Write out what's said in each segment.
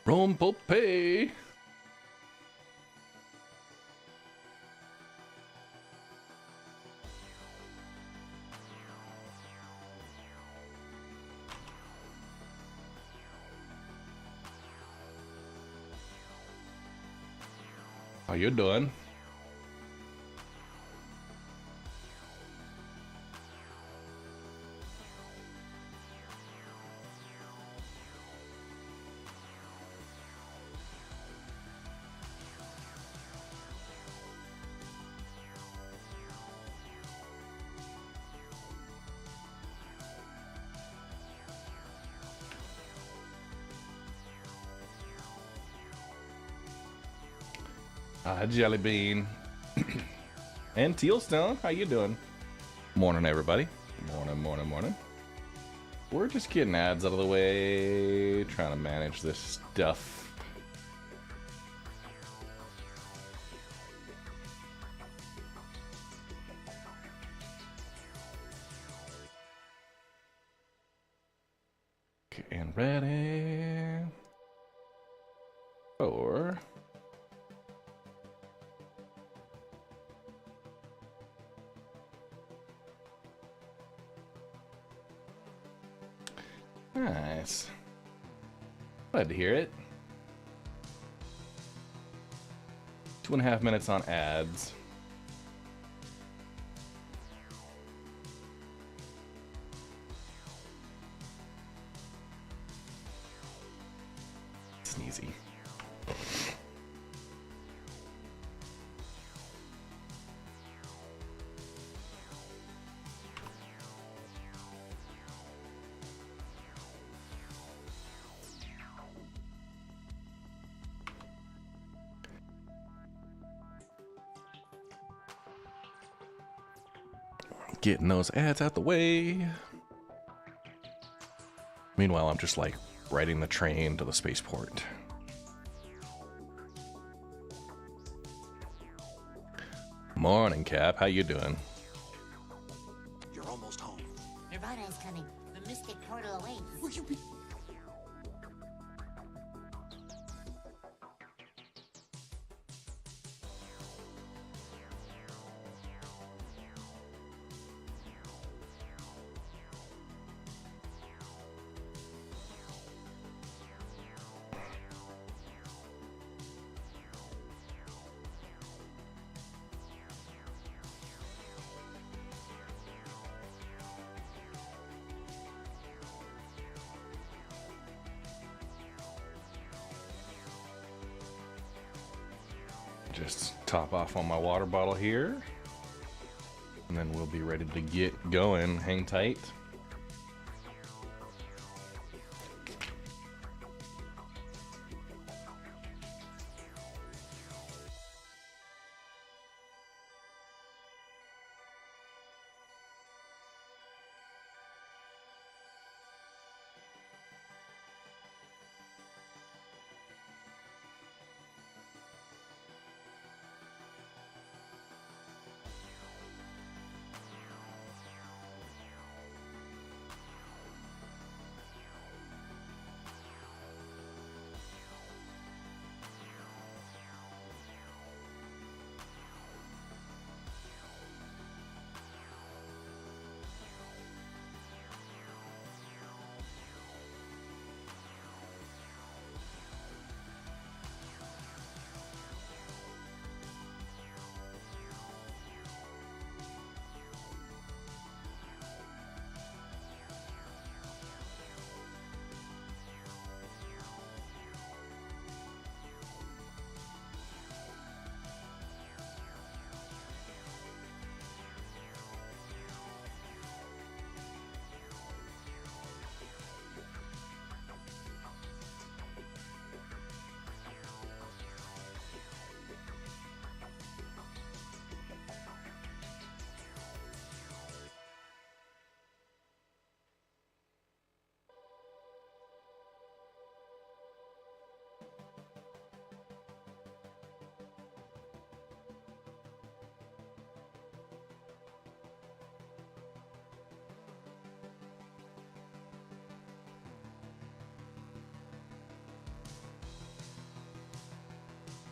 Rompope. How you doing? Jelly Bean. And Tealstone, how you doing? Morning, everybody. Morning, morning, morning. We're just getting ads out of the way, trying to manage this stuff. Getting ready for nice. Glad to hear it. 2.5 minutes on ads. Sneezy. Getting those ads out the way. Meanwhile, I'm just like riding the train to the spaceport. Morning, Cap. How you doing? You're almost home. Nirvana is coming. The mystic portal awaits. Will you be... Just top off on my water bottle here, and then we'll be ready to get going. Hang tight.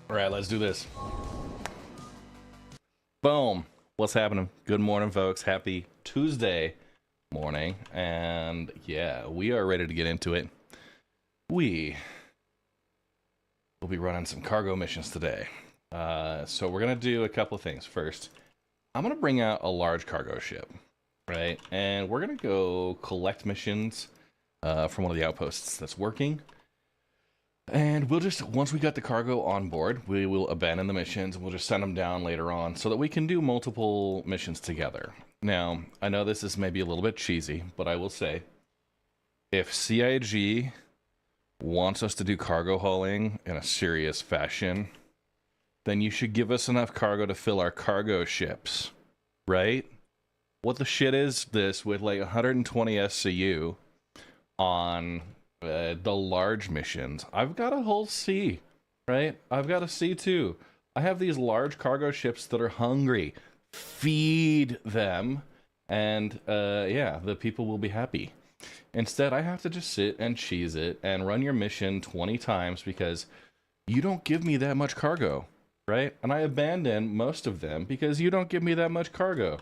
All right, let's do this. Boom. What's happening? Good morning, folks. Happy Tuesday morning. And yeah, we are ready to get into it. We will be running some cargo missions today. So we're going to do a couple of things. First, I'm going to bring out a large cargo ship, right? And we're going to go collect missions from one of the outposts that's working. And we'll just, once we got the cargo on board, we will abandon the missions and we'll just send them down later on so that we can do multiple missions together. Now, I know this is maybe a little bit cheesy, but I will say, if CIG wants us to do cargo hauling in a serious fashion, then you should give us enough cargo to fill our cargo ships, right? What the shit is this with like 120 SCU on the large missions? I've got a whole C, right? I've got a C2. I have these large cargo ships that are hungry. Feed them, and yeah, the people will be happy. Instead, I have to just sit and cheese it and run your mission 20 times because you don't give me that much cargo, right? And I abandon most of them because you don't give me that much cargo.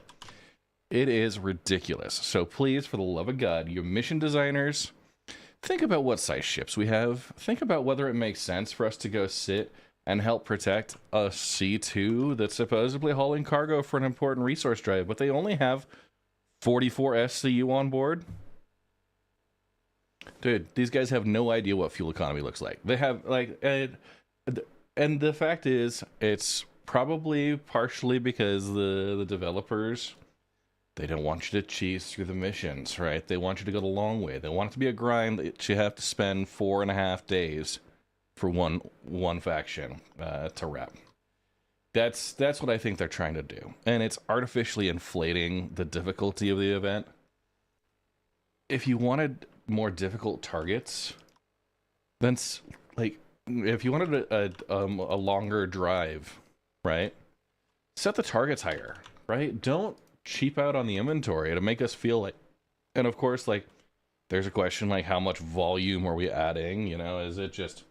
It is ridiculous. So please, for the love of God, your mission designers, think about what size ships we have. Think about whether it makes sense for us to go sit and help protect a C2 that's supposedly hauling cargo for an important resource drive, but they only have 44 SCU on board. Dude, these guys have no idea what fuel economy looks like. They have, like, and the fact is, it's probably partially because the developers, they don't want you to cheese through the missions, right? They want you to go the long way. They want it to be a grind that you have to spend 4.5 days for one faction to wrap. That's what I think they're trying to do. And it's artificially inflating the difficulty of the event. If you wanted more difficult targets, then, like, if you wanted a longer drive, right? Set the targets higher, right? Don't cheap out on the inventory to make us feel like, and of course, like, there's a question like, how much volume are we adding? You know, is it just,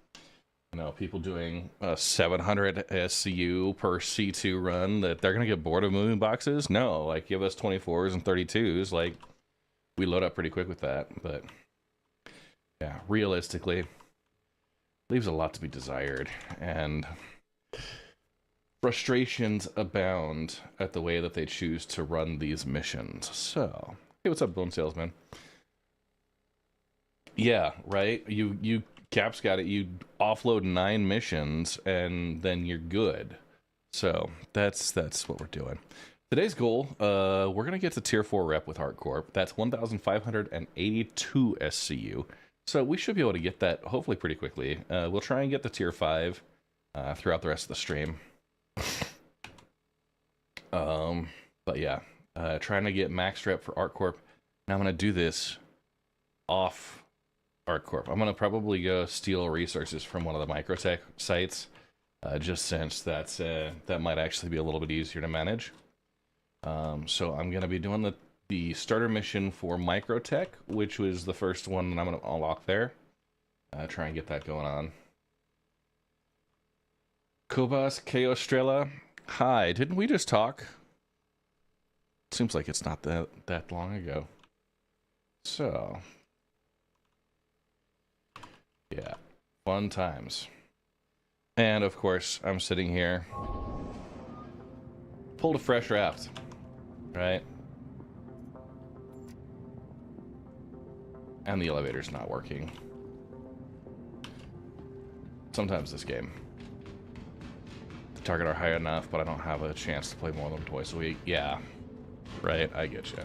you know, people doing 700 SCU per C2 run that they're gonna get bored of moving boxes? No, like, give us 24s and 32s. Like, we load up pretty quick with that. But yeah, realistically, leaves a lot to be desired, and frustrations abound at the way that they choose to run these missions. So, hey, what's up, Bone Salesman? Yeah, right? You Cap's got it. You offload 9 missions, and then you're good. So, that's what we're doing. Today's goal, we're going to get to Tier 4 rep with HeartCorp. That's 1,582 SCU. So, we should be able to get that, hopefully, pretty quickly. We'll try and get to Tier 5 throughout the rest of the stream. But yeah, trying to get max rep for ArtCorp. Now I'm going to do this off ArtCorp. I'm going to probably go steal resources from one of the MicroTech sites, just since that might actually be a little bit easier to manage. So I'm going to be doing the starter mission for MicroTech, which was the first one that I'm going to unlock there. Try and get that going on. Kobas Keostrela, hi, didn't we just talk? Seems like it's not that long ago. So, yeah, fun times. And of course, I'm sitting here, pulled a fresh raft, right? And the elevator's not working. Sometimes this game. Target are high enough, but I don't have a chance to play more than twice a week. Yeah, right, I get you.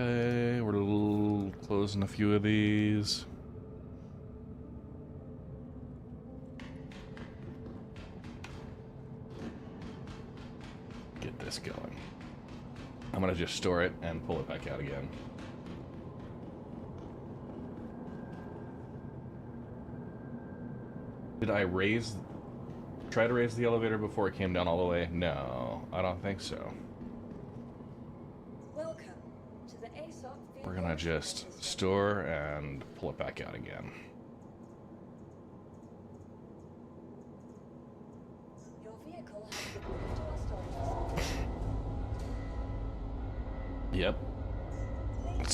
Okay, we're closing a few of these. Get this going. I'm gonna just store it and pull it back out again. Did I try to raise the elevator before it came down all the way? No, I don't think so. Welcome to the ASOP. We're gonna just store and pull it back out again.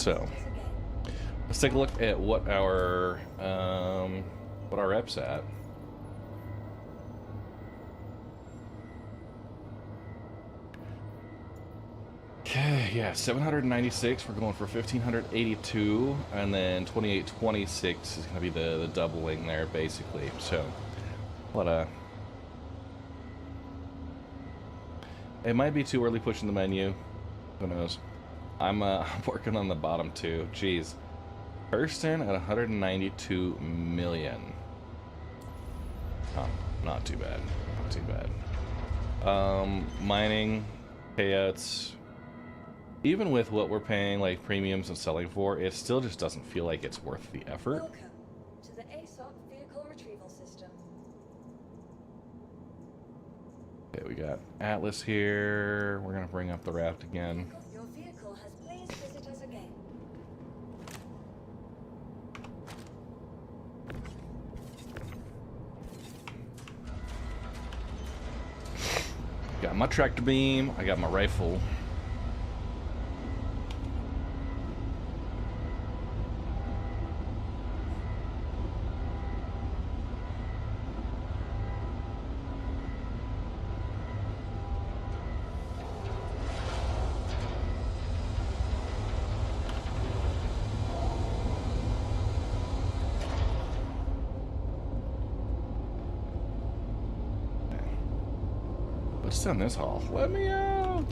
So let's take a look at what our rep's at. Okay, yeah, 796. We're going for 1582, and then 2826 is going to be the doubling there, basically. So, it might be too early pushing the menu. Who knows? I'm working on the bottom two. Jeez, Kirsten at 192 million. Oh, not too bad. Not too bad. Mining payouts. Even with what we're paying, like, premiums and selling for, it still just doesn't feel like it's worth the effort. Welcome to the ASOC vehicle retrieval system. Okay, we got Atlas here. We're gonna bring up the raft again. Your vehicle has please visit us again. Got my tractor beam. I got my rifle. What's down this hall? Let me out!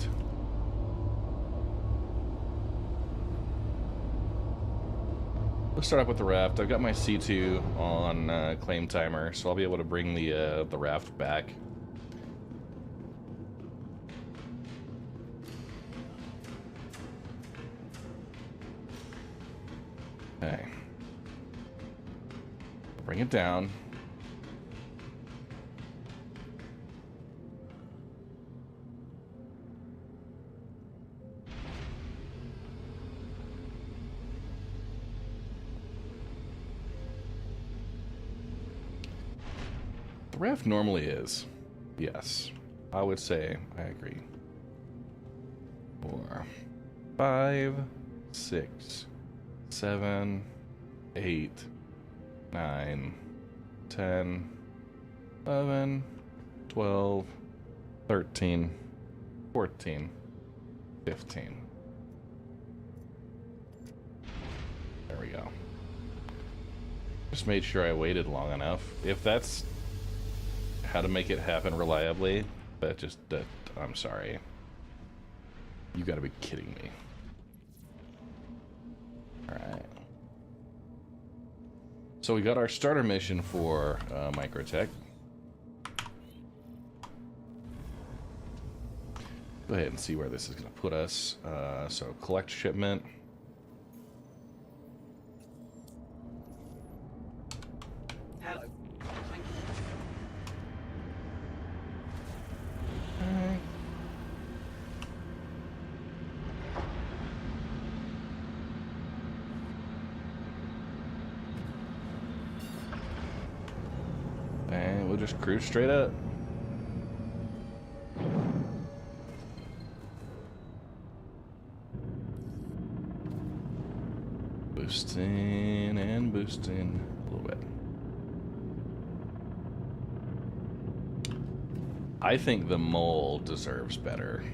Let's start up with the raft. I've got my C2 on claim timer, so I'll be able to bring the raft back. Okay. Bring it down. The raft normally is. Yes. I would say I agree. 4, 5, 6, 7, 8, 9, 10, 11, 12, 13, 14, 15. There we go. Just made sure I waited long enough. If that's how to make it happen reliably, I'm sorry. You gotta be kidding me. Alright. So we got our starter mission for MicroTech. Go ahead and see where this is gonna put us. So collect shipment. Hello. Thank you. And we'll just cruise straight up. Boosting and boosting a little bit. I think the mole deserves better.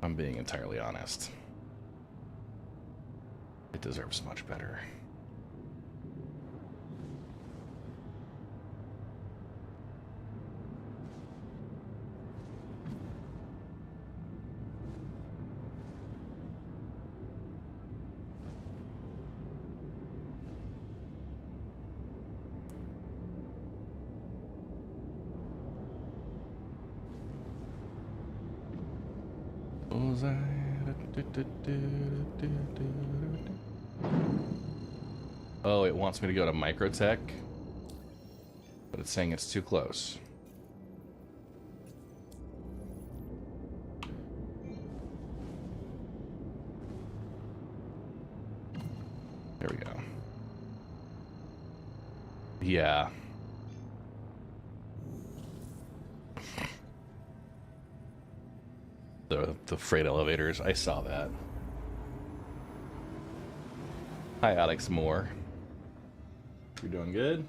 I'm being entirely honest. It deserves much better. Oh, it wants me to go to MicroTech, but it's saying it's too close. There we go. Yeah. The freight elevators. I saw that. Hi, Alex Moore. You're doing good?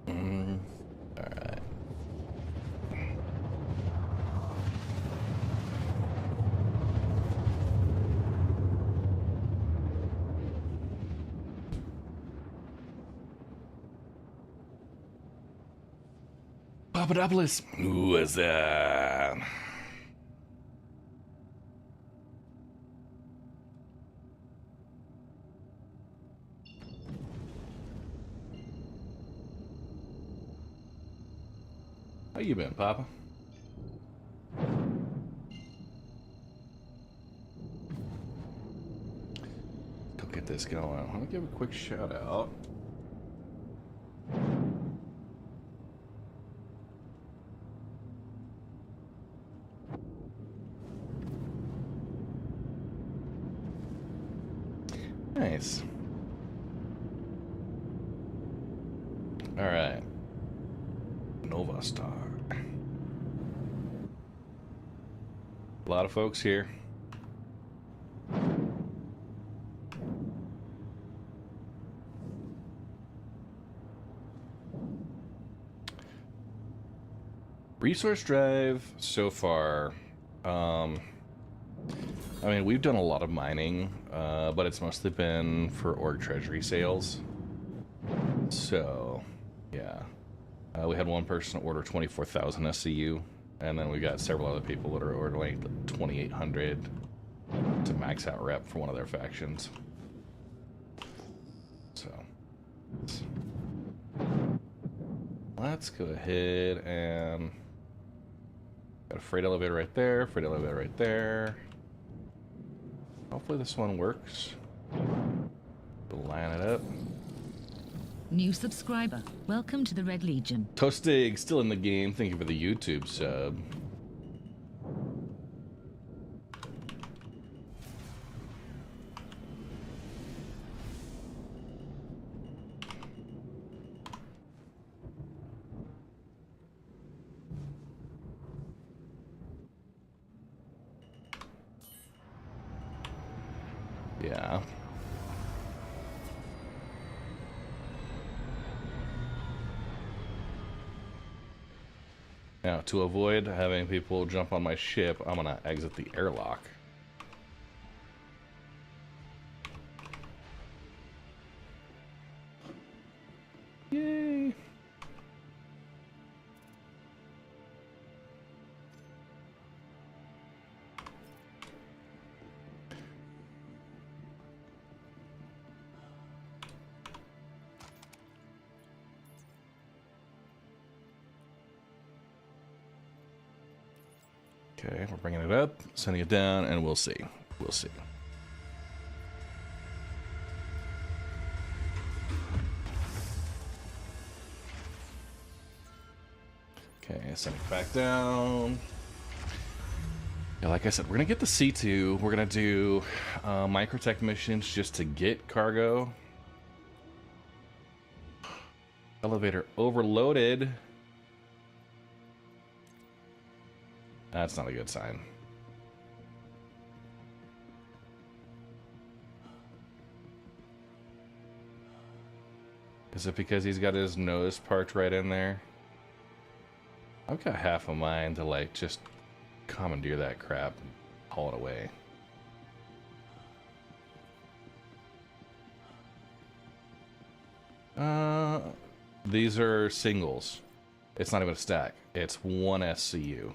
Alright. Papadopoulos. Who is that? How you been, Papa? Go get this going. I want to give a quick shout out. Nice. All right. Nova Star. A lot of folks here. Resource drive so far. I mean, we've done a lot of mining, but it's mostly been for org treasury sales. So, yeah. We had one person order 24,000 SCU, and then we got several other people that are ordering 2,800 to max out rep for one of their factions. So, let's go ahead and got a freight elevator right there, freight elevator right there. Hopefully this one works. We'll line it up. New subscriber. Welcome to the Red Legion. Toastig, still in the game. Thank you for the YouTube sub. Yeah. Now, to avoid having people jump on my ship, I'm gonna exit the airlock. Yay! Okay, we're bringing it up, sending it down, and we'll see. We'll see. Okay, send it back down. Yeah, like I said, we're gonna get the C2. We're gonna do MicroTech missions just to get cargo. Elevator overloaded. That's not a good sign. Is it because he's got his nose parked right in there? I've got half a mind to like just commandeer that crap and haul it away. These are singles. It's not even a stack. It's one SCU.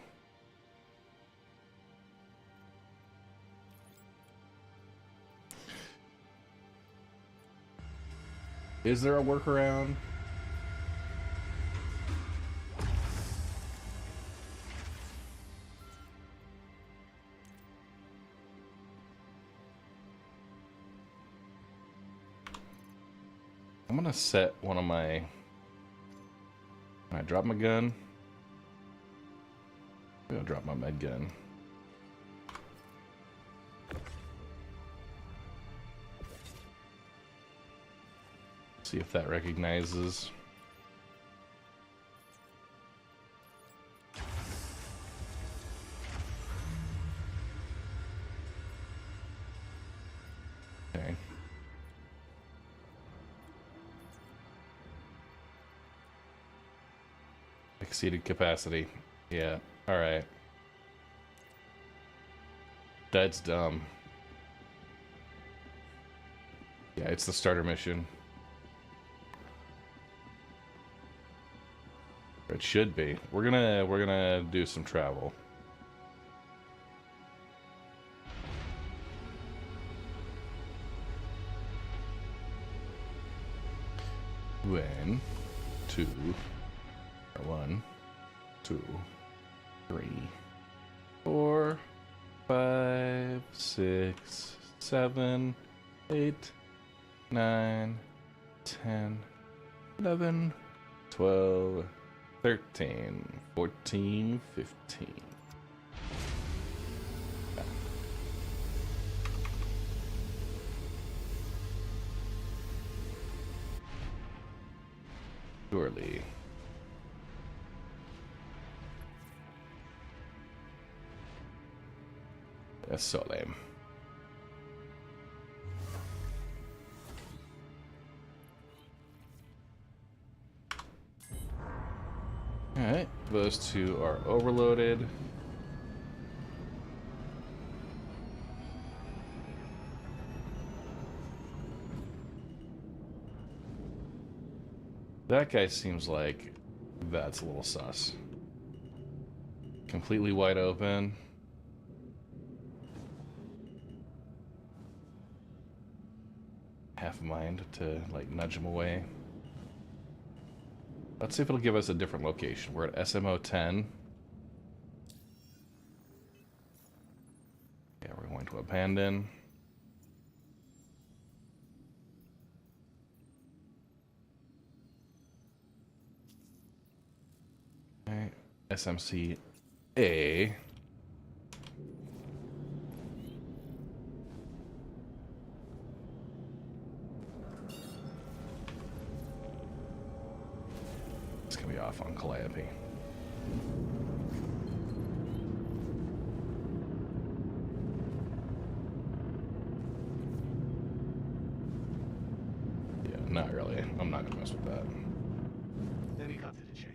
Is there a workaround? I'm gonna set one of my... Can I drop my gun? I'm gonna drop my med gun. See if that recognizes. Exceeded capacity. Yeah, alright. That's dumb. Yeah, it's the starter mission. It should be. We're gonna do some travel. When 2 1 2 3 4 5 6 7 8 9 10 11 12 13 14 15. Surely. That's so lame. Alright, those two are overloaded. That guy seems like that's a little sus. Completely wide open. Half a mind to like nudge him away. Let's see if it'll give us a different location. We're at SMO 10. Yeah, we're going to abandon. Alright, SMC A. It's gonna be off on Calliope. Yeah, not really. I'm not gonna mess with that. Let me cut to the chase.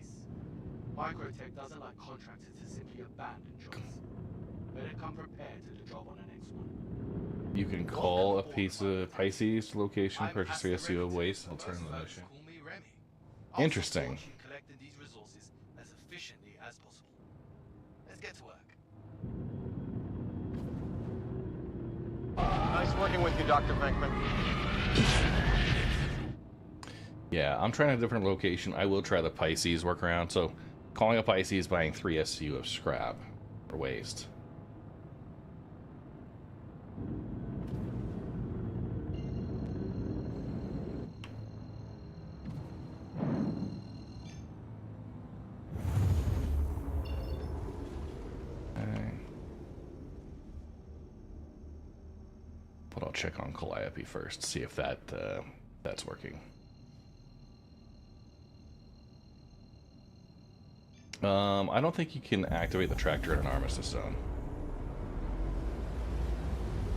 MicroTech doesn't like contractors to simply abandon jobs. Better come prepared to the job on the next one. You can call a piece of Pisces location, purchase 3 SU of waste, and turn the mission. Call me Remy. I'll Interesting. support you in collecting these resources as efficiently as possible. Let's get to work. Nice working with you, Dr. Venkman. Yeah, I'm trying a different location. I will try the Pisces workaround. So, calling a Pisces, buying 3 SU of scrap or waste. But I'll check on Calliope first, see if that's working. I don't think you can activate the tractor in an armistice zone.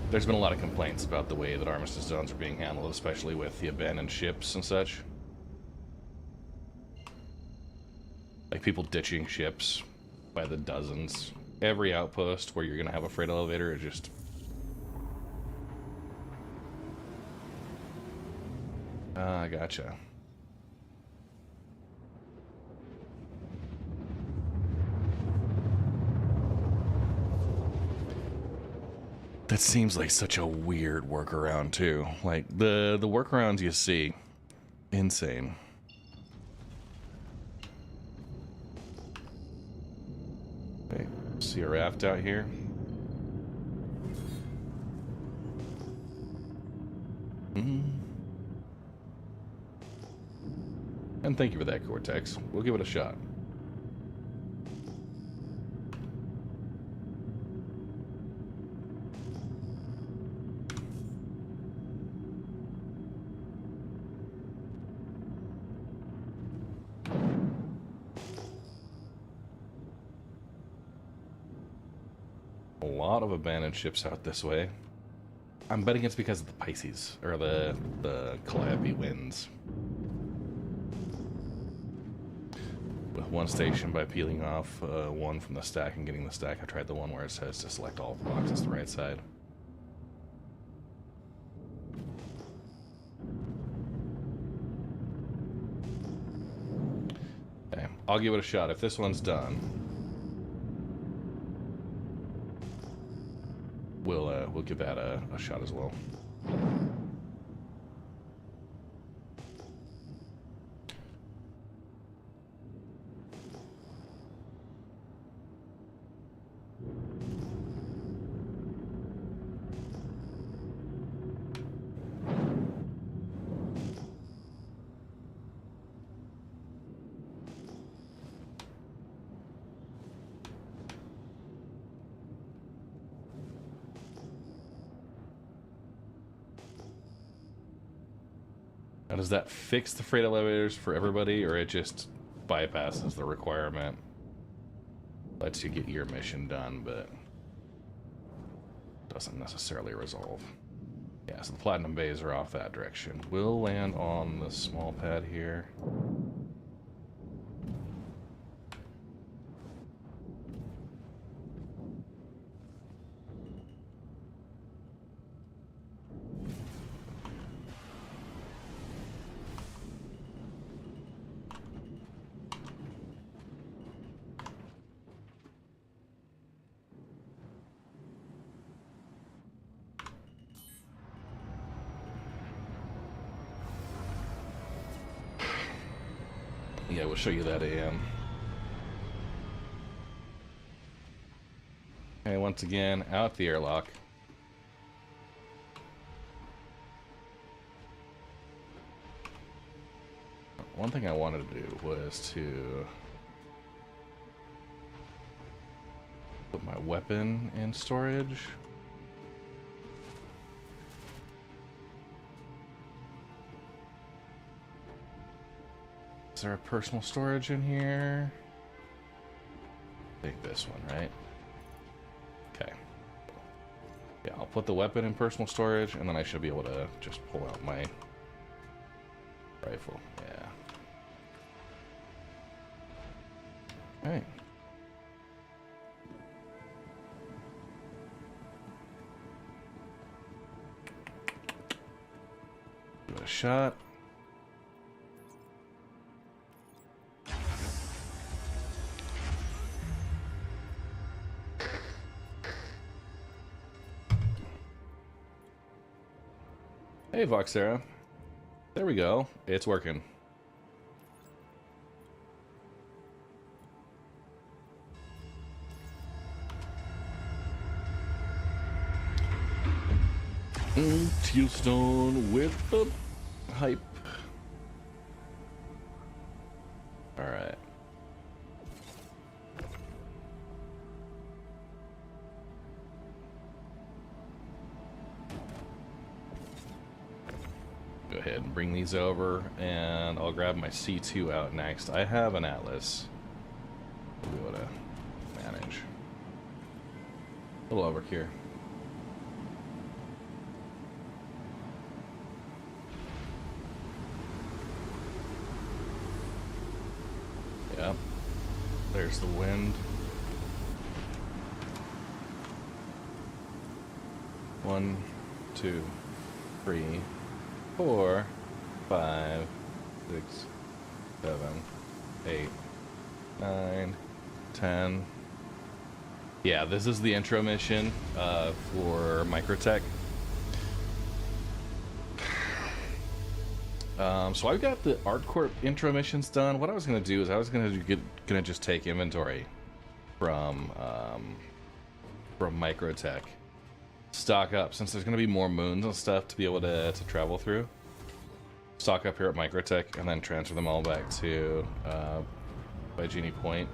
There's been a lot of complaints about the way that armistice zones are being handled, especially with the abandoned ships and such. Like people ditching ships by the dozens. Every outpost where you're gonna have a freight elevator is just... Ah, gotcha. That seems like such a weird workaround too. Like the workarounds you see, insane. Okay, see a raft out here. And thank you for that, Cortex. We'll give it a shot. A lot of abandoned ships out this way. I'm betting it's because of the Pisces, or the Calliope winds. with one station by peeling off one from the stack and getting the stack. I tried the one where it says to select all the boxes to the right side. Okay, I'll give it a shot. If this one's done, we'll give that a shot as well. Now, does that fix the freight elevators for everybody, or it just bypasses the requirement? Lets you get your mission done, but doesn't necessarily resolve. Yeah, so the platinum bays are off that direction. We'll land on the small pad here. Yeah, we'll show you that AM. Okay, once again, out the airlock. One thing I wanted to do was to put my weapon in storage. Is there a personal storage in here? I think this one, right? Okay. Yeah, I'll put the weapon in personal storage, and then I should be able to just pull out my rifle. Yeah. Alright. Give it a shot. Hey, Voxera. There we go. It's working. Tealstone with the hype. Alright. Go ahead and bring these over, and I'll grab my C2 out next. I have an Atlas. We'll be able to manage. A little overkill. Yep. There's the wind. 1, 2, 3, 4, 5, 6, 7, 8, 9, 10. Yeah, this is the intro mission for MicroTech. So I've got the ArtCorp intro missions done. What I was going to do is I was going to just take inventory from MicroTech, stock up, since there's going to be more moons and stuff to be able to travel through. Stock up here at MicroTech and then transfer them all back to by Genie Point.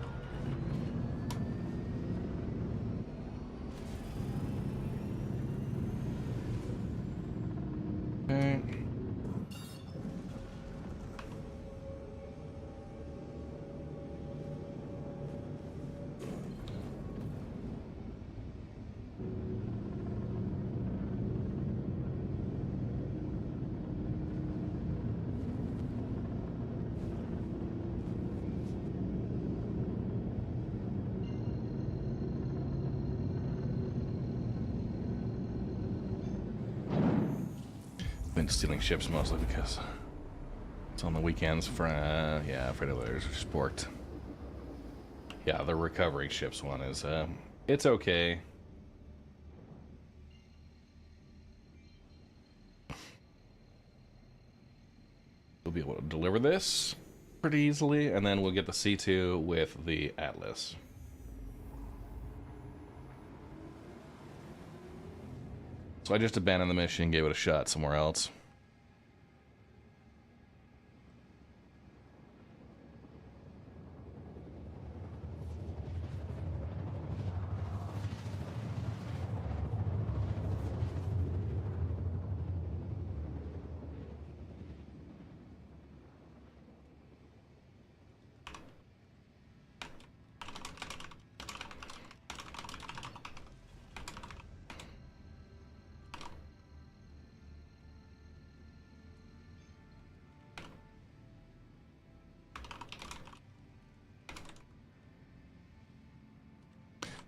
Okay. been stealing ships mostly because it's on the weekends for, yeah, Freight Oilers are sporked. Yeah, the recovering ships one is, it's okay. We'll be able to deliver this pretty easily, and then we'll get the C2 with the Atlas. So I just abandoned the mission, gave it a shot somewhere else.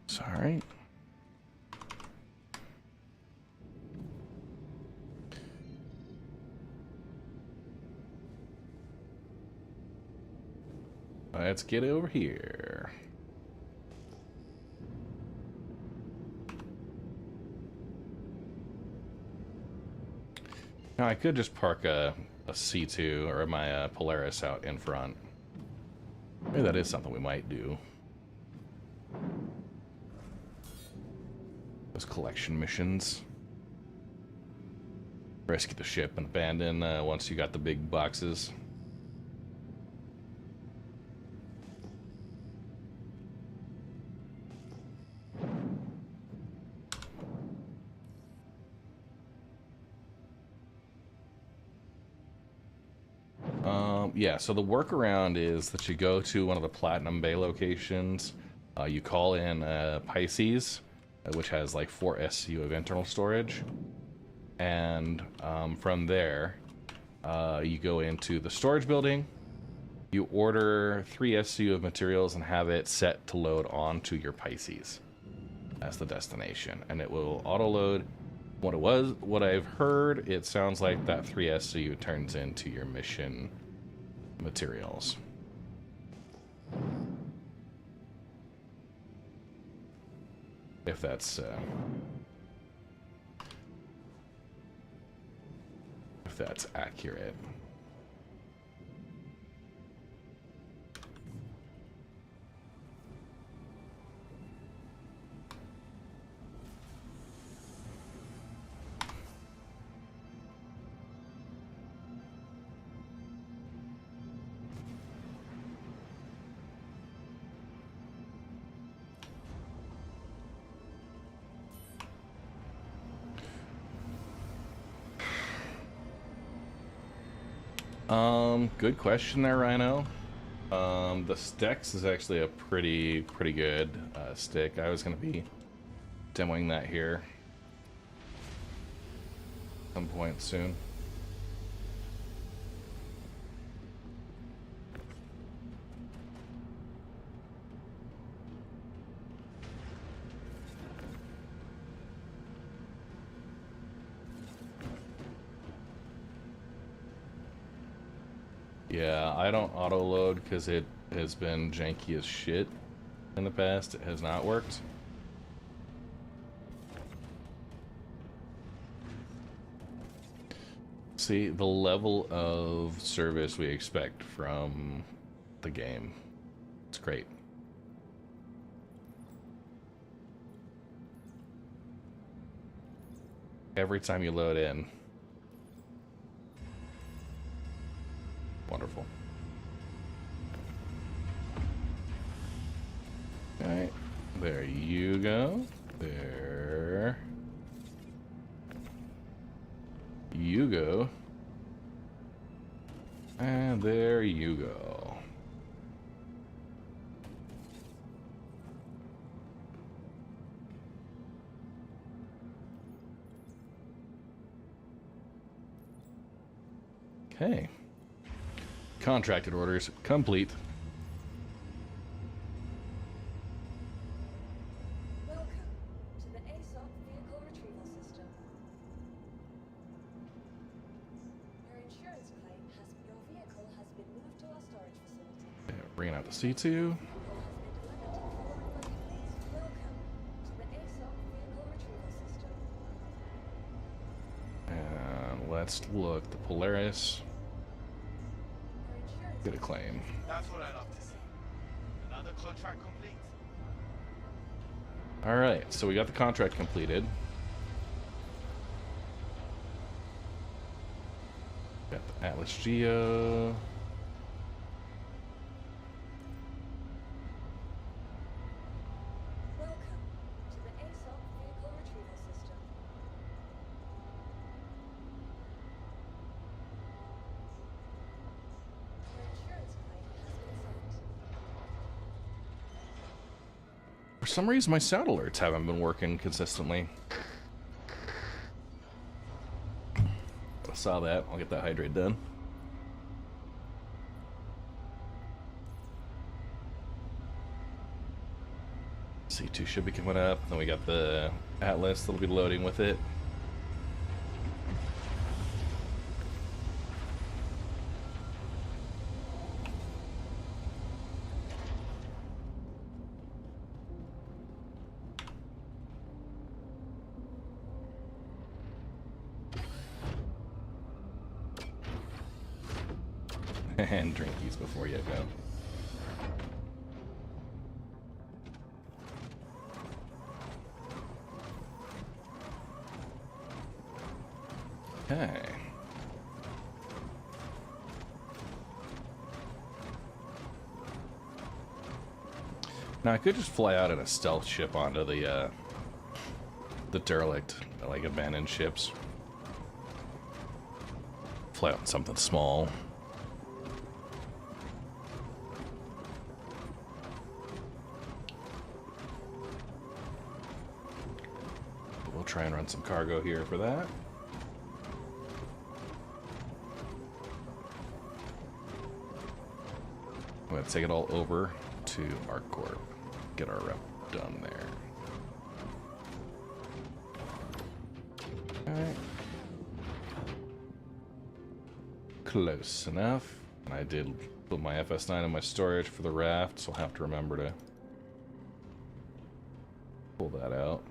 Sorry. Let's get over here. Now I could just park a C2 or my Polaris out in front. Maybe that is something we might do. Those collection missions. Rescue the ship and abandon once you got the big boxes. Yeah, so the workaround is that you go to one of the Platinum Bay locations, you call in Pisces, which has like 4 SCU of internal storage, and from there you go into the storage building, you order 3 SCU of materials and have it set to load onto your Pisces as the destination, and it will auto-load. What I've heard, it sounds like that 3 SCU turns into your mission materials. If that's accurate. Good question there, Rhino. The Stex is actually a pretty good stick. I was going to be demoing that here at some point soon. Yeah, I don't auto-load because it has been janky as shit in the past. It has not worked. See, the level of service we expect from the game. It's great. Every time you load in. Wonderful. Okay, there you go. There you go. And there you go. Okay. Contracted orders complete. Welcome to the ASOP vehicle retrieval system. Bringing out the C2. And let's look. The Polaris. Get a claim. That's what I love to see. Another contract complete. Alright, so we got the contract completed. Got the Atlas Geo. Welcome to the ASOP vehicle retrieval system. Your insurance claim has been sent. For some reason, my sound alerts haven't been working consistently. I saw that. I'll get that hydrate done. C2 should be coming up. Then we got the Atlas that'll be loading with it. And drink these before you go. Okay. Now I could just fly out in a stealth ship onto the derelict, like abandoned ships. Fly out in something small. But we'll try and run some cargo here for that. I'm going to take it all over to ArcCorp. Get our rep done there. Alright. Close enough. And I did put my FS9 in my storage for the raft, so I'll have to remember to pull that out.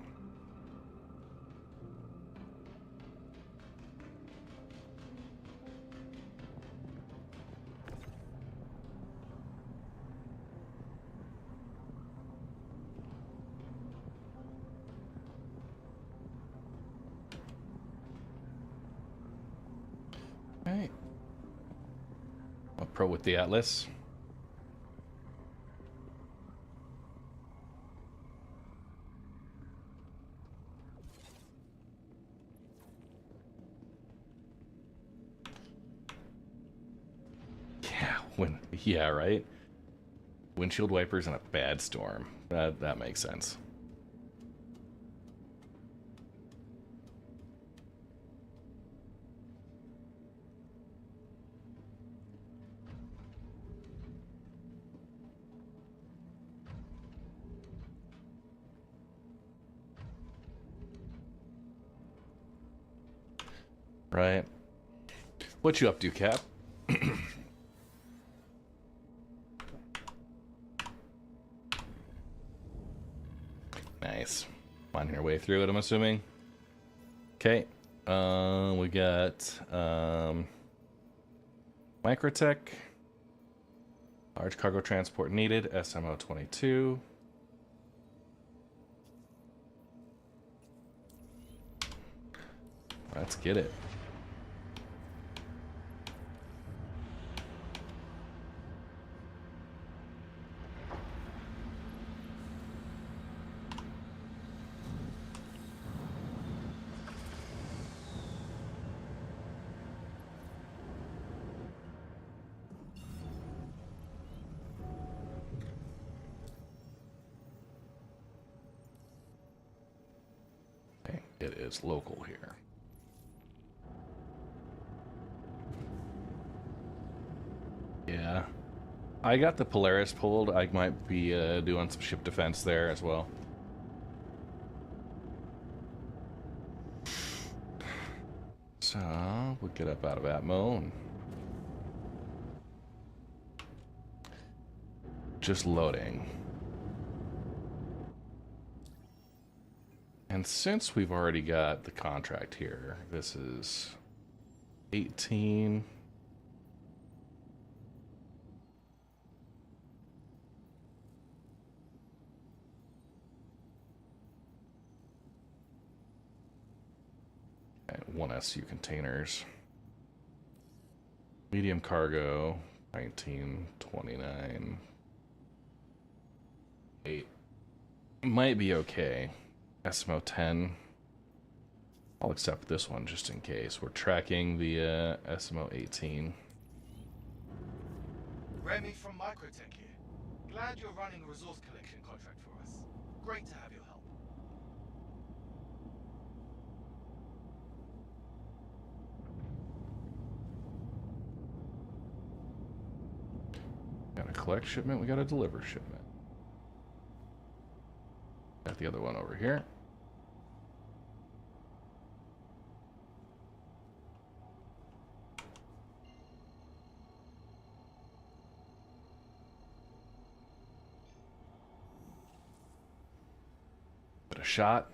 Alright. A pro with the Atlas. Yeah, right? Windshield wipers in a bad storm. That makes sense. Right. What you up to, Cap? Nice. Finding your way through it, I'm assuming. Okay. We got MicroTech. Large cargo transport needed. SMO 22. Let's get it. Okay, it is local here. Yeah. I got the Polaris pulled. I might be doing some ship defense there as well. So, we'll get up out of Atmo and Just loading. And since we've already got the contract here, this is 18. Okay, 1 SU containers. Medium cargo, 19, 29. 8. Might be okay. SMO 10. I'll accept this one just in case. We're tracking the SMO 18. Remy from MicroTech here. Glad you're running a resource collection contract for us. Great to have your help. Got a collect shipment, we got a deliver shipment. Got the other one over here. Bit of shot.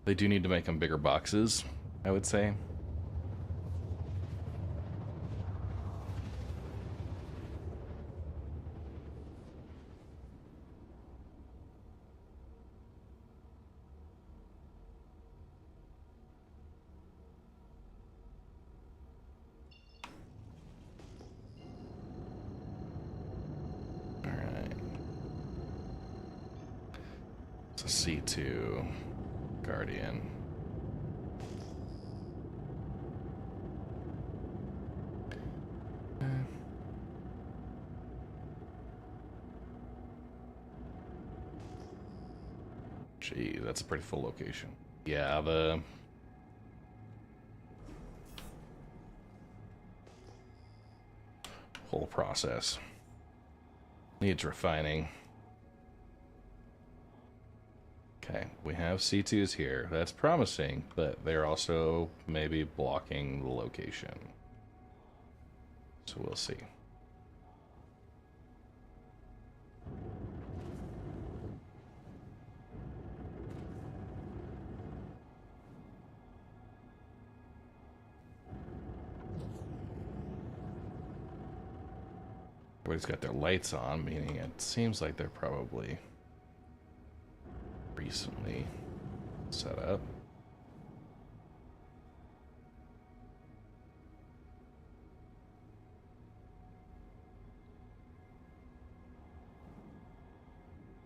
They do need to make them bigger boxes, I would say. All right. It's a C2 Guardian. Gee, that's a pretty full location. Yeah, the whole process needs refining. Okay, we have C2s here. That's promising, but they're also maybe blocking the location. So we'll see. Everybody's got their lights on, meaning it seems like they're probably recently set up.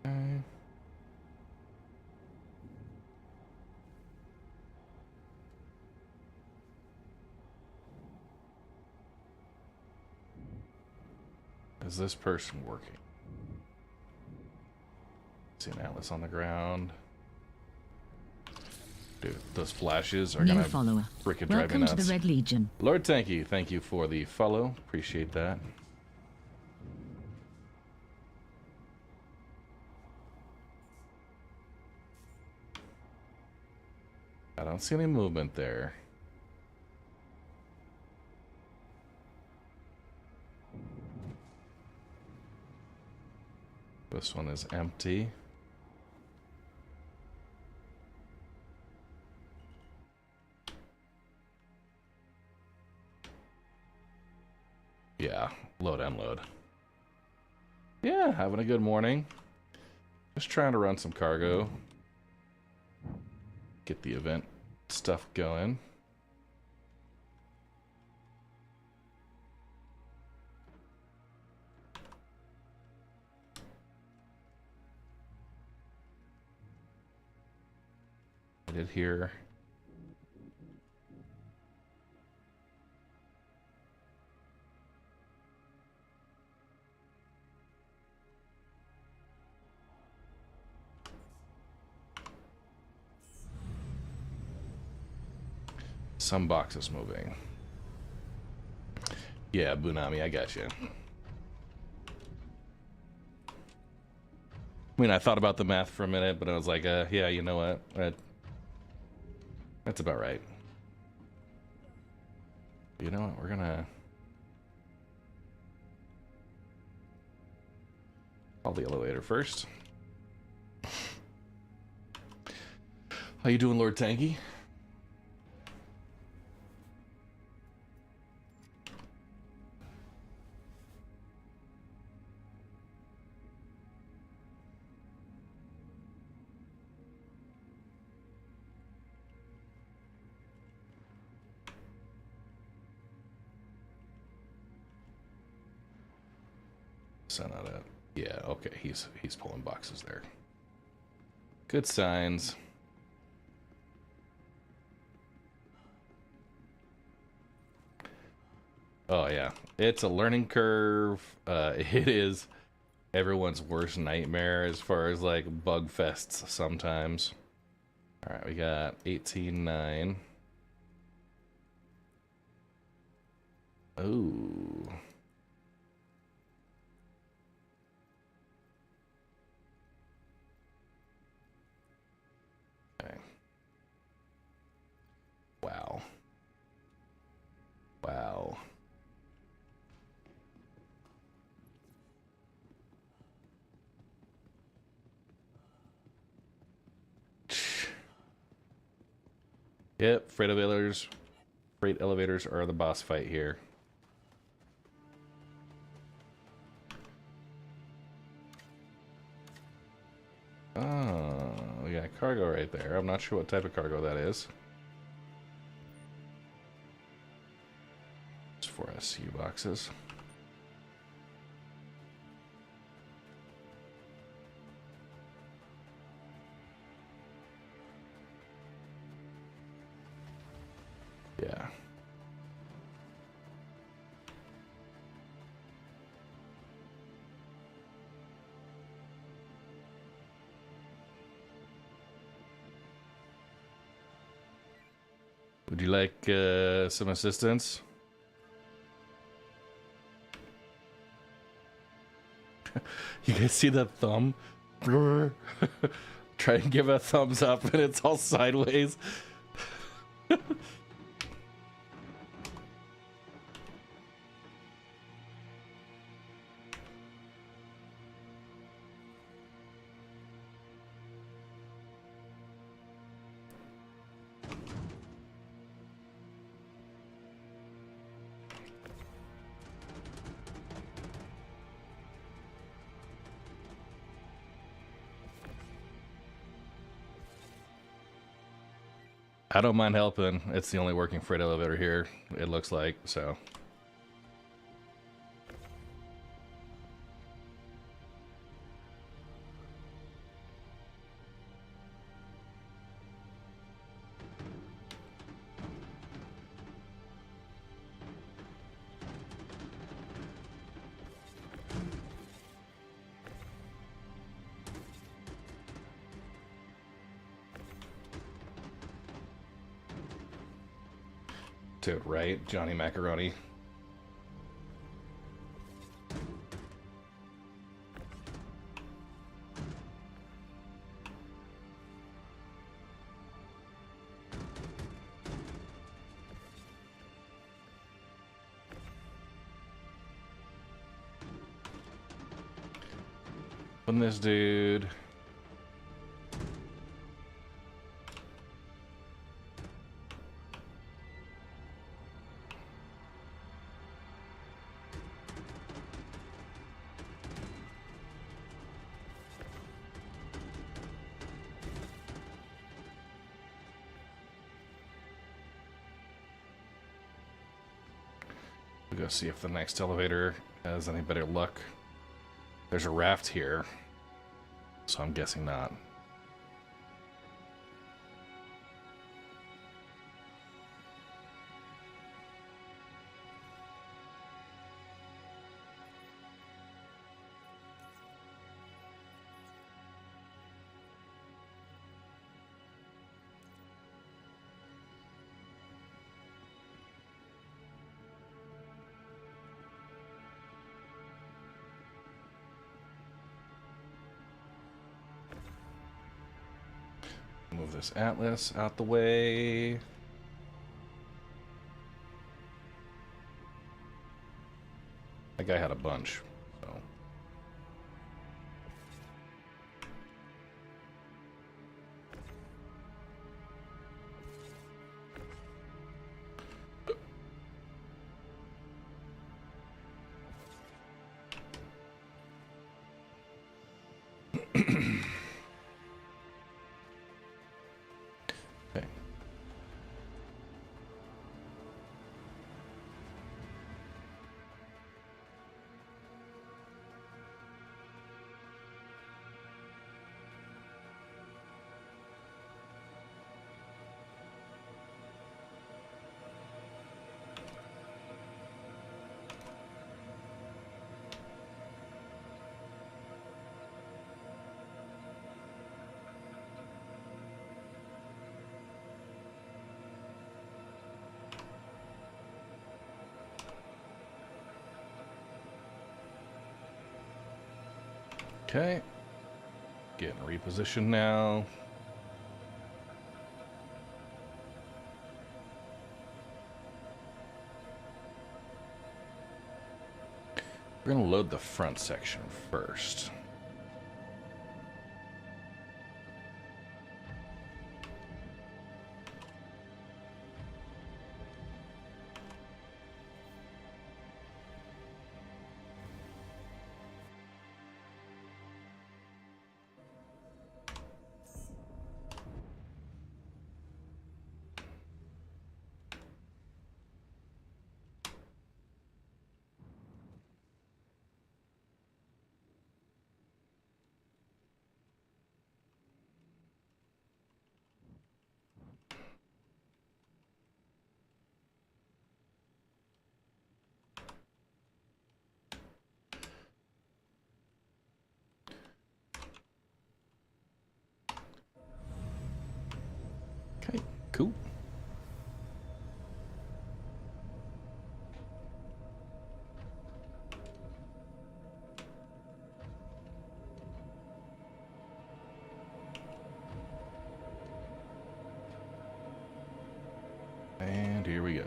Okay. Is this person working? See an atlas on the ground. Dude, those flashes are New gonna follower. freaking drive me Welcome to nuts. the Red Legion. Lord Tanky, thank you for the follow. Appreciate that. I don't see any movement there. This one is empty. Yeah, load, unload. Yeah, having a good morning. Just trying to run some cargo. Get the event stuff going. I did hear some boxes moving. Yeah, Bunami, I got you. I mean, I thought about the math for a minute, but I was like, yeah, you know what? That's about right. You know what? We're gonna call the elevator first. How you doing, Lord Tanky? Send out a... Yeah, okay, he's pulling boxes there. Good signs. Oh yeah, it's a learning curve. It is everyone's worst nightmare as far as like bug fests sometimes. All right, we got 18.9. Ooh. Okay. Wow. Wow. Yep, freight elevators are the boss fight here. Oh, we got cargo right there. I'm not sure what type of cargo that is. It's 4 SU boxes. Yeah. Would you like some assistance? You guys see that thumb? Try and give a thumbs up and it's all sideways. I don't mind helping. It's the only working freight elevator here, it looks like, so. Dude, right? Johnny Macaroni. When this dude... We'll go see if the next elevator has any better luck. There's a raft here, so I'm guessing not. Move this Atlas out the way. That guy had a bunch, so. Okay. Okay. Getting repositioned now. We're going to load the front section first. Okay, cool. And here we go.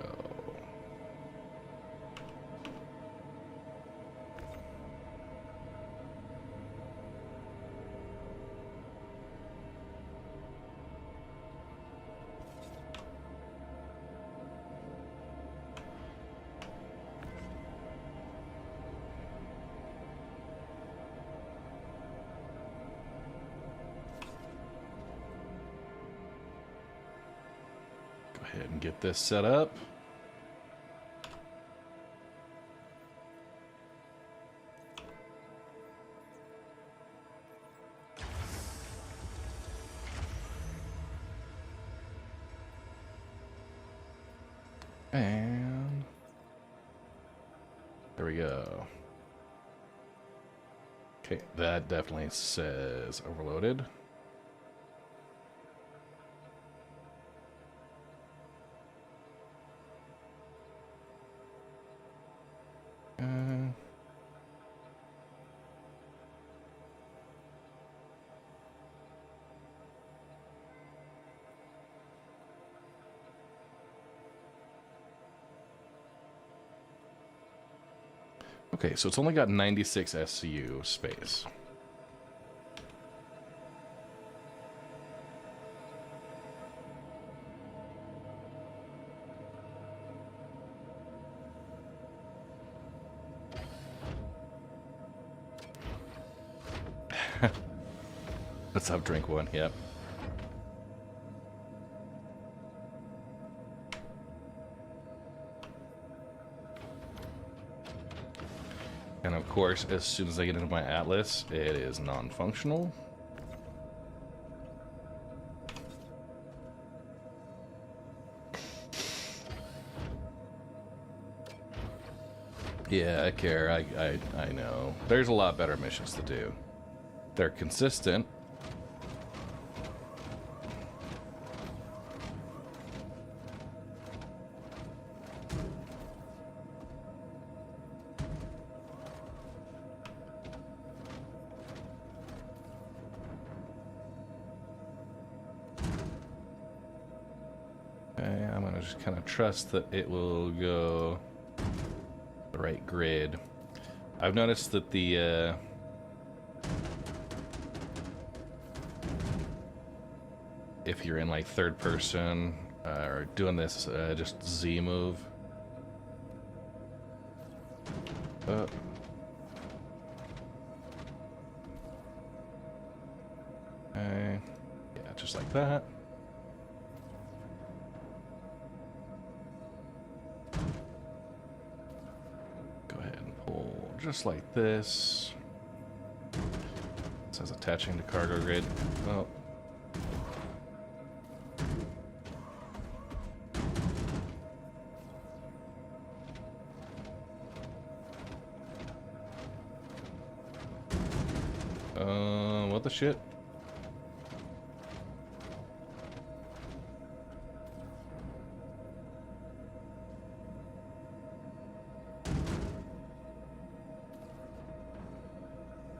Go ahead and get this set up. And there we go. Okay, that definitely says overloaded. Okay, so it's only got 96 SCU space. Let's have drink one, yep. And of course, as soon as I get into my Atlas, it is non-functional. Yeah, I care. I know. There's a lot better missions to do. They're consistent. Okay, I'm gonna just kind of trust that it will go the right grid. I've noticed that the if you're in like third person or doing this just Z move. Okay, yeah, just like that. Go ahead and pull just like this. It says attaching to cargo grid. Oh. What the shit?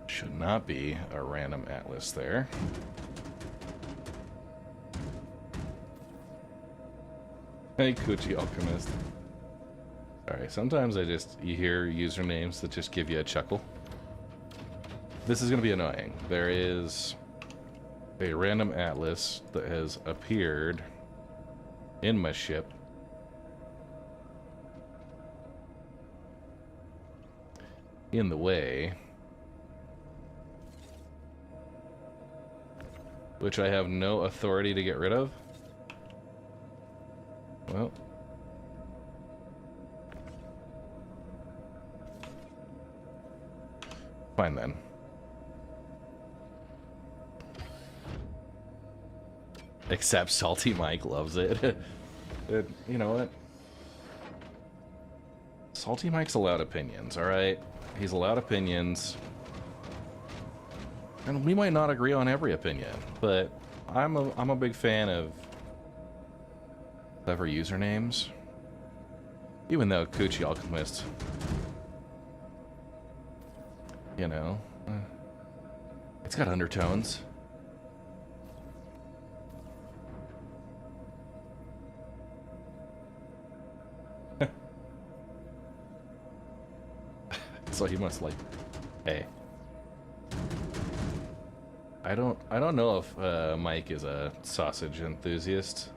Should not be a random atlas there. Hey, Coochie Alchemist. Sorry, sometimes you hear usernames that just give you a chuckle. This is going to be annoying. There is a random atlas that has appeared in my ship. In the way. Which I have no authority to get rid of. Well. Fine then. Except Salty Mike loves it. You know what? Salty Mike's allowed opinions, alright? He's allowed opinions. And we might not agree on every opinion, but I'm a big fan of clever usernames. Even though Coochie Alchemist, you know, it's got undertones. So he must like, hey. I don't know if Mike is a sausage enthusiast.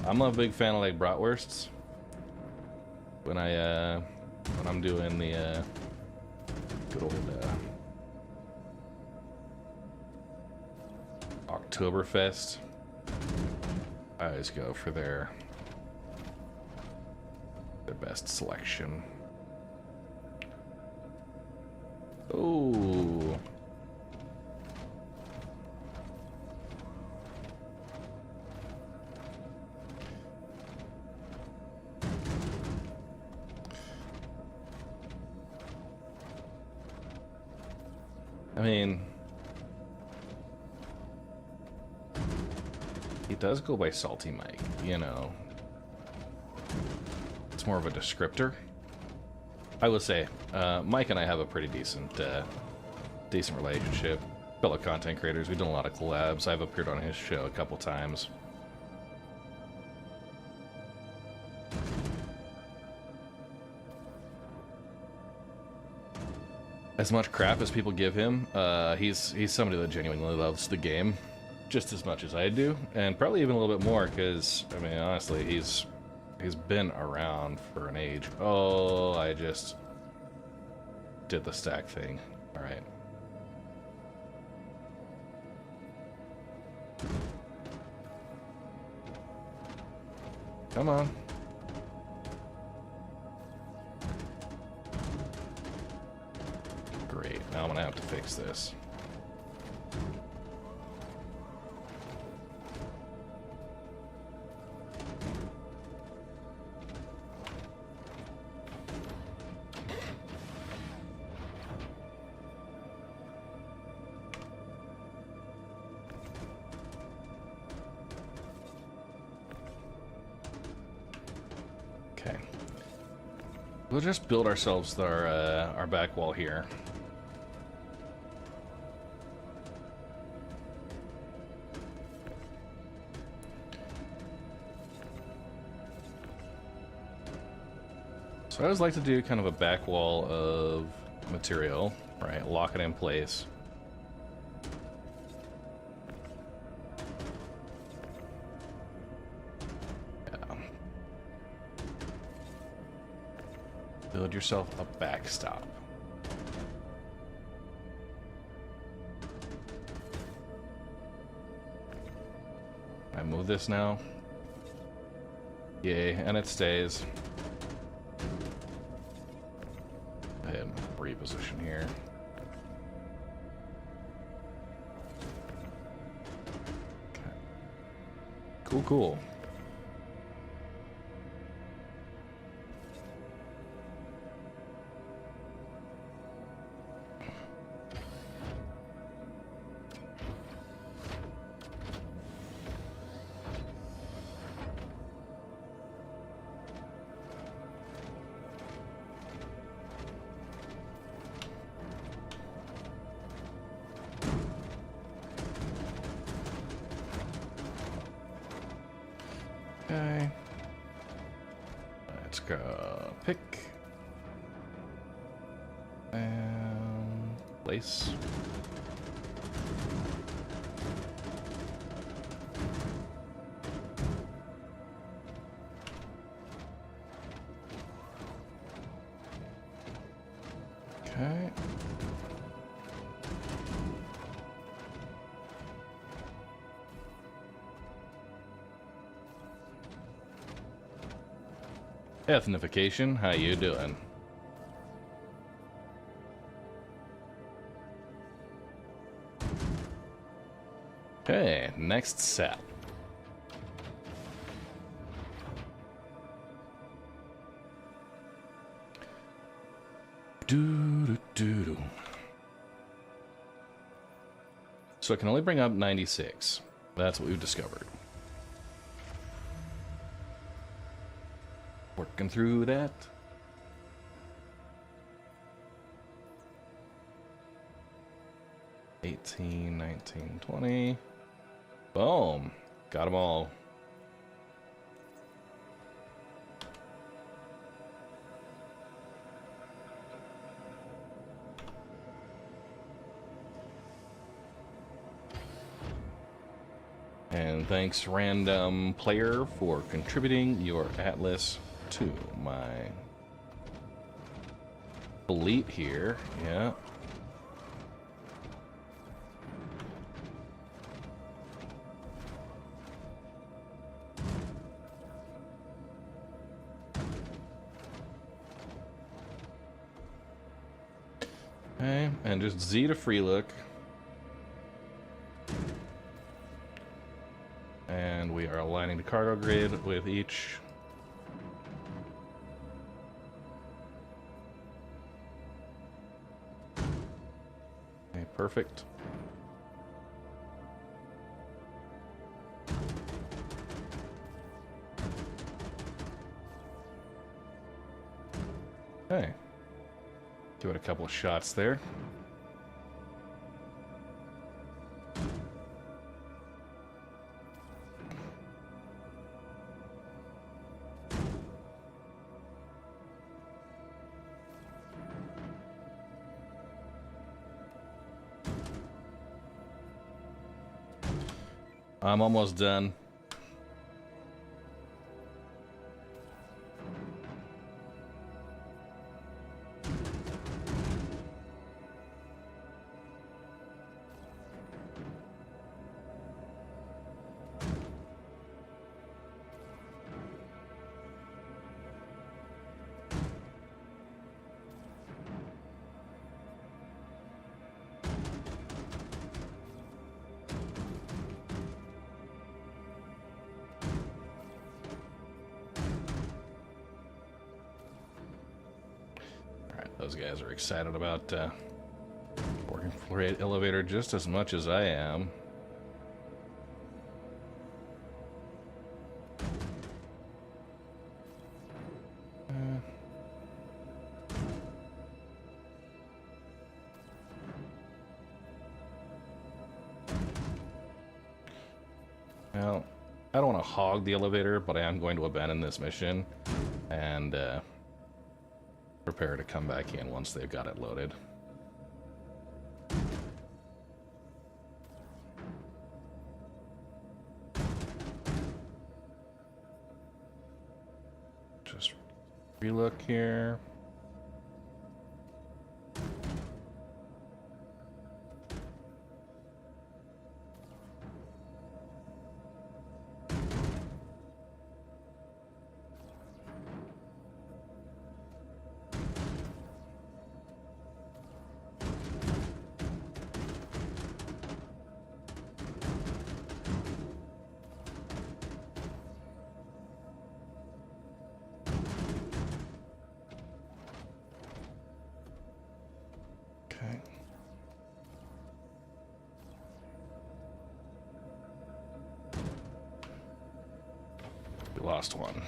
I'm a big fan of like bratwursts. When I'm doing the good old Oktoberfest, I always go for their best selection. Oh. I mean, he does go by Salty Mike, you know. It's more of a descriptor. I will say, Mike and I have a pretty decent relationship. Fellow content creators, we've done a lot of collabs. I've appeared on his show a couple times. As much crap as people give him, he's somebody that genuinely loves the game just as much as I do, and probably even a little bit more, because, I mean, honestly, he's been around for an age. Oh, I just did the stack thing. All right. Come on. Great. Now I'm gonna have to fix this. Okay. We'll just build ourselves our back wall here. So I always like to do kind of a back wall of material, right? Lock it in place. Yeah. Build yourself a backstop. I move this now. Yay, and it stays. Go ahead and reposition here. Okay. Cool, cool. Okay. Let's go pick and place. Okay. Ethnification, how you doing? Okay, next set. Do. So I can only bring up 96. That's what we've discovered. Working through that. $18, $19, $20. Boom. Got them all. And thanks, random player, for contributing your atlas to my fleet here. Yeah. Okay, and just Z to free look. And we are aligning the cargo grid with each. Okay, perfect. Okay. Give it a couple of shots there. I'm almost done. Those guys are excited about working for the elevator just as much as I am. Well, I don't want to hog the elevator, but I am going to abandon this mission and prepare to come back in once they've got it loaded. Just relook here. Okay. We lost one.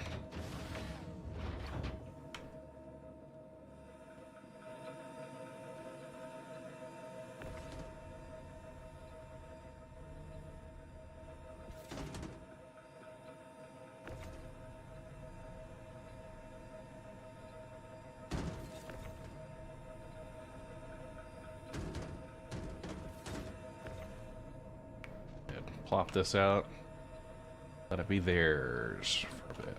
Plop this out. Let it be theirs for a bit.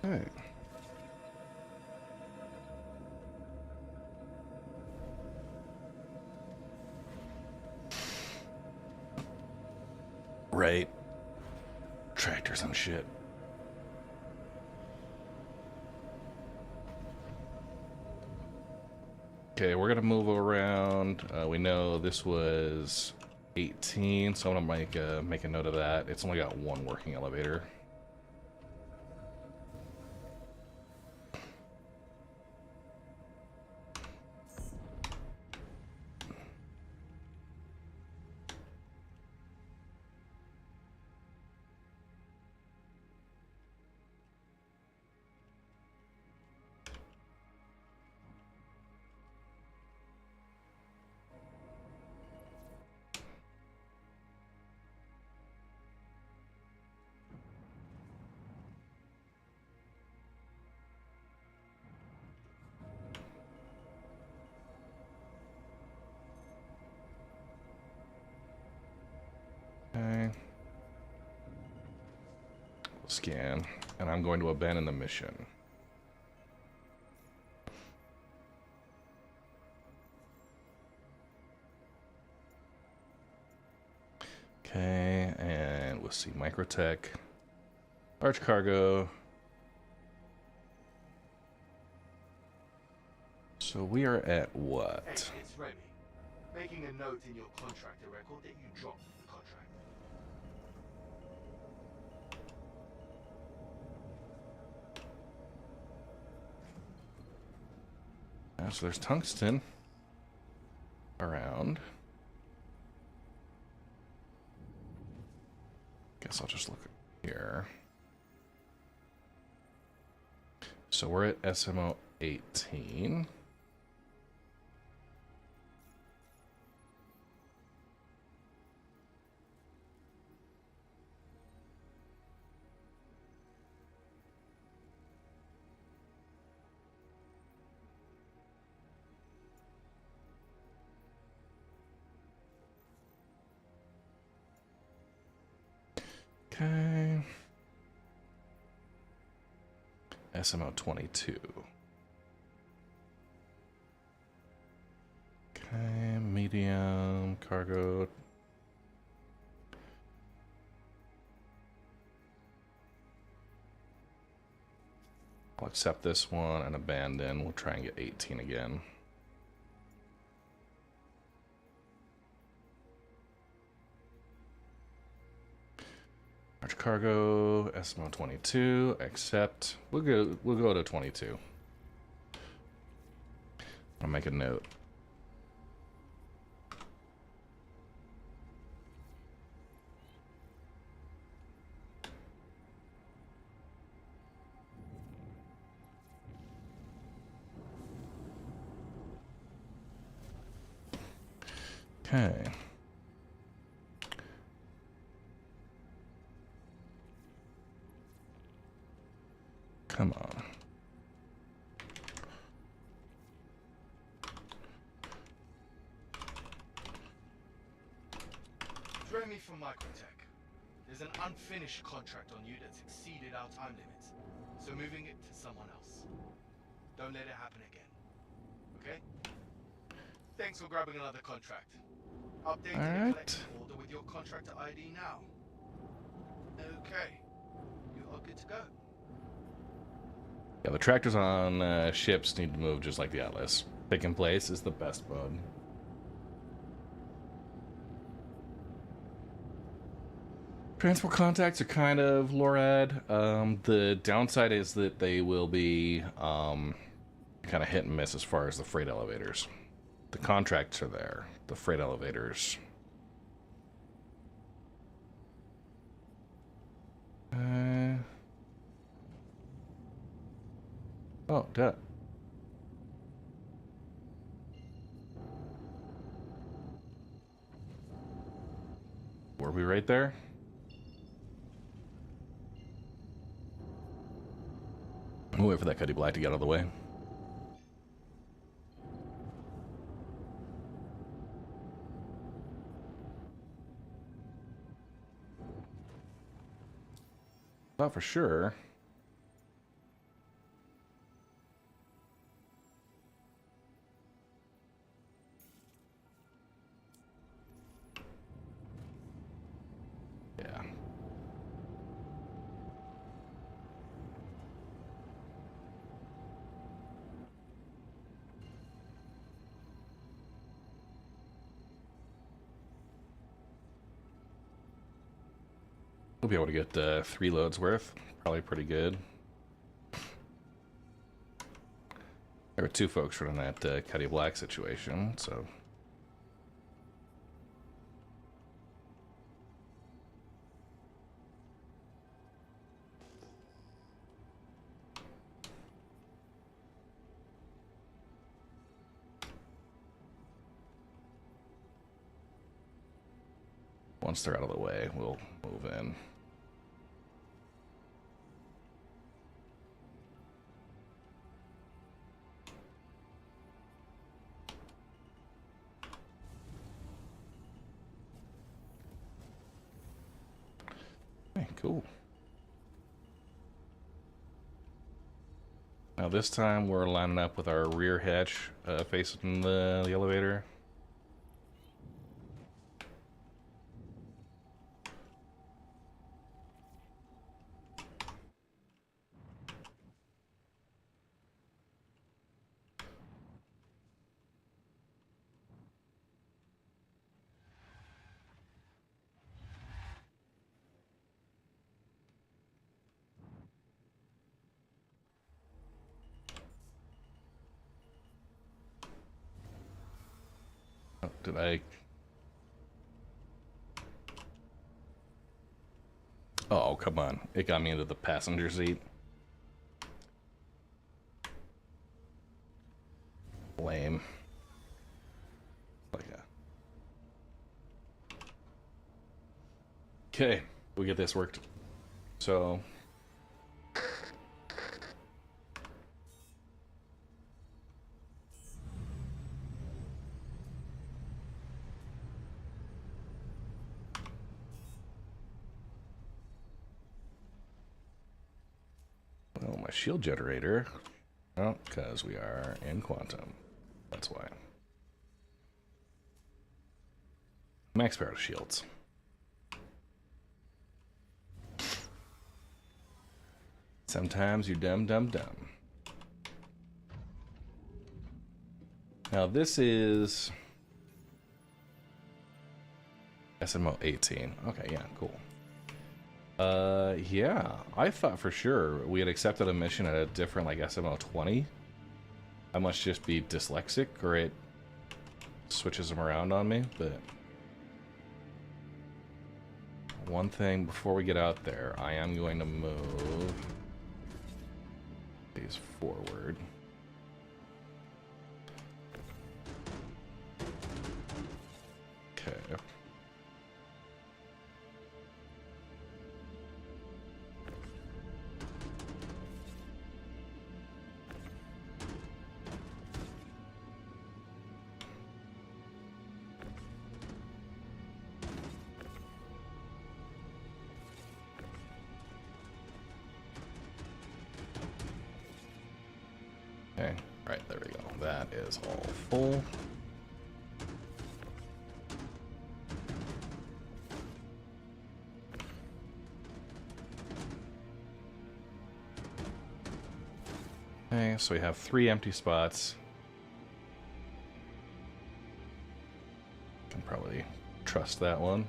Alright. Right. Tractors and shit. Okay, we're gonna move around. We know this was 18, so I'm gonna make a note of that. It's only got one working elevator. Okay. Scan, and I'm going to abandon the mission. Okay, and we'll see MicroTech, large cargo. So we are at what? Hey, it's Remy. Making a note in your contractor record that you dropped the contract. So there's tungsten around. Guess I'll just look here. So we're at SMO 18. Okay. SMO 22. Okay, medium cargo. I'll accept this one and abandon. We'll try and get 18 again. Large cargo, SMO 22, accept. We'll go to 22. I'll make a note. Okay. Come on. It's Remy from MicroTech. There's an unfinished contract on you that's exceeded our time limits, so moving it to someone else. Don't let it happen again. Okay? Thanks for grabbing another contract. Update the Alright. collective order with your contractor ID now. Okay. You are good to go. Yeah, the tractors on ships need to move just like the Atlas. Pick and place is the best mode. Transport contacts are kind of LORAD. The downside is that they will be kind of hit and miss as far as the freight elevators. The contracts are there. The freight elevators. Oh, duh. Were we right there? We'll wait for that Cuddy Black to get out of the way. Not for sure. Yeah. We'll be able to get 3 loads worth. Probably pretty good. There were 2 folks running that Cuddy Black situation, so. Once they're out of the way, we'll move in. Okay, cool. Now this time we're lining up with our rear hatch facing the elevator. Oh, did I? Oh, come on. It got me into the passenger seat. Lame. Like a... Okay, we get this worked. So... Well, my shield generator... Oh, because we are in quantum. That's why. Max power shields. Sometimes you're dumb, dumb, dumb. Now this is SMO 18. Okay, yeah, cool. Yeah, I thought for sure we had accepted a mission at a different, like, SMO 20. I must just be dyslexic, or it switches them around on me, but... One thing before we get out there, I am going to move these forward. Okay. Right, there we go. That is all full. Okay, so we have 3 empty spots. Can probably trust that one.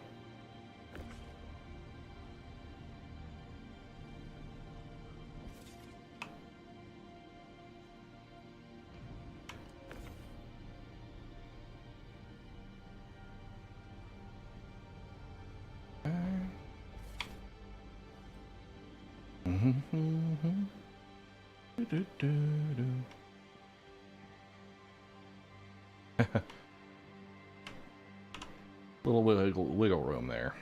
Little wiggle room there.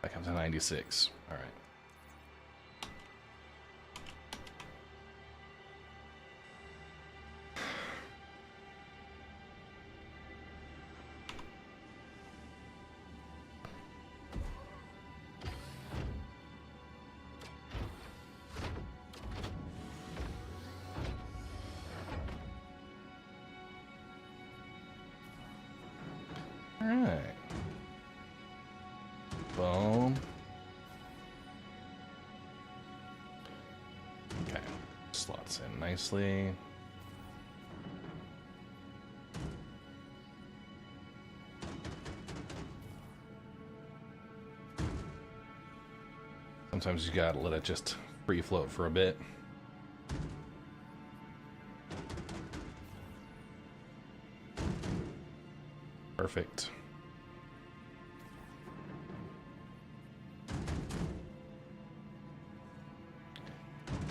That comes to 96. All right. All right. Boom. Okay. Slots in nicely. Sometimes you gotta let it just free float for a bit. Perfect.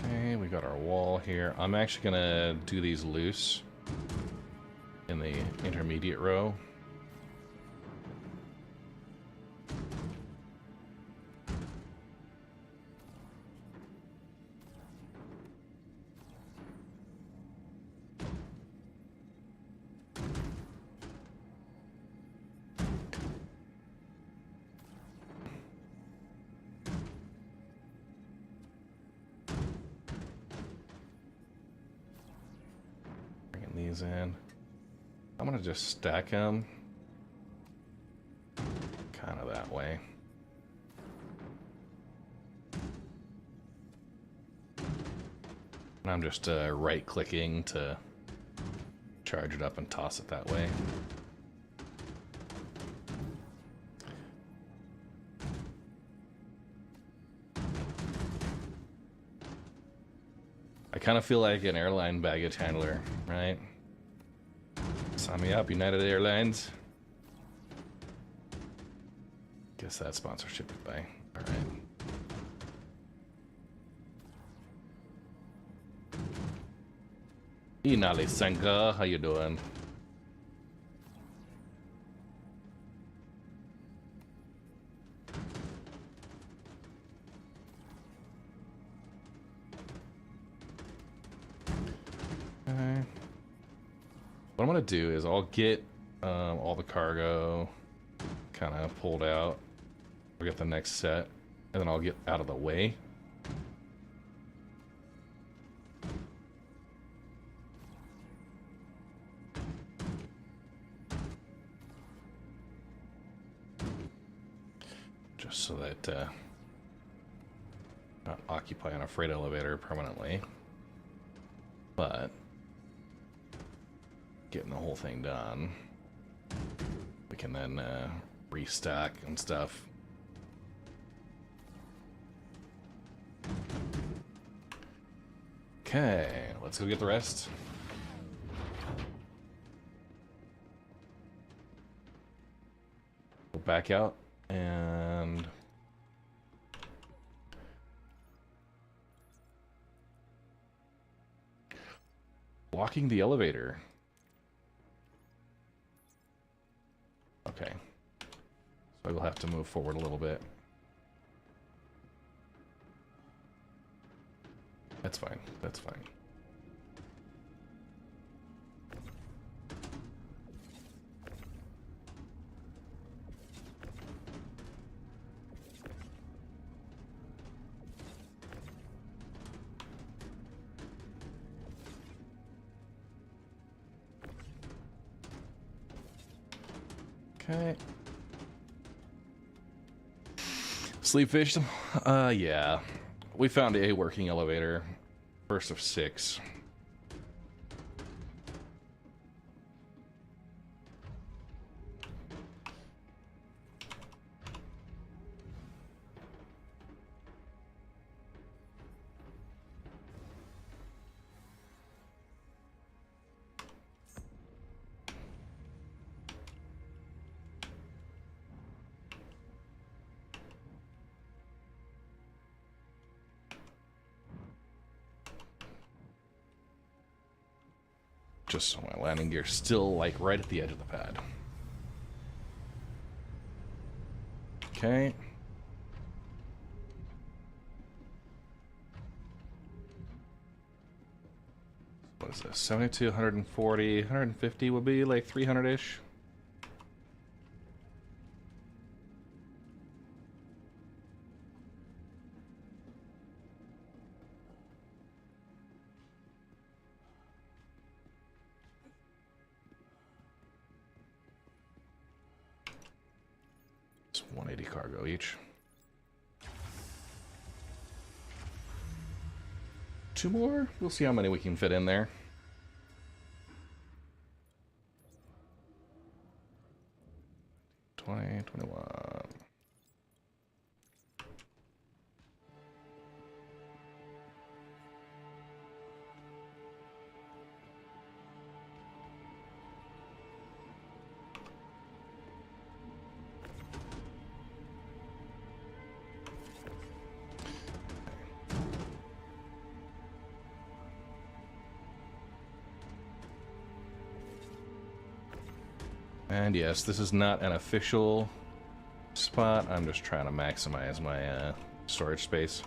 Okay, we got our wall here. I'm actually gonna do these loose in the intermediate row. These in. I'm gonna just stack them kind of that way. And I'm just right clicking to charge it up and toss it that way. I kind of feel like an airline baggage handler, right? Sign me up, United Airlines. Guess that sponsorship goodbye. All right. Inali Senka, how you doing? What I'm gonna do is I'll get all the cargo kind of pulled out. I'll get the next set, and then I'll get out of the way. Just so that not occupying a freight elevator permanently, but getting the whole thing done. We can then restock and stuff. Okay, let's go get the rest. Go back out and blocking the elevator. Okay. So I will have to move forward a little bit. That's fine. That's fine. Okay. Sleep fish? Yeah. We found a working elevator. First of 6. Just so my landing gear's still like right at the edge of the pad. Okay. What is this? 72, 140, 150 would be like 300-ish. It's 180 cargo each. 2 more? We'll see how many we can fit in there. $20, $21. And yes, this is not an official spot. I'm just trying to maximize my storage space.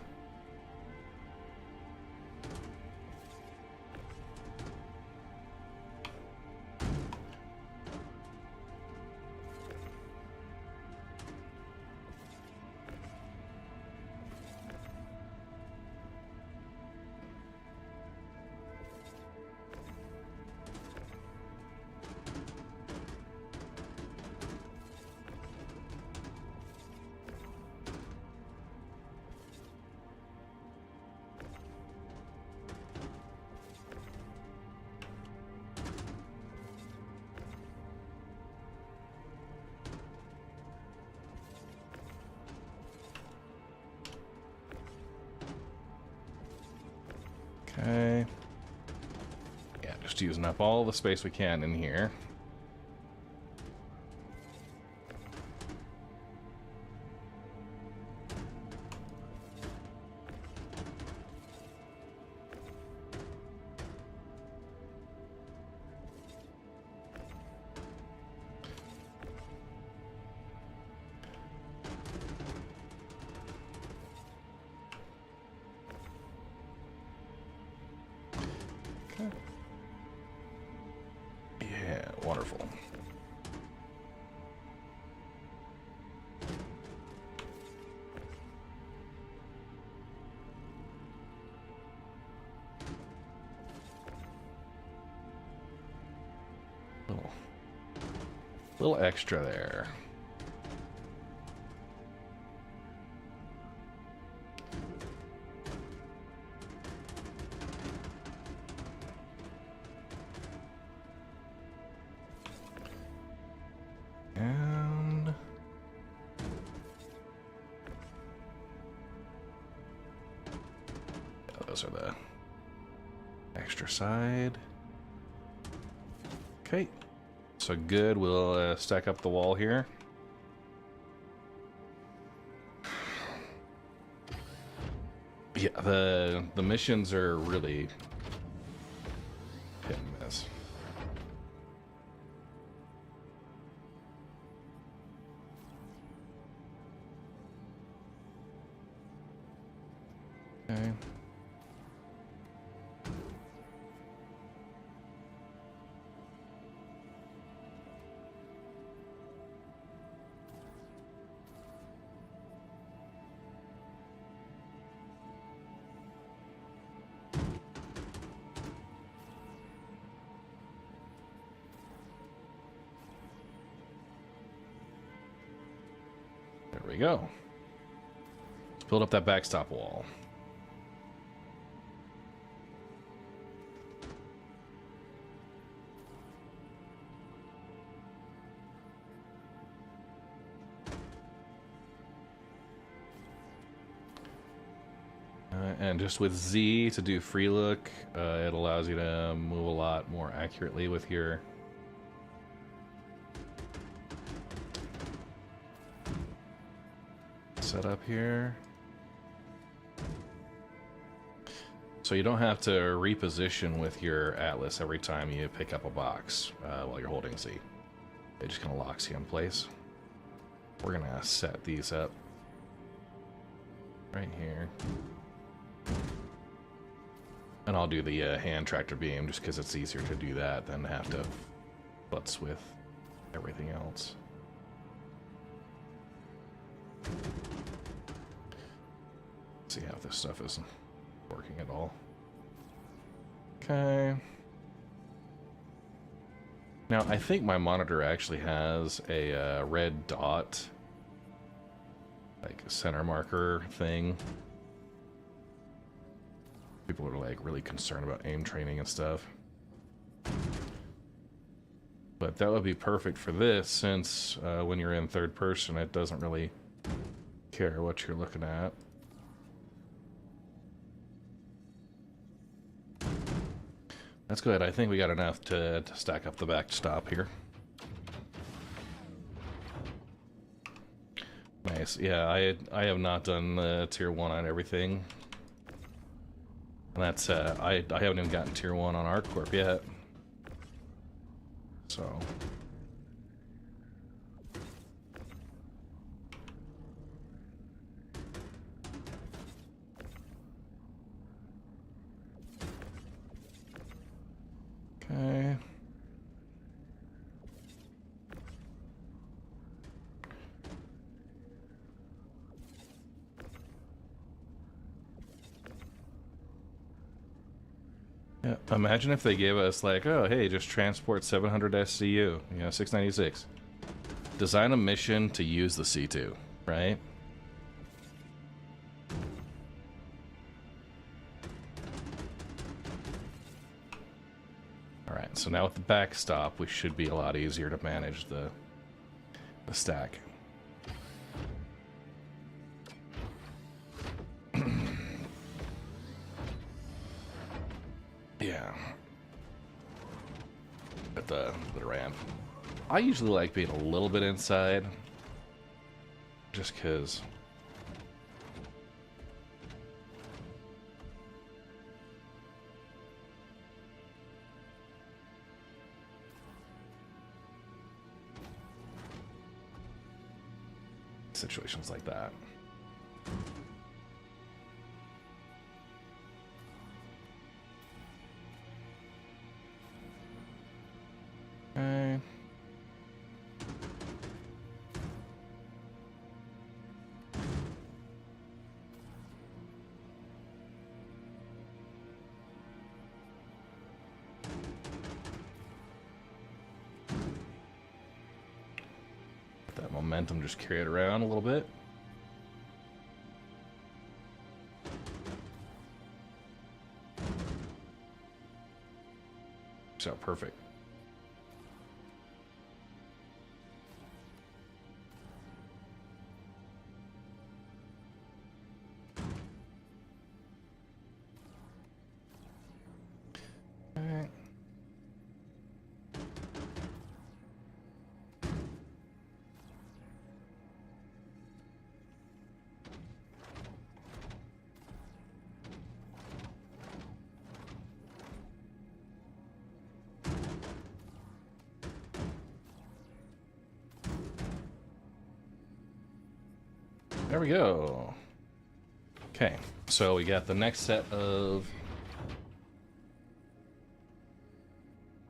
Okay. Yeah, just using up all the space we can in here. Yeah, wonderful. Little extra there. And yeah, those are the extra side. Okay, so good. We'll stack up the wall here. Yeah, the missions are really hit and Okay. There we go. Let's build up that backstop wall. And just with Z to do free look, it allows you to move a lot more accurately with your setup here. So you don't have to reposition with your Atlas every time you pick up a box while you're holding Z. It just kind of locks you in place. We're gonna set these up right here. And I'll do the hand tractor beam just because it's easier to do that than have to futz with everything else. See how this stuff is working at all. Okay. Now, I think my monitor actually has a red dot, like a center marker thing. People are like really concerned about aim training and stuff. But that would be perfect for this, since when you're in third person, it doesn't really care what you're looking at. That's good. I think we got enough to stack up the backstop here. Nice. Yeah, I have not done tier 1 on everything. And that's I haven't even gotten tier 1 on ArcCorp yet. So okay. Yeah, imagine if they gave us like, oh, hey, just transport 700 SCU, you know, 696. Design a mission to use the C2, right? Alright, so now with the backstop, we should be a lot easier to manage the stack. Yeah. At the ramp. I usually like being a little bit inside. Just because... situations like that. Okay. Let that momentum just carry it around a little bit. So perfect. Alright. There we go. Okay. So we got the next set of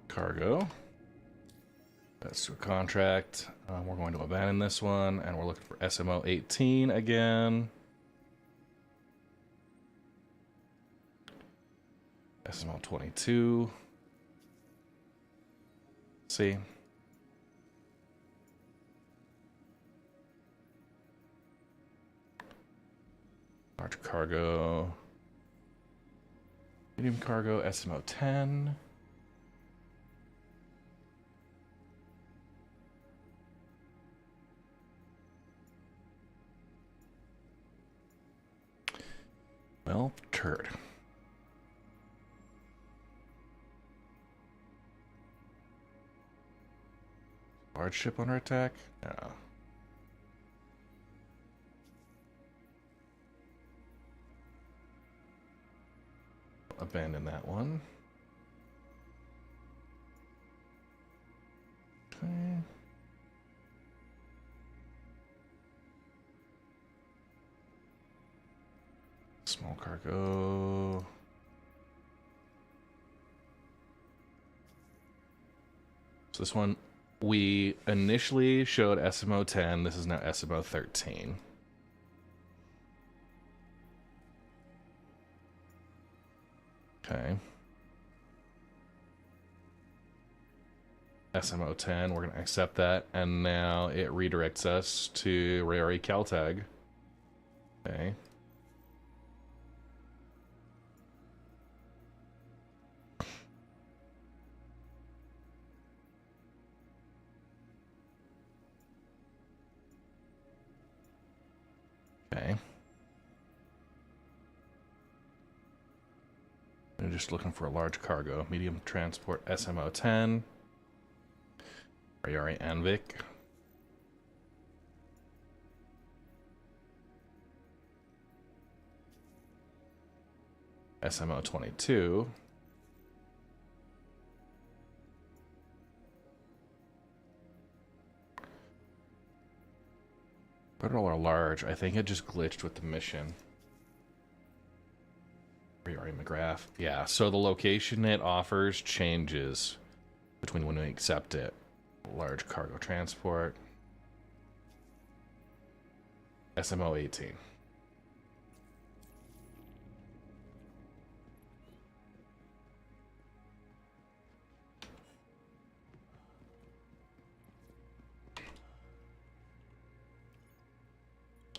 cargo. That's to a contract. We're going to abandon this one, and we're looking for SMO 18 again. SMO 22. See. Large cargo. Medium cargo, SMO 10. Well, turd. Large ship under attack? No. Abandon that one. Okay. Small cargo. So this one, we initially showed SMO 10. This is now SMO 13. Okay. SMO 10, we're going to accept that, and now it redirects us to Rayari Caltag. Okay. Okay. I'm just looking for a large cargo. Medium transport SMO 10. Rayari Anvik. SMO 22. Put it all are large. I think it just glitched with the mission. Rayari McGrath. Yeah, so the location it offers changes between when we accept it. Large cargo transport. SMO 18.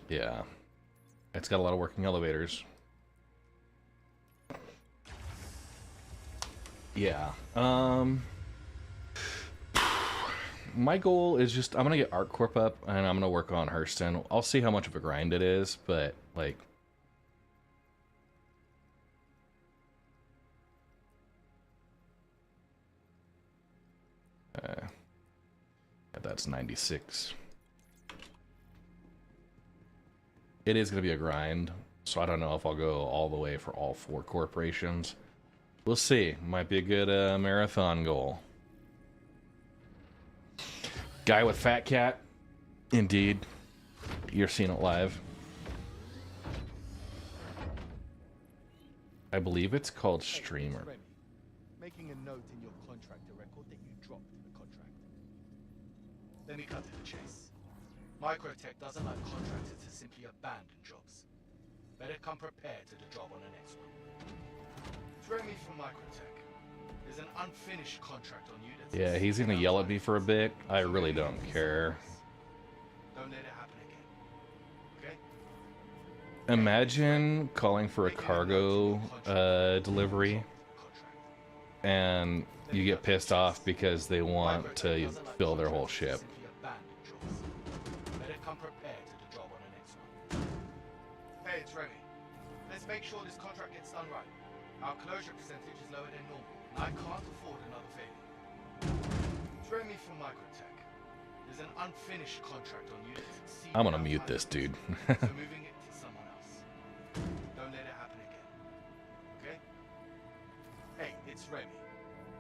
Yeah. It's got a lot of working elevators. Yeah. My goal is just, I'm gonna get ArcCorp up and I'm gonna work on Hurston. I'll see how much of a grind it is, but like, that's 96. It is gonna be a grind, so I don't know if I'll go all the way for all 4 corporations. We'll see. Might be a good marathon goal. Guy with Fat Cat. Indeed. You're seeing it live. I believe it's called Streamer. Making a note in your contractor record that you dropped the contract. Let me cut to the chase. MicroTech doesn't like contractors to simply abandon jobs. Better come prepared to the job on the next one. It's Remy from MicroTech. There's an unfinished contract on you that's... Yeah, he's gonna yell at me for a bit. I really don't care. Don't let it happen again. Okay? Imagine calling for a cargo delivery and you get pissed off because they want to fill their whole ship. Better come prepared to the job on the next one. Hey, it's Remy. Let's make sure this contract gets done right. Our closure percentage is lower than normal, and I can't afford another failure. It's Remy from MicroTech. There's an unfinished contract on you that's exceeded... I'm gonna mute this dude. So moving it to someone else. Don't let it happen again. Okay? Hey, it's Remy.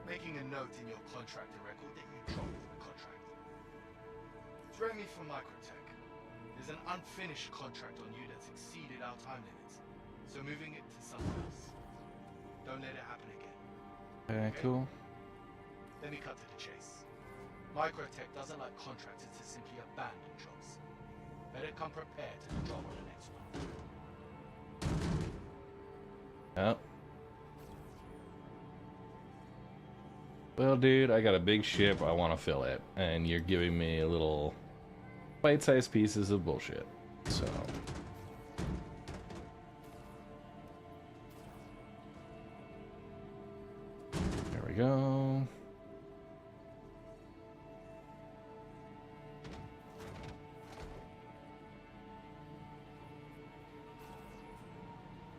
Making a note in your contractor record that you dropped the contract. It's Remy from MicroTech. There's an unfinished contract on you that's exceeded our time limits. So moving it to someone else. Don't let it happen again. Okay, cool. Let me cut to the chase. MicroTech doesn't like contractors to simply abandon jobs. Better come prepared to the job on the next one. Yep. Well, dude, I got a big ship. I want to fill it. And you're giving me little bite-sized pieces of bullshit. So... there we go.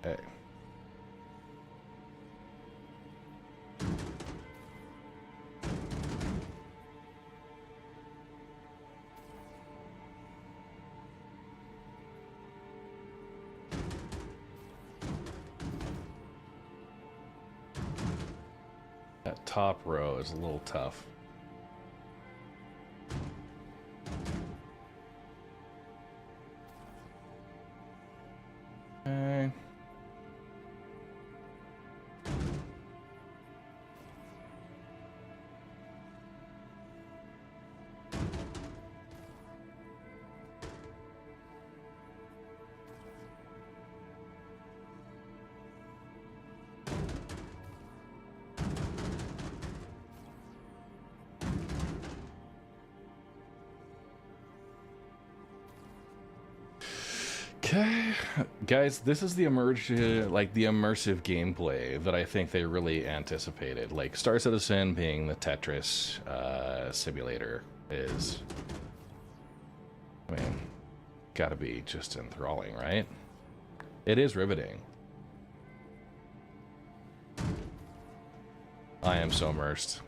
Okay. That top row is a little tough. Okay. Okay, guys, this is the immersive gameplay that I think they really anticipated. Like Star Citizen being the Tetris simulator is, I mean, gotta be just enthralling, right? It is riveting. I am so immersed.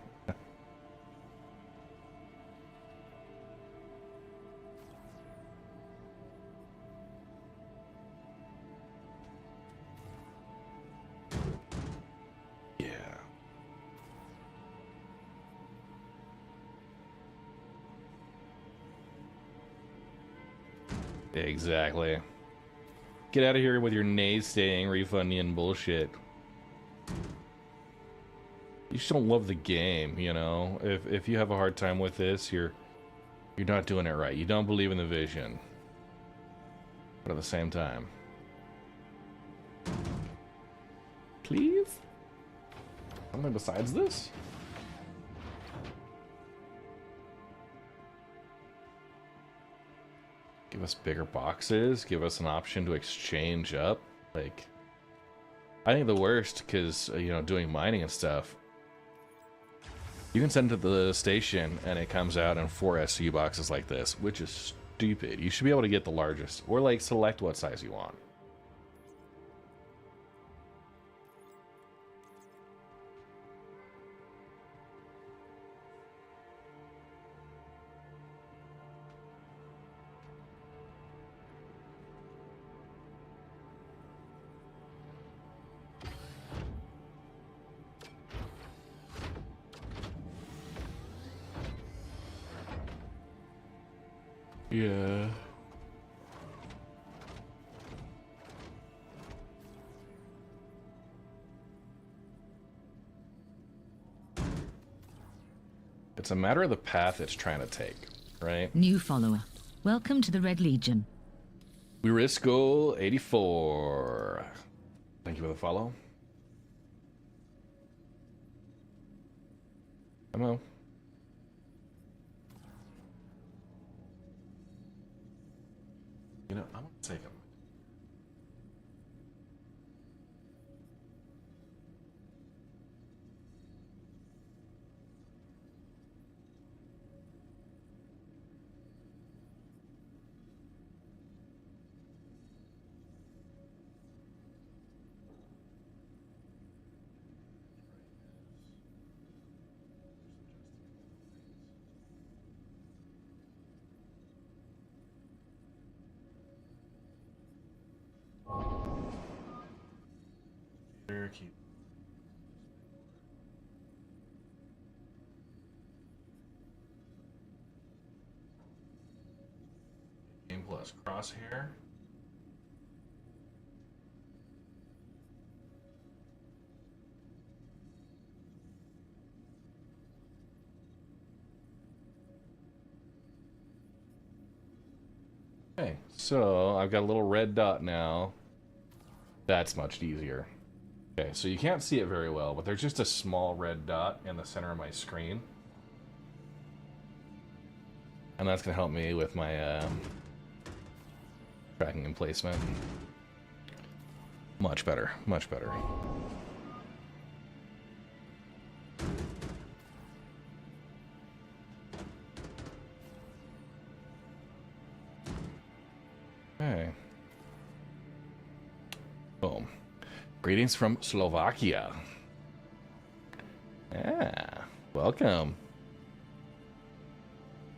Exactly. Get out of here with your naysaying, refunding bullshit. You just don't love the game, you know? If you have a hard time with this, you're not doing it right. You don't believe in the vision. But at the same time. Please? Something besides this? Give us bigger boxes, give us an option to exchange up. Like, I think the worst, because, you know, doing mining and stuff, you can send it to the station and it comes out in 4 SU boxes like this, which is stupid. You should be able to get the largest, or like select what size you want. Yeah. It's a matter of the path it's trying to take, right? New follower. Welcome to the Red Legion. We Risco 84. Thank you for the follow. Hello. You know, I'm gonna take him. Keep. Game plus crosshair. Okay, so I've got a little red dot now. That's much easier. Okay, so you can't see it very well, but there's just a small red dot in the center of my screen. And that's going to help me with my tracking and placement. Much better, much better. Okay. Boom. Greetings from Slovakia. Yeah, welcome.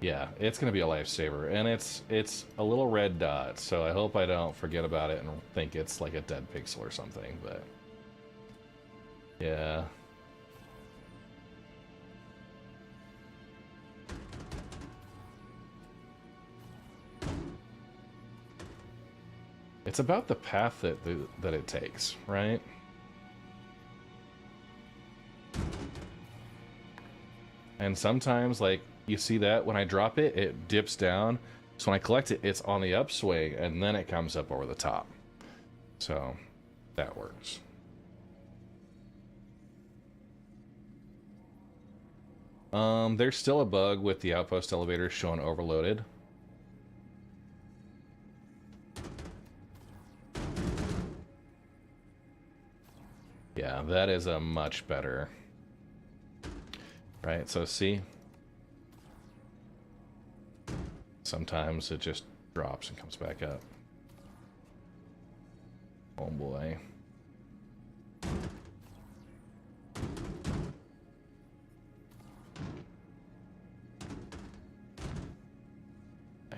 Yeah, it's gonna be a lifesaver, and it's a little red dot, so I hope I don't forget about it and think it's like a dead pixel or something, but yeah. It's about the path that it takes, right? And sometimes, like, you see that when I drop it, it dips down. So when I collect it, it's on the upswing, and then it comes up over the top. So that works. There's still a bug with the outpost elevators showing overloaded. Yeah, that is a much better. Right, so see? Sometimes it just drops and comes back up. Oh boy.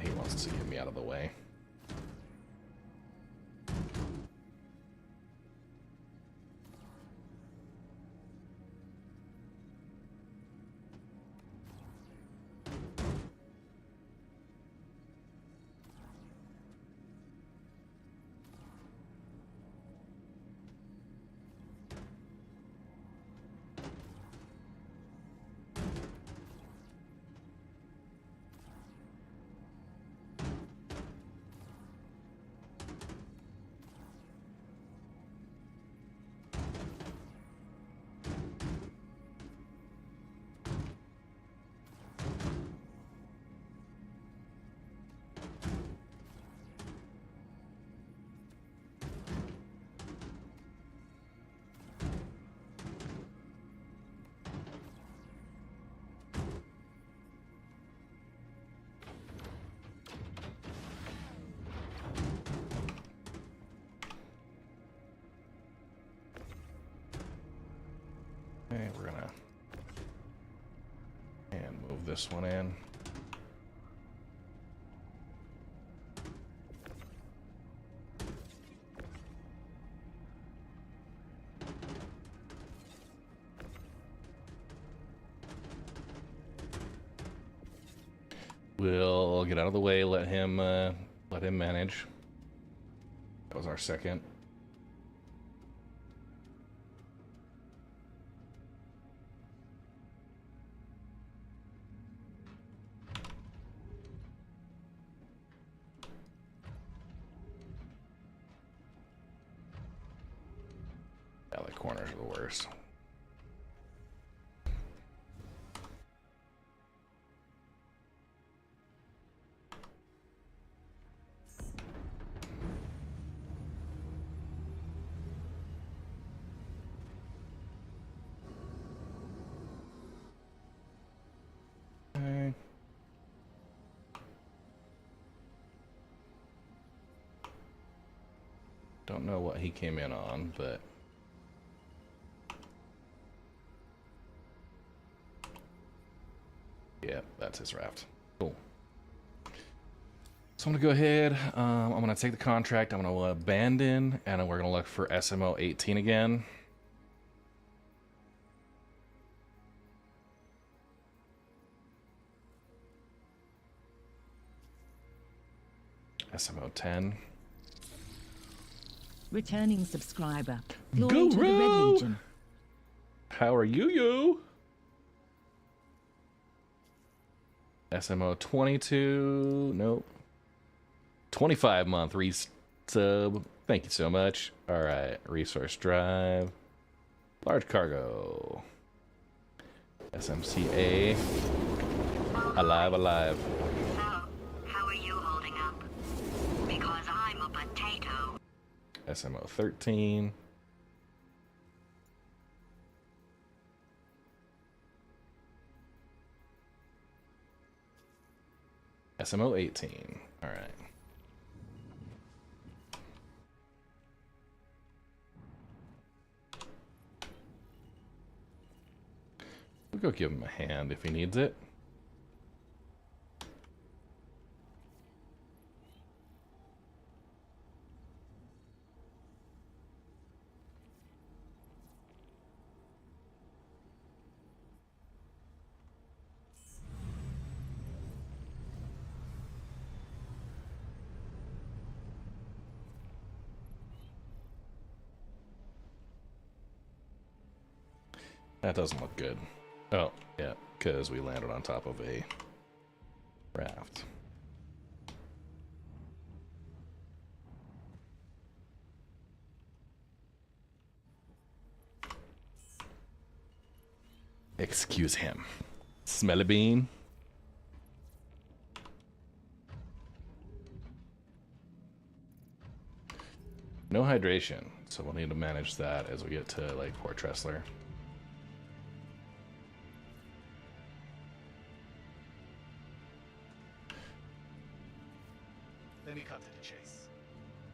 He wants to get me out of the way. Okay, we're gonna move this one in. We'll get out of the way, let him manage. That was our second. Yeah, the corners are the worst. Okay. Don't know what he came in on, but yeah, that's his raft. Cool. So I'm gonna go ahead. I'm gonna take the contract. I'm gonna abandon, and we're gonna look for SMO 18 again. SMO 10. Returning subscriber. Glory to the Red Legion. How are you? SMO 22. Nope. 25-month resub. Thank you so much. All right, resource drive, large cargo, SMCA, alive. So, how are you holding up? Because I'm a potato. SMO 13. SMO 18. All right. We'll go give him a hand if he needs it. That doesn't look good. Oh, yeah, because we landed on top of a raft. Excuse him. Smell a bean. No hydration, so we'll need to manage that as we get to like Port Tressler. Let me cut to the chase.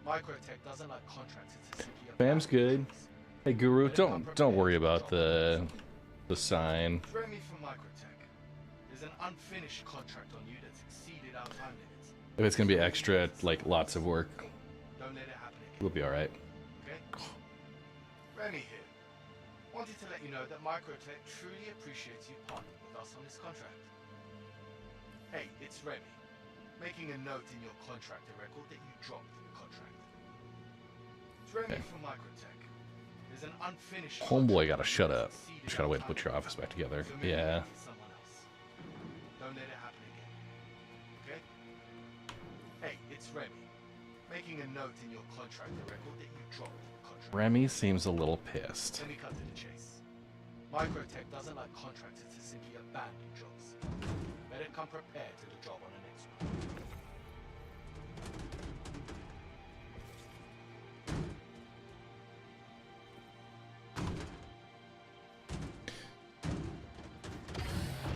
MicroTech doesn't like contractors to simply Bam's good. abandon jobs. Hey Guru, Let it come don't worry prepared about to drop the sign. It's Remy from MicroTech. There's an unfinished contract on you that's exceeded our time limits. If it's gonna be extra, like lots of work, Don't let it happen again. we'll be all right. Okay? Remy here. Wanted to let you know that MicroTech truly appreciates you partnering with us on this contract. Hey, it's Remy. Making a note in your contractor record that you dropped the contract. It's Remy Okay. from MicroTech. There's an unfinished Homeboy contract gotta on you shut that's up. exceeded Just gotta our wait to put time your limits. office back together. So maybe Yeah. give it to someone else. Don't let it happen again. Okay? Hey, it's Remy. Making a note in your contractor record that you dropped the contract. Remy seems a little pissed. Let me cut to the chase. MicroTech doesn't like contractors to simply abandon jobs. Better come prepared to the job on the next one.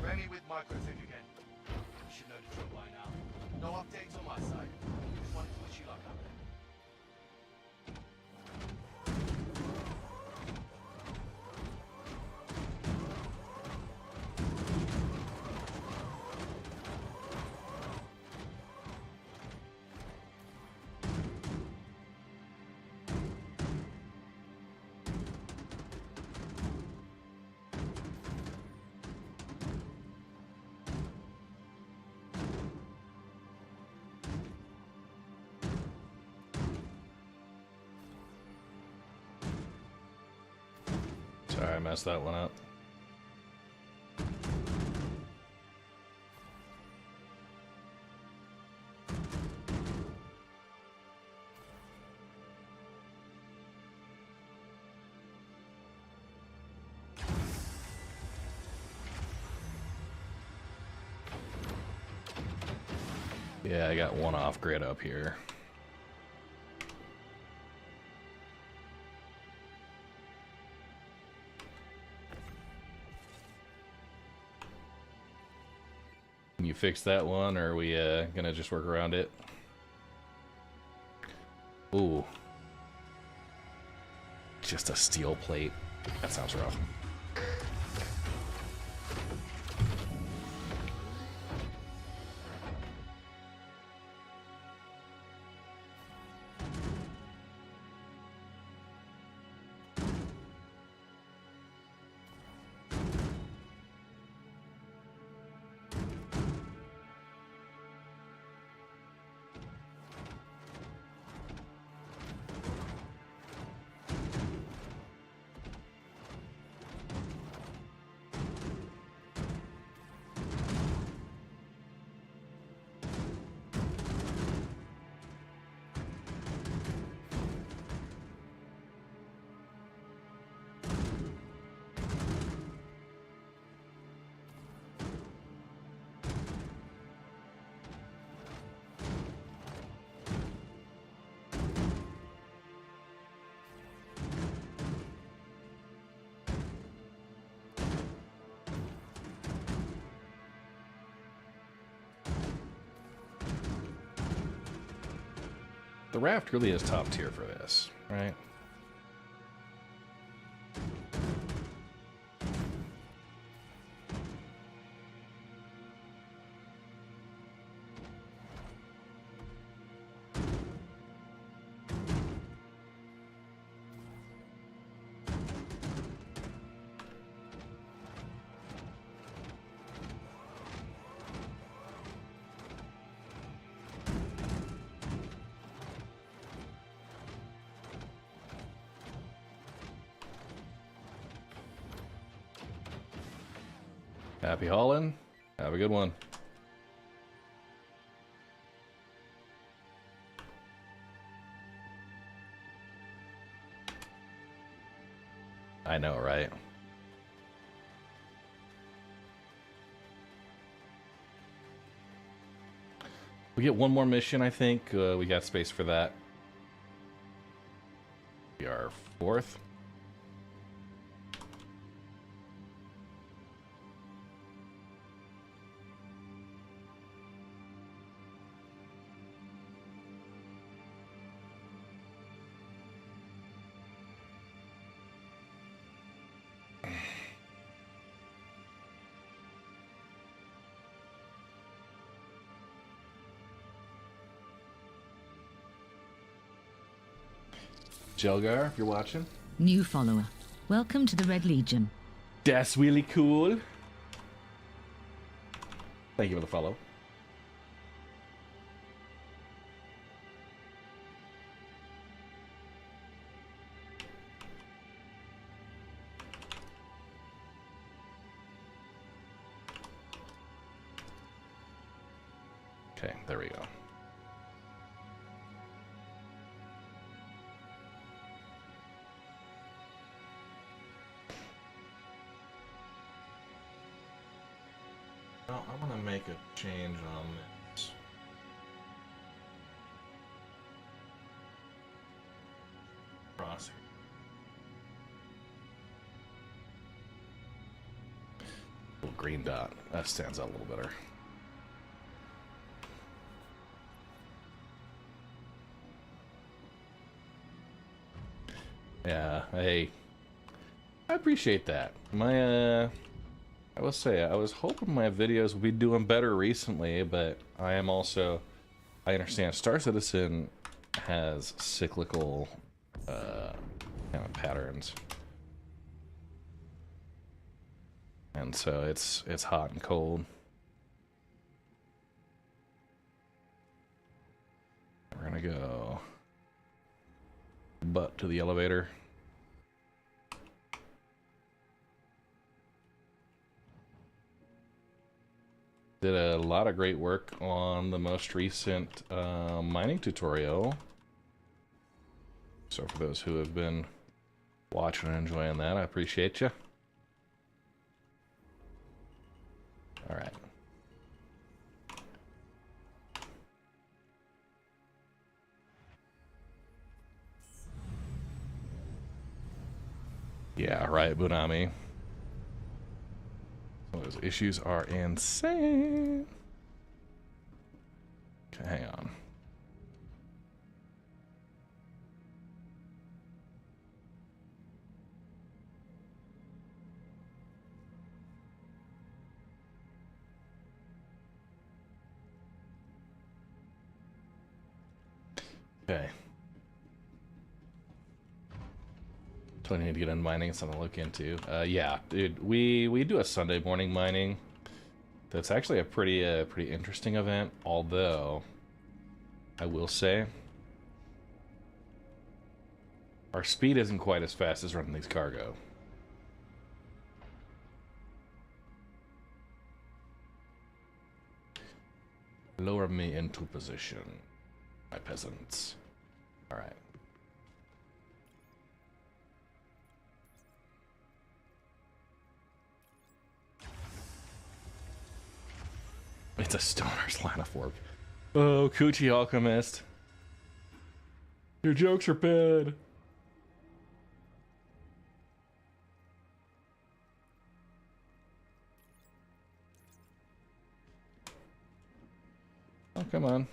Remy with MicroTech again. You should know the drill by now. No updates on my side. Just wanted to wish you luck out there. Sorry, I messed that one up. Yeah, I got one off grid up here. Can you fix that one, or are we gonna just work around it? Ooh. Just a steel plate. That sounds rough. The raft really is top tier for this, right? Happy hauling. Have a good one. I know, right? We get one more mission, I think. We got space for that. We are fourth. Jelgar, if you're watching. New follower. Welcome to the Red Legion. That's really cool. Thank you for the follow. Okay, there we go. Now, I'm gonna make a change on this. Crosshair. Little green dot. That stands out a little better. Yeah, hey. I appreciate that. I will say, I was hoping my videos would be doing better recently, but I understand Star Citizen has cyclical kind of patterns. And so it's hot and cold. We're gonna go butt to the elevator. Did a lot of great work on the most recent mining tutorial. So for those who have been watching and enjoying that, I appreciate you. All right. Yeah, right, Bunami. Those issues are insane. Okay, hang on. Okay. So I need to get in mining. It's something to look into. Yeah, dude, we do a Sunday morning mining. That's actually a pretty interesting event. Although, I will say, our speed isn't quite as fast as running these cargo. Lower me into position, my peasants. All right. It's a stoner's line of work. Oh, Coochie Alchemist. Your jokes are bad. Oh, come on.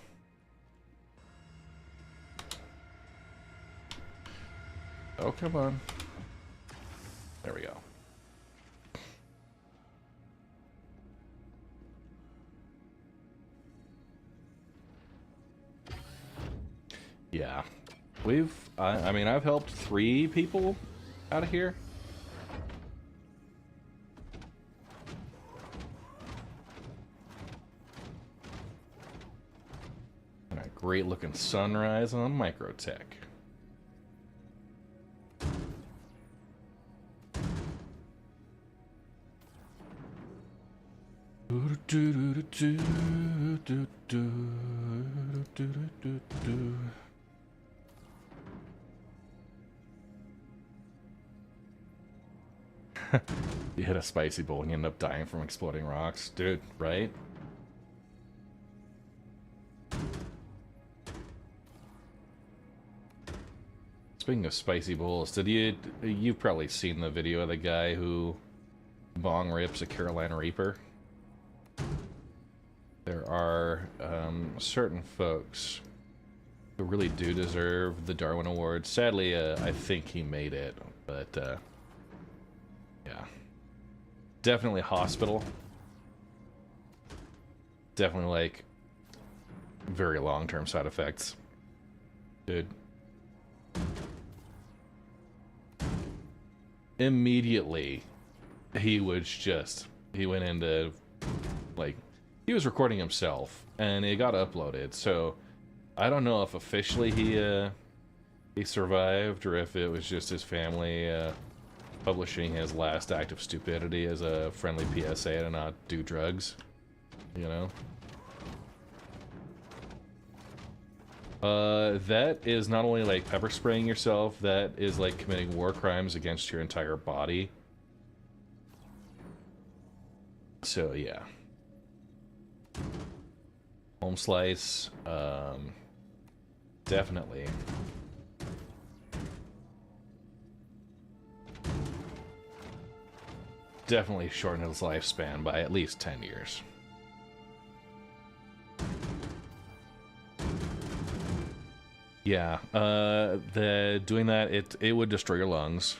Oh, come on. There we go. Yeah. I mean, I've helped 3 people out of here. And a great looking sunrise on MicroTech. You hit a spicy bowl and you end up dying from exploding rocks. Dude, right? Speaking of spicy bowls, you've probably seen the video of the guy who bong rips a Carolina Reaper? There are certain folks who really do deserve the Darwin Award. Sadly, I think he made it, but yeah. Definitely hospital. Definitely, like, very long-term side effects. Dude. Immediately, he went into, like, he was recording himself, and it got uploaded, so I don't know if officially he survived, or if it was just his family publishing his last act of stupidity as a friendly PSA to not do drugs, you know? That is not only, like, pepper spraying yourself, that is, like, committing war crimes against your entire body. So, yeah. Home slice, definitely. Definitely shortened his lifespan by at least 10 years. Yeah, doing that, it would destroy your lungs.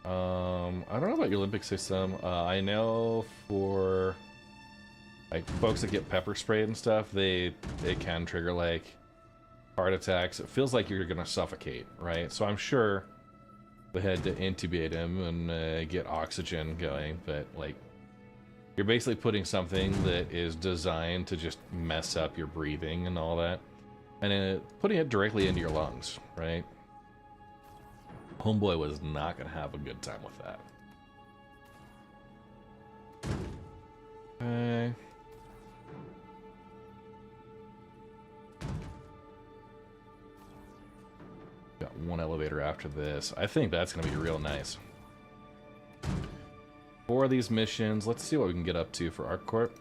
I don't know about your limbic system. I know for, like, folks that get pepper sprayed and stuff, they can trigger, like, heart attacks. It feels like you're gonna suffocate, right? So I'm sure they had to intubate him and get oxygen going, but, like, you're basically putting something that is designed to just mess up your breathing and all that, and putting it directly into your lungs, right? Homeboy was not gonna have a good time with that. Okay. Got one elevator after this. I think that's gonna be real nice. 4 of these missions. Let's see what we can get up to for ArcCorp.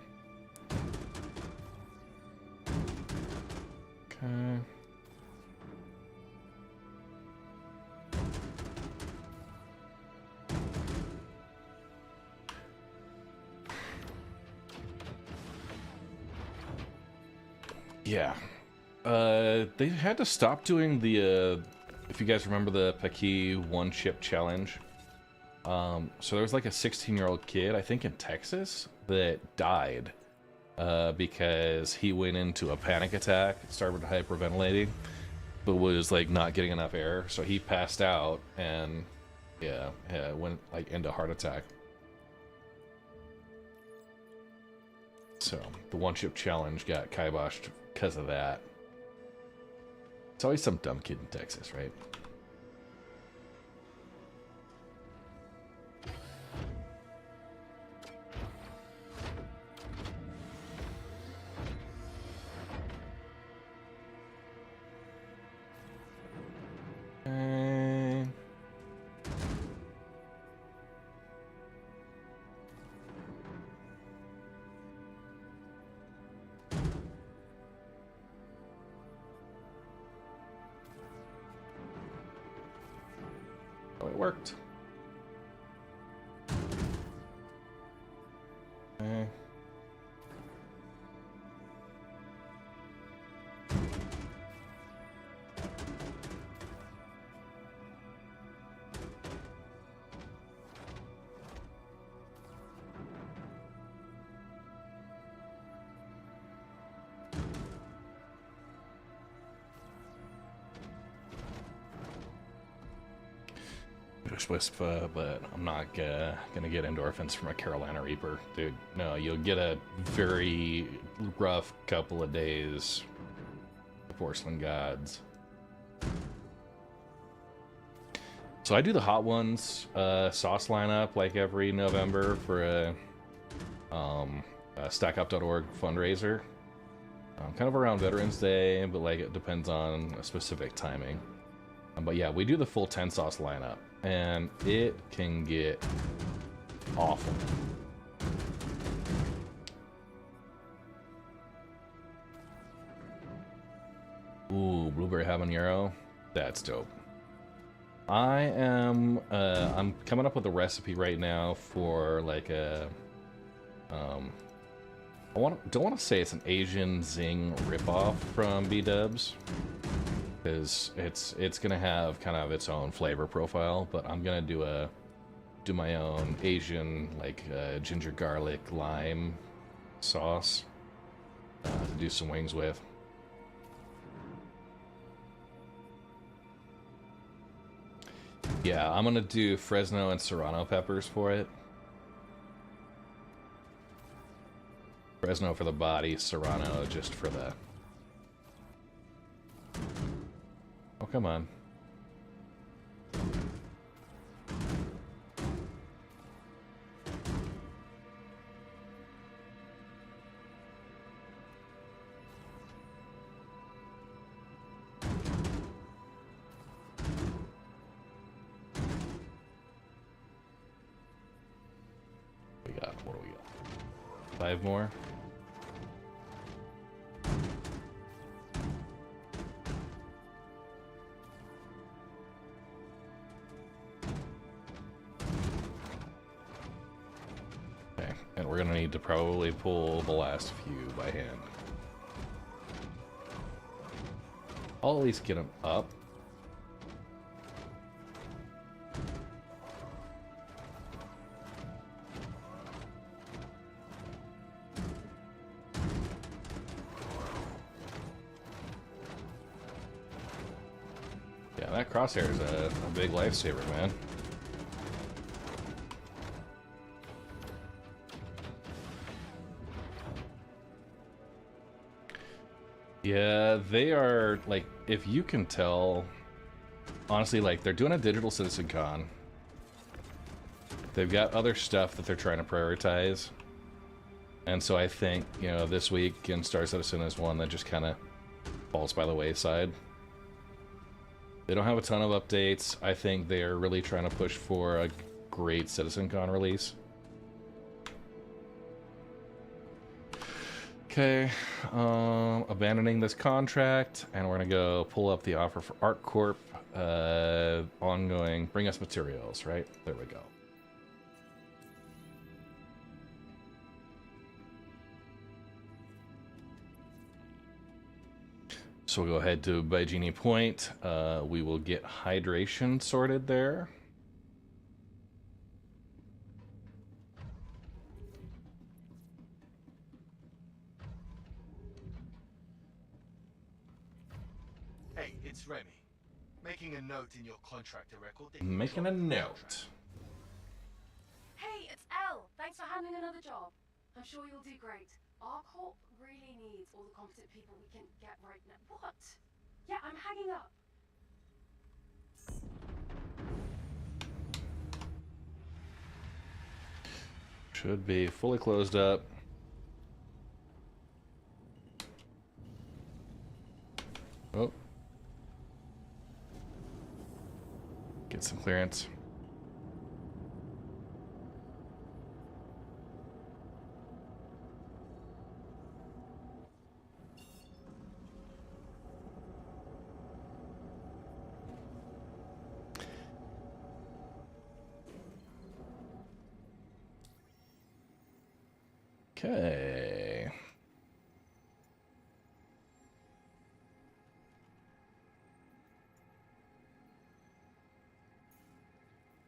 Okay. Yeah. They had to stop doing the, if you guys remember the Paki one-chip challenge. So there was like a 16-year-old kid, I think in Texas, that died because he went into a panic attack, started hyperventilating, but was like not getting enough air, so he passed out and yeah, went like into heart attack. So the one-chip challenge got kiboshed because of that. It's always some dumb kid in Texas, right? Oh, it worked. Okay. but I'm not gonna get endorphins from a Carolina Reaper, dude. No, you'll get a very rough couple of days. Porcelain Gods. So I do the Hot Ones sauce lineup like every November for a StackUp.org fundraiser. Kind of around Veterans Day, but like it depends on a specific timing. But yeah, we do the full 10 sauce lineup, and it can get awful. Ooh, blueberry habanero. That's dope. I'm coming up with a recipe right now for like a don't want to say it's an Asian Zing ripoff from B-dubs, because it's gonna have kind of its own flavor profile, but I'm gonna do my own Asian like ginger garlic lime sauce to do some wings with. Yeah, I'm gonna do Fresno and Serrano peppers for it. Fresno for the body, Serrano just for the... Oh, come on. What do we got? 5 more? Okay, and we're gonna need to probably pull the last few by hand. I'll at least get them up. That crosshair is a big lifesaver, man. Yeah, they are, like, if you can tell, honestly, like, they're doing a digital Citizen Con. They've got other stuff that they're trying to prioritize. And so I think, you know, this week in Star Citizen is one that just kind of falls by the wayside. They don't have a ton of updates. I think they're really trying to push for a great CitizenCon release. Okay, abandoning this contract, and we're gonna go pull up the offer for ArcCorp. Ongoing, bring us materials, right? There we go. So we'll go ahead to Baijini Point. We will get hydration sorted there. Hey, it's Remy. Making a note in your contractor record. Making a note. Hey, it's Elle. Thanks for handling another job. I'm sure you'll do great. Our corp really needs all the competent people we can get right now. What? Yeah, I'm hanging up. Should be fully closed up. Oh. Get some clearance. Okay.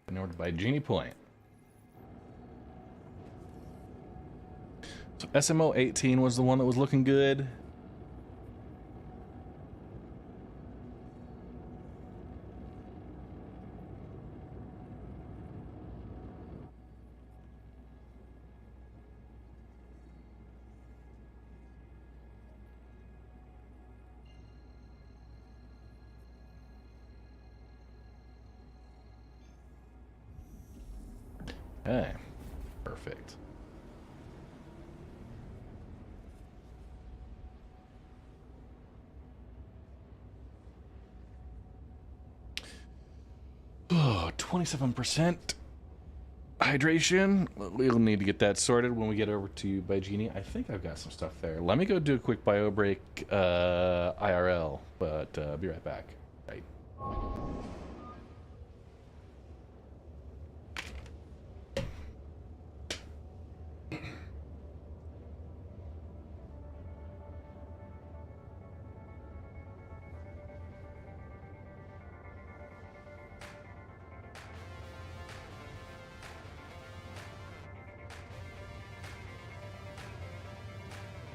In order by Genie Point. So SMO 18 was the one that was looking good. Okay. Perfect. Oh, 27% hydration. We'll need to get that sorted when we get over to Bygenie. I think I've got some stuff there. Let me go do a quick bio break IRL, but I'll be right back. Right.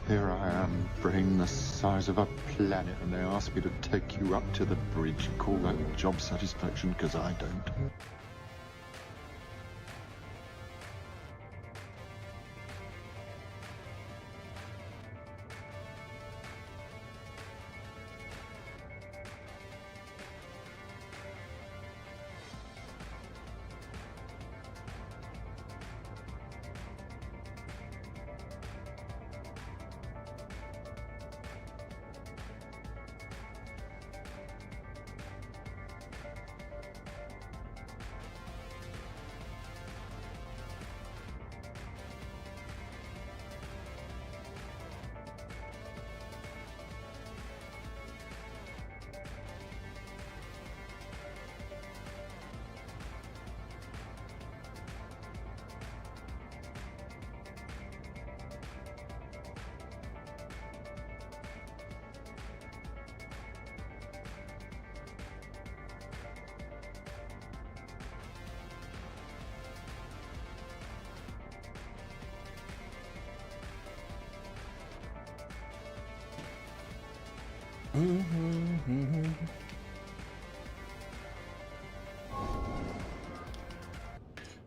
Here I am, brain the size of a planet, and they ask me to take you up to the bridge. You call that job satisfaction? Because I don't.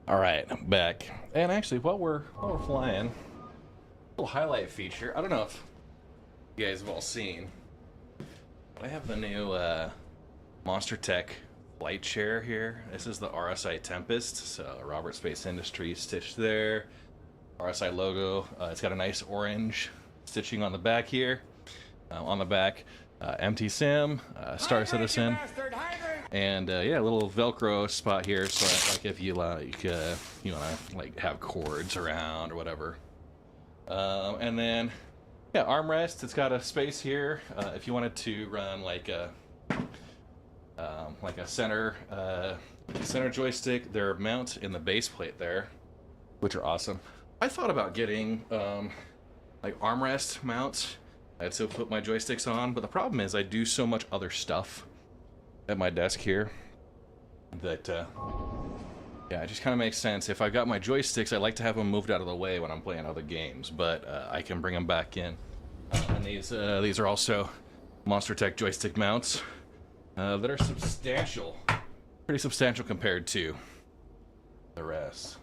All right, I'm back. And actually, while we're flying, a little highlight feature. I don't know if you guys have all seen, but I have the new MicroTech flight chair here. This is the RSI Tempest, so Robert Space Industries stitched there. RSI logo. It's got a nice orange stitching on the back here. On the back, MT Sim, Star Citizen, and yeah, a little Velcro spot here. So like if you like, you wanna like have cords around or whatever. And then yeah, armrest. It's got a space here if you wanted to run like a center joystick. There are mounts in the base plate there, which are awesome. I thought about getting like armrest mounts. I'd still put my joysticks on, but the problem is I do so much other stuff at my desk here that yeah, it just kind of makes sense. If I've got my joysticks, I like to have them moved out of the way when I'm playing other games, but I can bring them back in. And these are also MicroTech joystick mounts that are substantial, pretty substantial compared to the rest.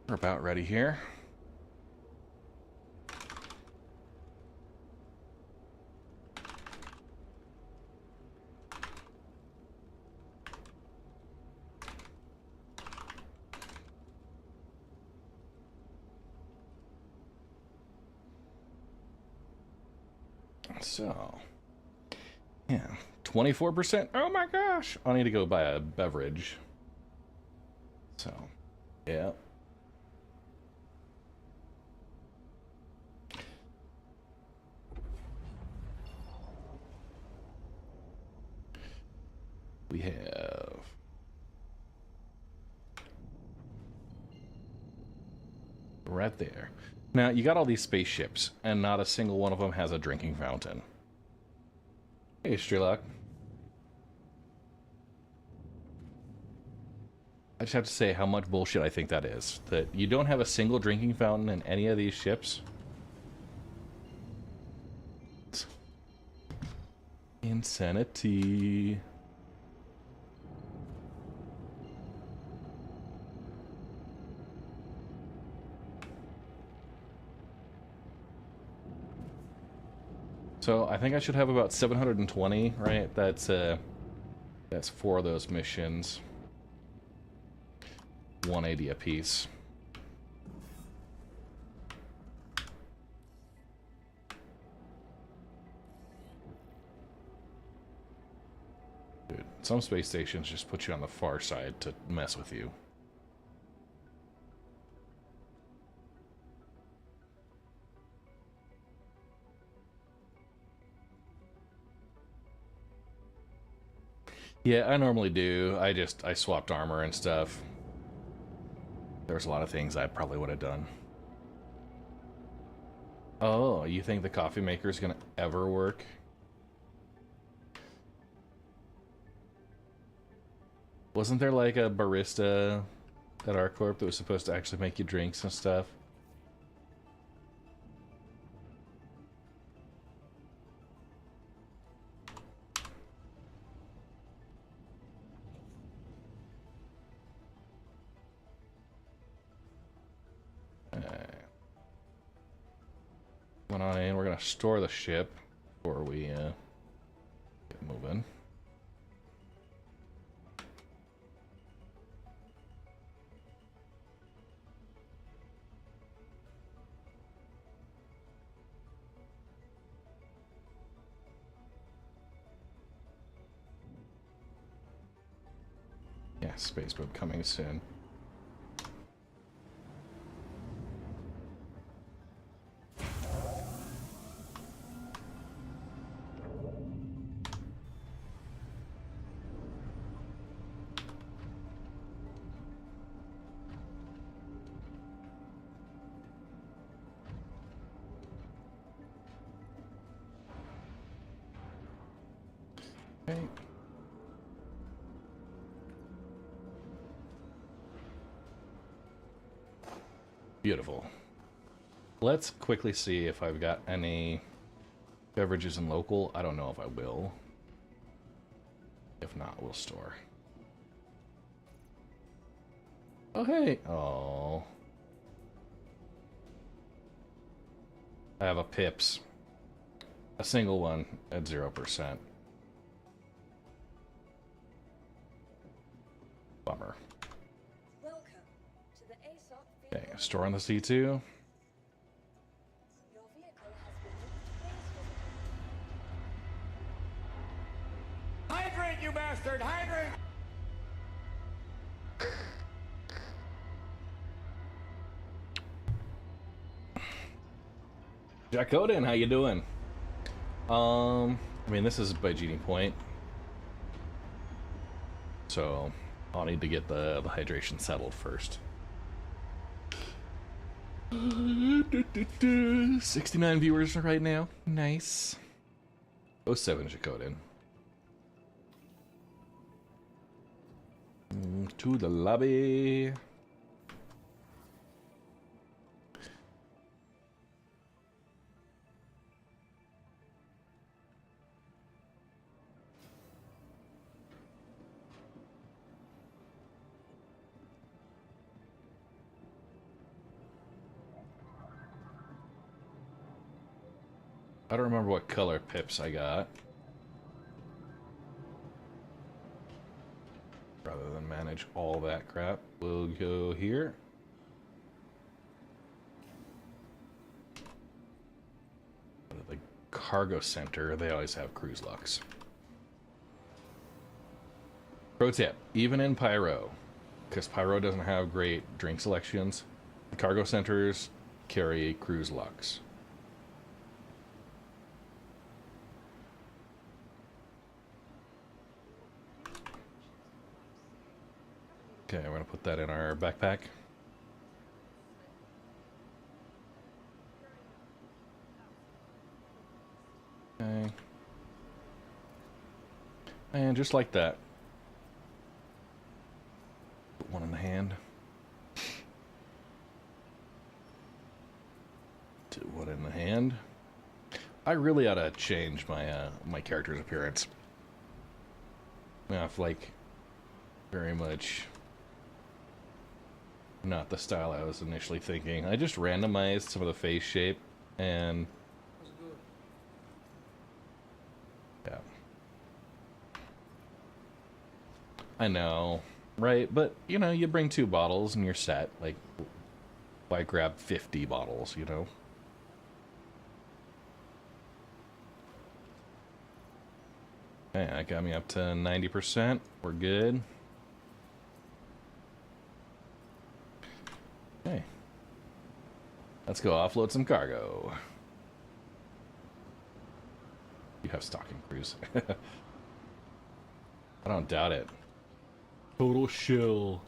We're about ready here. So, yeah, 24%. Oh my gosh! I need to go buy a beverage. So, yeah. We have right there. Now, you got all these spaceships, and not a single one of them has a drinking fountain. Hey, Strelok. I just have to say how much bullshit I think that is. That you don't have a single drinking fountain in any of these ships. Insanity. So I think I should have about 720, right? That's 4 of those missions. 180 a piece. Dude, some space stations just put you on the far side to mess with you. Yeah, I normally do. I swapped armor and stuff. There's a lot of things I probably would have done. Oh, you think the coffee maker is gonna ever work? Wasn't there like a barista at ArcCorp that was supposed to actually make you drinks and stuff? Going on in, we're gonna store the ship before we get moving. Yeah, space boat coming soon. Okay. Beautiful. Let's quickly see if I've got any beverages in local. I don't know if I will. If not, we'll store. Oh, hey. Oh. I have a Pips. A single one at 0%. Bummer. Okay, store on the C2. Your vehicle has been Hydrant, you bastard! Hydrant! Jack Odin, how you doing? I mean, this is by Genie Point, so I'll need to get the hydration settled first. 69 viewers right now. Nice. 07 Jacoden. To the lobby. I don't remember what color pips I got. Rather than manage all that crap, we'll go here. The cargo center, they always have cruise locks. Pro tip, even in Pyro, because Pyro doesn't have great drink selections, the cargo centers carry cruise locks. Okay, we're gonna put that in our backpack. Okay. And just like that. Put one in the hand. Two, one in the hand. I really ought to change my my character's appearance. I've like very much not the style I was initially thinking. I just randomized some of the face shape and yeah. I know. right? But, you know, you bring 2 bottles and you're set. Like, why grab 50 bottles, you know? Okay, that got me up to 90%. We're good. Okay. Let's go offload some cargo. You have stocking crews. I don't doubt it. Total shill.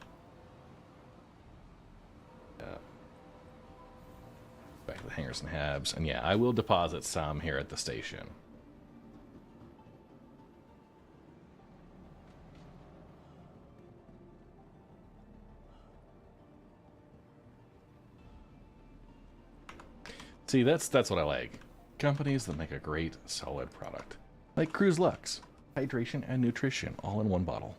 Yeah. Back to the hangars and habs. And yeah, I will deposit some here at the station. See, that's what I like. Companies that make a great, solid product. Like Cruise Lux. Hydration and nutrition all in one bottle.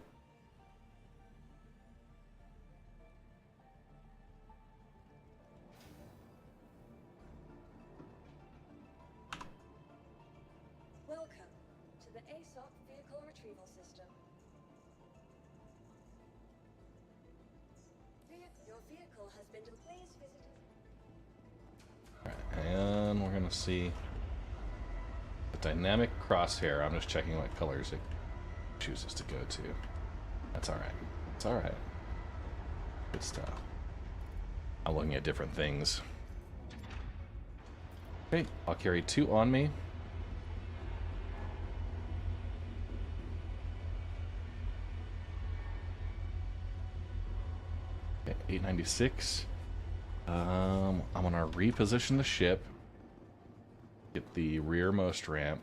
Welcome to the ASOP Vehicle Retrieval System. Your vehicle has been please visit. Alright, and we're gonna see the dynamic crosshair. I'm just checking what colors it chooses to go to. That's alright. It's alright. Good stuff. I'm looking at different things. Okay, I'll carry 2 on me. Okay, 896. I'm gonna reposition the ship. Get the rearmost ramp.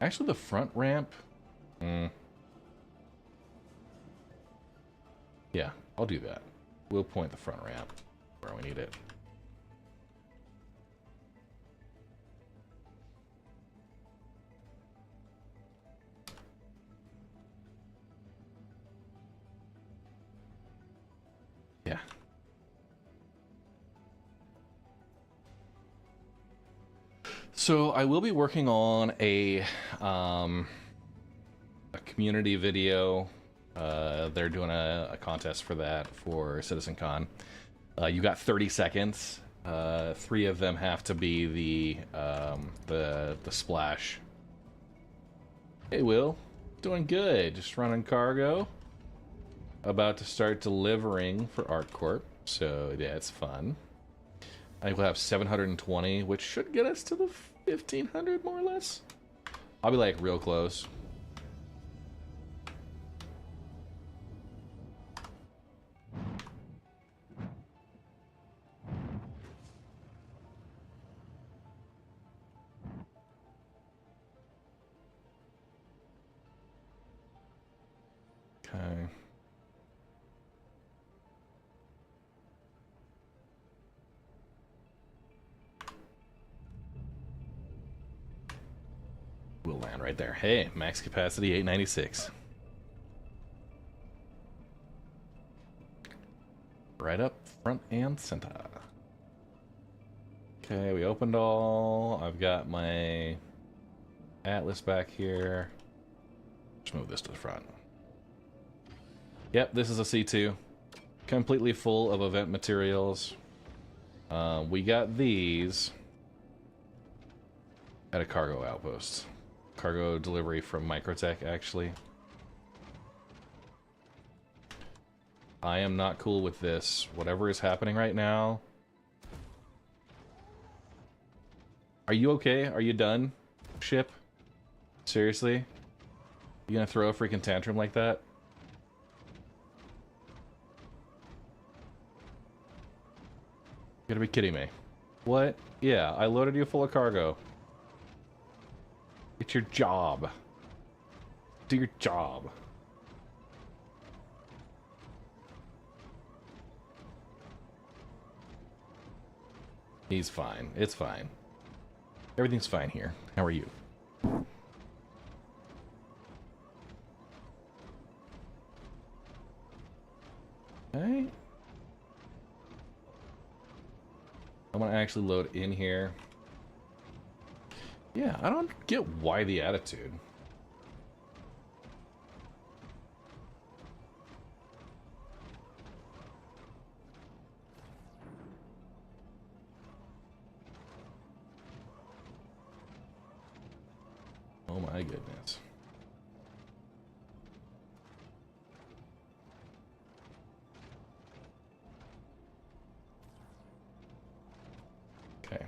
Actually, the front ramp. Yeah, I'll do that. We'll point the front ramp where we need it. Yeah. So I will be working on a community video. They're doing a contest for that for CitizenCon. You got 30 seconds. 3 of them have to be the splash. Hey, Will, doing good. Just running cargo. About to start delivering for ArcCorp. So yeah, it's fun. I think we'll have 720, which should get us to the 1500 more or less. I'll be like real close. Okay. We'll land right there. Hey, max capacity 896. Right up front and center. Okay, we opened all. I've got my Atlas back here. Just move this to the front. Yep, this is a C2. Completely full of event materials. We got these at a cargo outpost. Cargo delivery from MicroTech, actually. I am not cool with this. Whatever is happening right now. Are you okay? Are you done, ship? Seriously? You gonna throw a freaking tantrum like that? You gotta be kidding me. What? Yeah, I loaded you full of cargo. It's your job. Do your job. He's fine. It's fine. Everything's fine here. How are you? Okay. I'm gonna actually load in here. Yeah, I don't get why the attitude. Oh my goodness. Okay.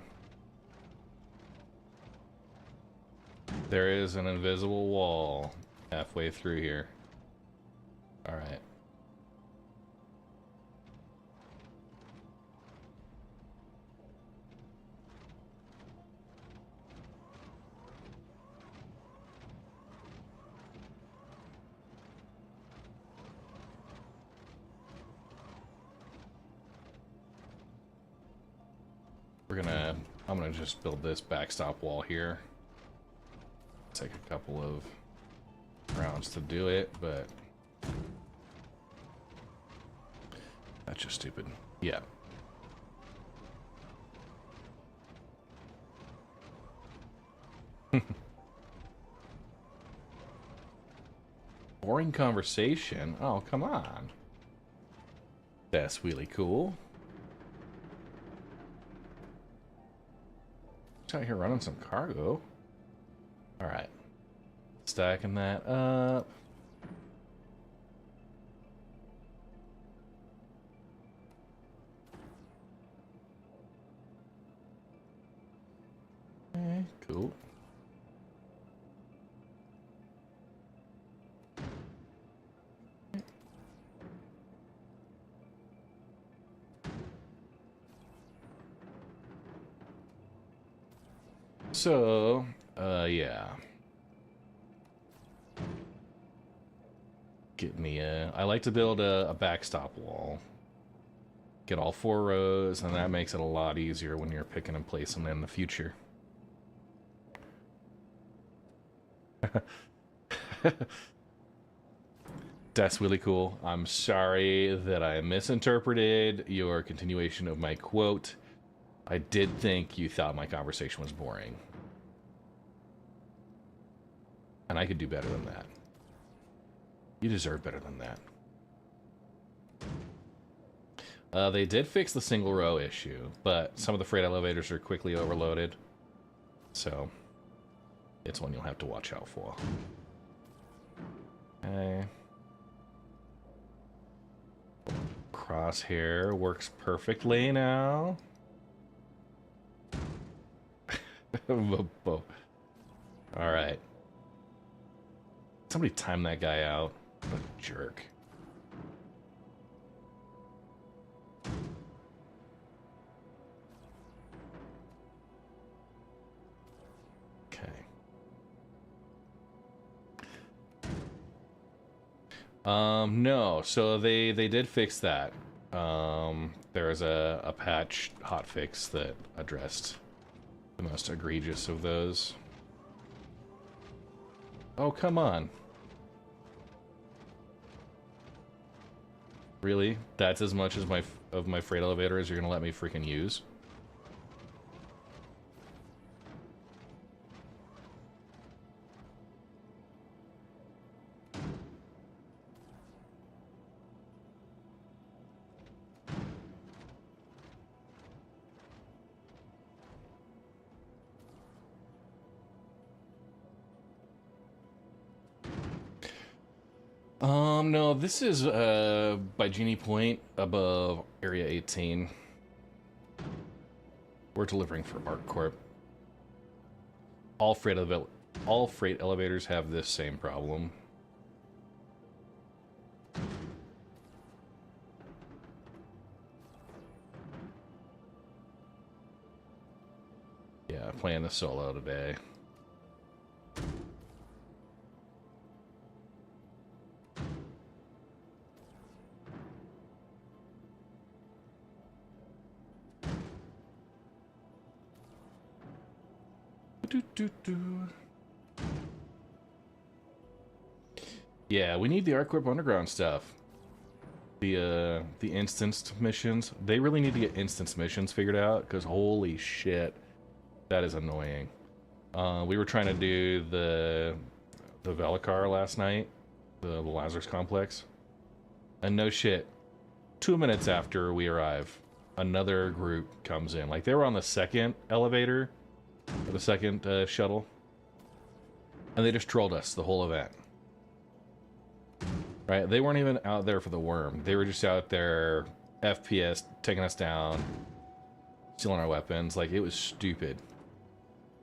There is an invisible wall halfway through here. All right. I'm gonna just build this backstop wall here. Take a couple of rounds to do it, but that's just stupid. Yeah. Boring conversation? Oh, come on. That's really cool. Out here running some cargo. All right, stacking that up. Okay, cool. So, yeah. Getting the, I like to build a backstop wall. Get all 4 rows, and that makes it a lot easier when you're picking and placing in the future. That's really cool. I'm sorry that I misinterpreted your continuation of my quote. I did think you thought my conversation was boring. And I could do better than that. You deserve better than that. They did fix the single row issue, but some of the freight elevators are quickly overloaded. So, it's one you'll have to watch out for. Okay. Crosshair works perfectly now. Alright. Somebody time that guy out. What a jerk. Okay. No. So they did fix that. There is a patch hotfix that addressed the most egregious of those. Oh, come on. Really? That's as much as my freight elevator as you're gonna let me freaking use? No, this is by Genie Point above Area 18. We're delivering for ArcCorp. All freight elevators have this same problem. Yeah, playing the solo today. Yeah, we need the ArcCorp Underground stuff. The instanced missions. They really need to get instance missions figured out, because holy shit, that is annoying. We were trying to do the Velicar last night, the Lazarus Complex, and no shit, 2 minutes after we arrive, another group comes in. Like, they were on the second elevator, or the second shuttle, And they just trolled us the whole event. Right? They weren't even out there for the worm. They were just out there, FPS, taking us down, stealing our weapons. Like, it was stupid.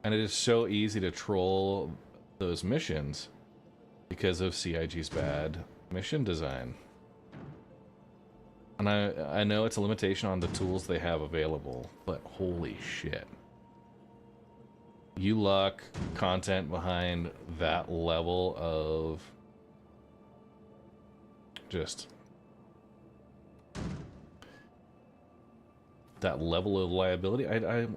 And it is so easy to troll those missions because of CIG's bad mission design. And I know it's a limitation on the tools they have available, but holy shit. You lock content behind that level of just that level of liability.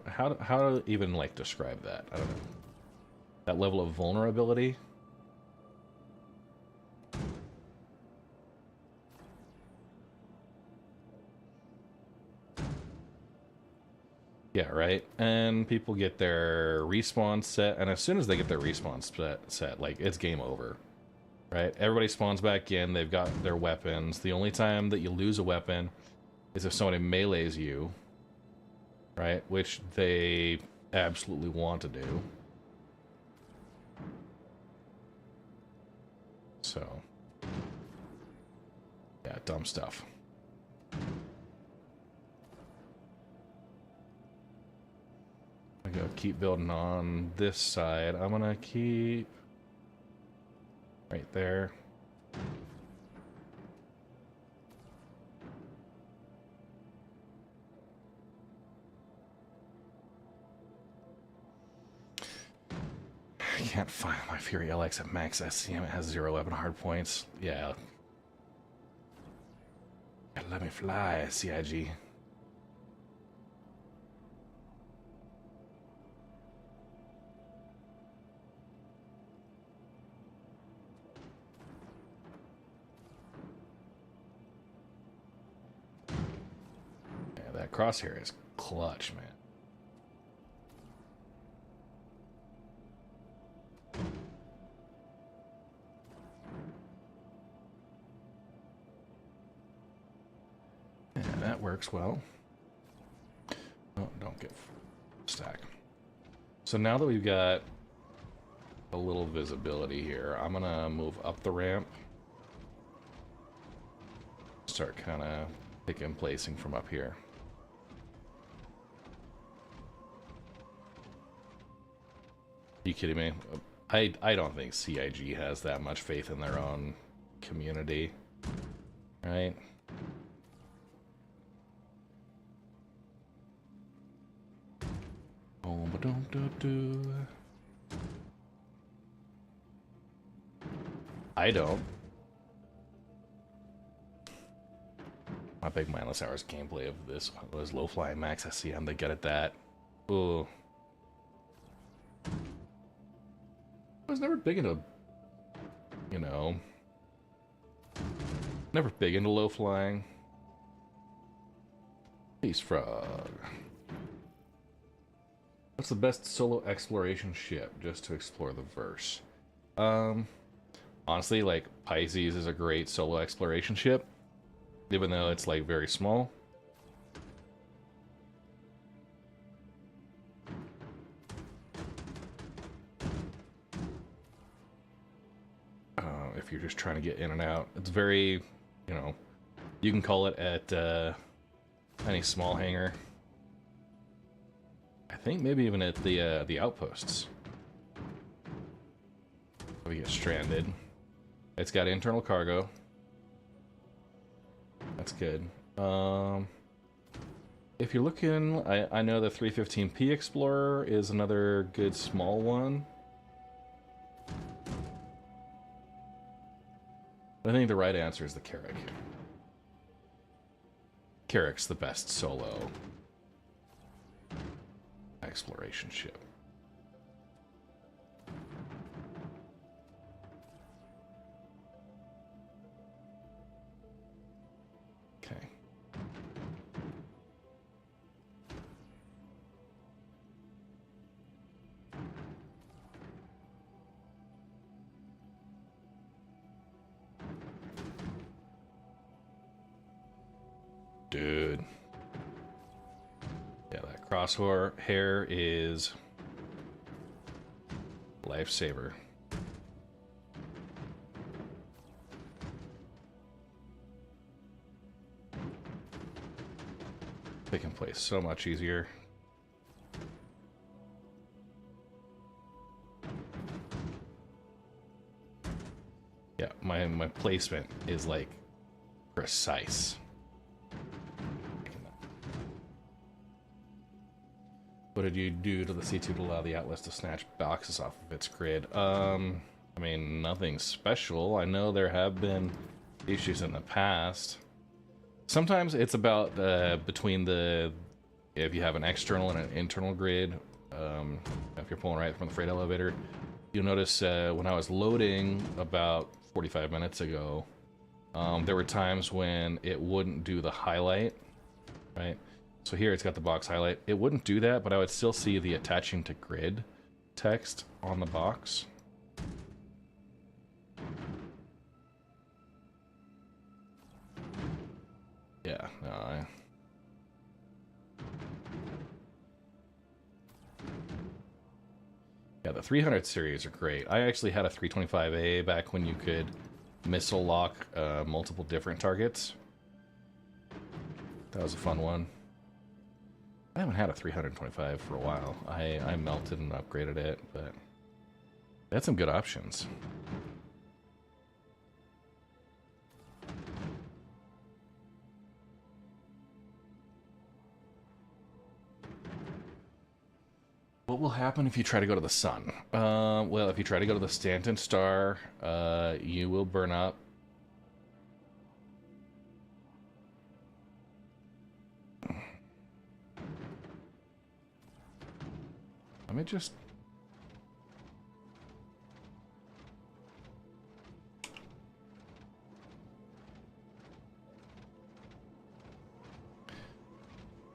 How to even like describe that? I don't know. That level of vulnerability. Yeah, right. And people get their respawn set, and as soon as they get their respawn set, like, it's game over. Right? Everybody spawns back in, they've got their weapons. The only time that you lose a weapon is if somebody melees you. Right? Which they absolutely want to do. So, yeah, dumb stuff. I'm gonna keep building on this side. I'm gonna keep right there. I can't find my Fury LX at max SCM. It has 0 weapon hard points. Yeah. Let me fly, CIG. Yeah, that crosshair is clutch, man. And that works well. Oh, don't get stack. So now that we've got a little visibility here, I'm gonna move up the ramp. Start kind of picking placing from up here. Are you kidding me? I don't think CIG has that much faith in their own community, right? Oh, but don't. I don't. My big mindless hours gameplay of this was low flying max SCM. They get at that. Ooh. I was never big into, you know, never big into low flying. Peace Frog. What's the best solo exploration ship just to explore the verse? Honestly, like, Pisces is a great solo exploration ship, even though it's like very small. If you're just trying to get in and out, it's very, you know, you can call it at any small hangar. I think maybe even at the outposts. If we get stranded. It's got internal cargo. That's good. If you're looking, I know the 315P Explorer is another good small one. I think the right answer is the Carrack. Carrack's the best solo exploration ship. Okay. Dude. Yeah, that crosshair is lifesaver. place so much easier. Yeah, my placement is like precise. What did you do to the C2 to allow the Atlas to snatch boxes off of its grid? I mean, nothing special. I know there have been issues in the past. Sometimes it's about between the, if you have an external and an internal grid, if you're pulling right from the freight elevator, you'll notice when I was loading about 45 minutes ago, there were times when it wouldn't do the highlight, right? So here it's got the box highlight. It wouldn't do that, but I would still see the attaching to grid text on the box. Yeah, no, yeah, the 300 series are great. I actually had a 325A back when you could missile lock multiple different targets. That was a fun one. I haven't had a 325 for a while. I melted and upgraded it, but they had some good options. What will happen if you try to go to the sun? Well, if you try to go to the Stanton Star, you will burn up. Let me just...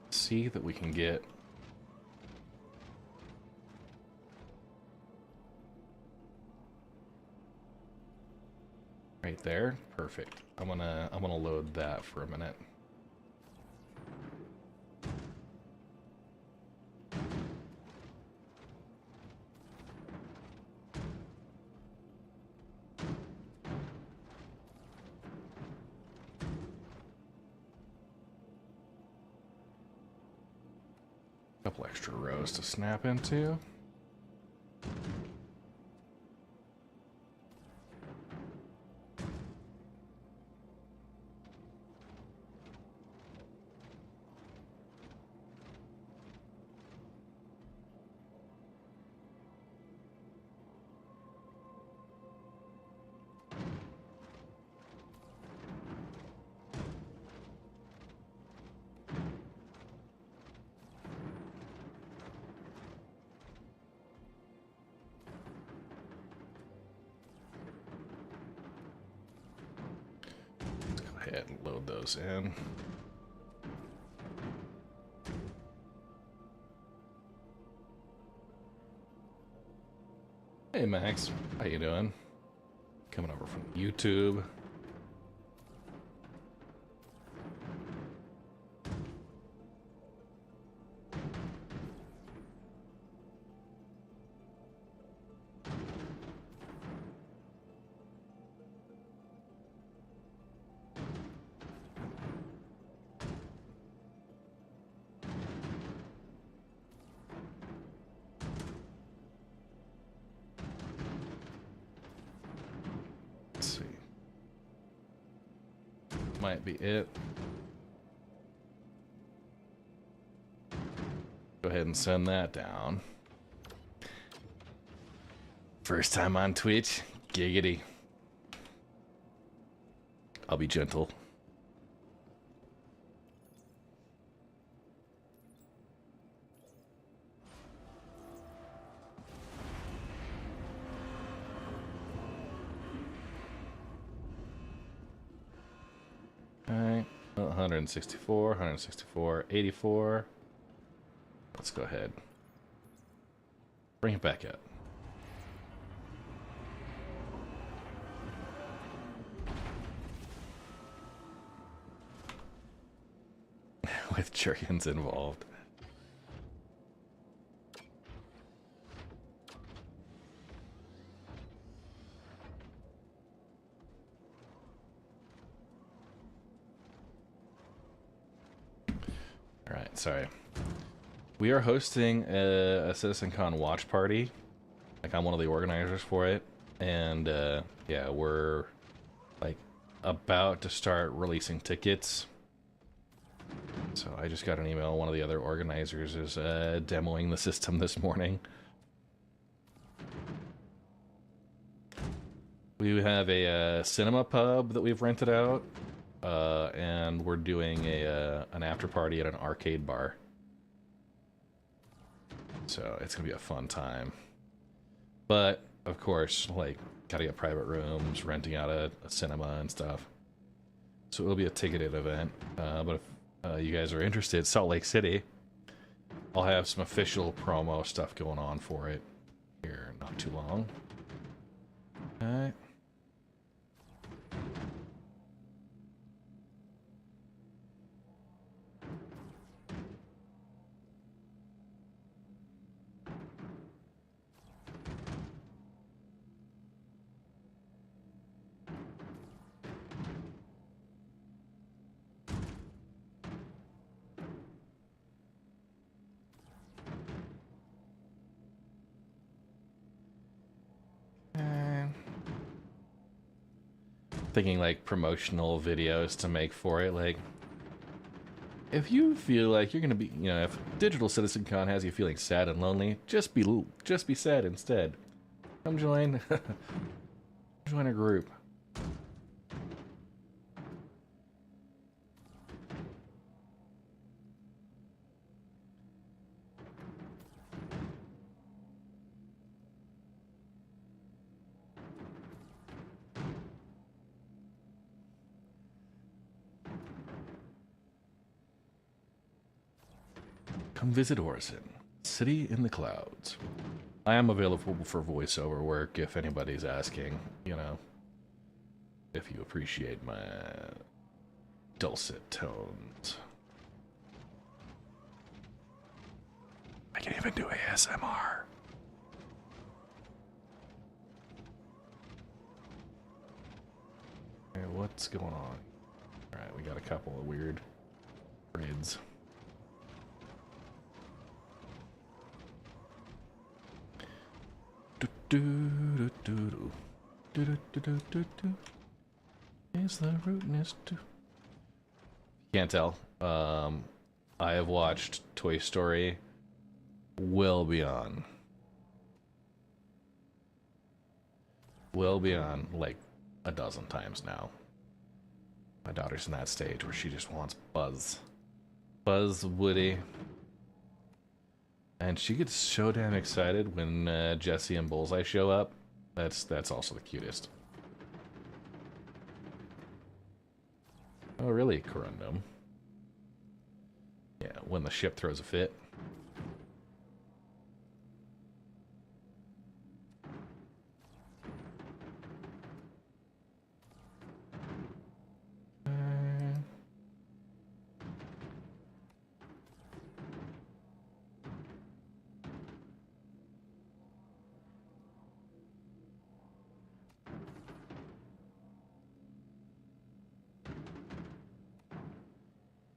see that we can get... right there. Perfect. I'm gonna load that for a minute. Couple extra rows to snap into. And load those in. Hey Max, how you doing? Coming over from YouTube. Might be it. Go ahead and send that down. First time on Twitch, giggity. I'll be gentle. Alright, 164, 164, 84. Let's go ahead. Bring it back up. With chickens involved. All right. sorry. We are hosting a CitizenCon watch party. Like, I'm one of the organizers for it. And, yeah, we're, like, about to start releasing tickets. So I just got an email. One of the other organizers is demoing the system this morning. We have a cinema pub that we've rented out. And we're doing an after party at an arcade bar. So it's gonna be a fun time. But of course, like, gotta get private rooms, renting out a cinema and stuff. So it'll be a ticketed event. But if you guys are interested, Salt Lake City, I'll have some official promo stuff going on for it here not too long. Alright. Thinking like promotional videos to make for it. Like, if you feel like you're gonna be, you know, if Digital Citizen Con has you feeling sad and lonely, just be sad instead. Come join, join a group. Come visit Orison, City in the Clouds. I am available for voiceover work if anybody's asking, you know, if you appreciate my dulcet tones. I can even do ASMR. Okay, what's going on? Alright, we got a couple of weird grids. Is the rootness to... Can't tell. I have watched Toy Story well beyond like a dozen times now. My daughter's in that stage where she just wants Buzz, Woody. And she gets so damn excited when Jesse and Bullseye show up. That's also the cutest. Oh, really, Corundum? Yeah, when the ship throws a fit.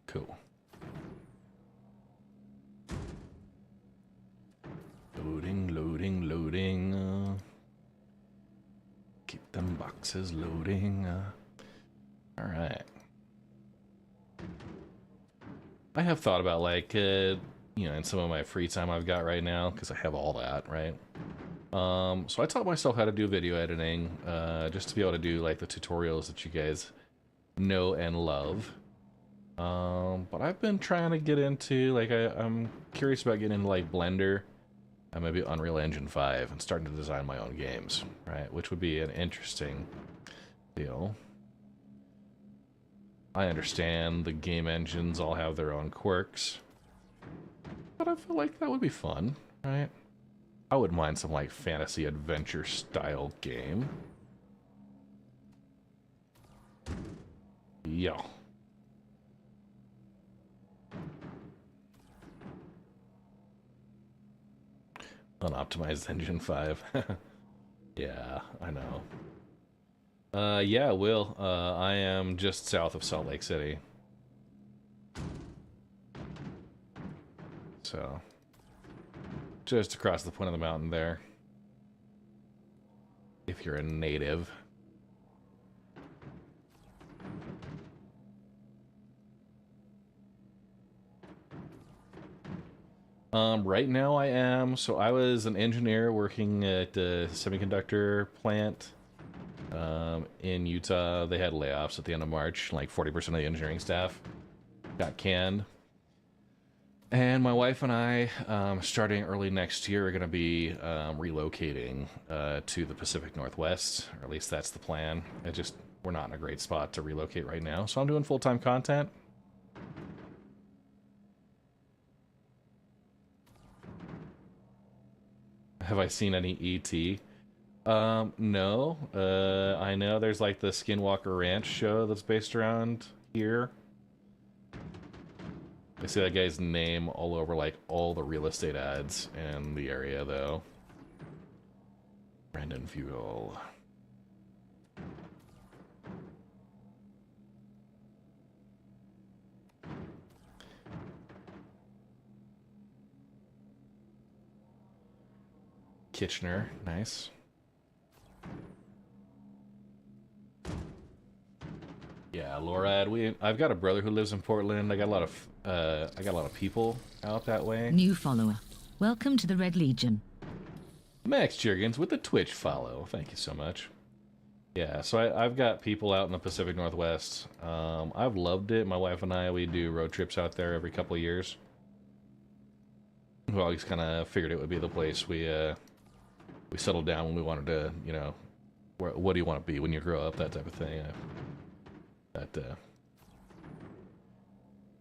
Cool. Loading. Keep them boxes loading. All right. I have thought about, like, you know, in some of my free time I've got right now, because I have all that, right? So I taught myself how to do video editing, just to be able to do, like, the tutorials that you guys know and love. But I've been trying to get into, like, I'm curious about getting into, like, Blender and maybe Unreal Engine 5 and starting to design my own games, right? Which would be an interesting deal. I understand the game engines all have their own quirks, but I feel like that would be fun, right? I wouldn't mind some, like, fantasy adventure style game. Yeah. Unoptimized Engine 5. Yeah, I know. Yeah, Will. I am just south of Salt Lake City. So, just across the point of the mountain there. If you're a native. Right now I am. So I was an engineer working at a semiconductor plant in Utah. They had layoffs at the end of March. Like 40% of the engineering staff got canned. And my wife and I, starting early next year, are going to be relocating to the Pacific Northwest, or at least that's the plan. We're not in a great spot to relocate right now, so I'm doing full-time content. Have I seen any ET? No. I know there's like the Skinwalker Ranch show that's based around here. I see that guy's name all over like all the real estate ads in the area though. Brandon Fuel. Kitchener, nice. Yeah, Lorad. I've got a brother who lives in Portland. I got a lot of people out that way. New follower. Welcome to the Red Legion. Max Jurgens with the Twitch follow. Thank you so much. Yeah, so I've got people out in the Pacific Northwest. I've loved it. My wife and I, we do road trips out there every couple of years. We always kind of figured it would be the place we settled down when we wanted to, you know, what do you want to be when you grow up, that type of thing.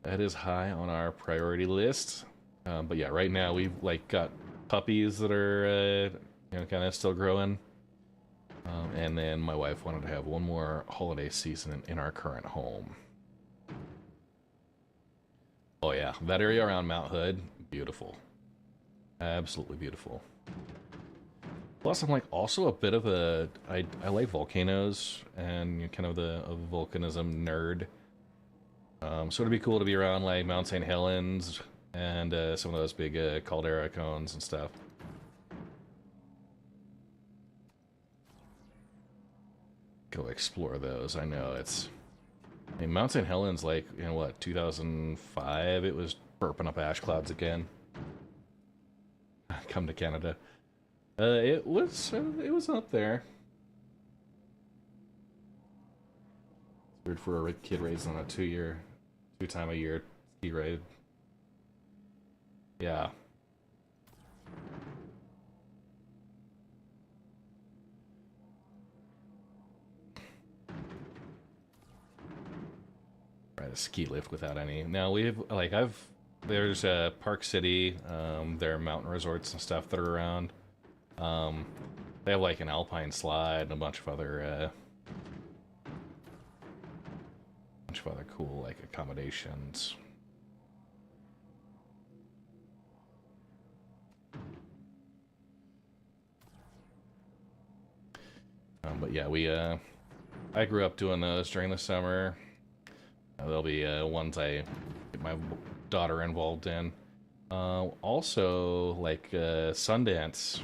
That is high on our priority list. But yeah, right now we've like got puppies that are you know, kind of still growing. And then my wife wanted to have one more holiday season in our current home. Oh yeah, that area around Mount Hood, beautiful. Absolutely beautiful. Plus, I'm like also a bit of a I like volcanoes and, you know, kind of a volcanism nerd. So it'd be cool to be around like Mount St. Helens and some of those big caldera cones and stuff. Go explore those. I know it's. I mean, Mount St. Helens, like, you know what, 2005, it was burping up ash clouds again. Come to Canada. It was up there. It's weird for a kid raised on a two-time-a-year ski ride. Yeah. Ride a ski lift without any. Now there's Park City, there are mountain resorts and stuff that are around. They have like an alpine slide and a bunch of other cool like accommodations. But yeah, I grew up doing those during the summer. There'll be ones I get my daughter involved in. Also, like Sundance.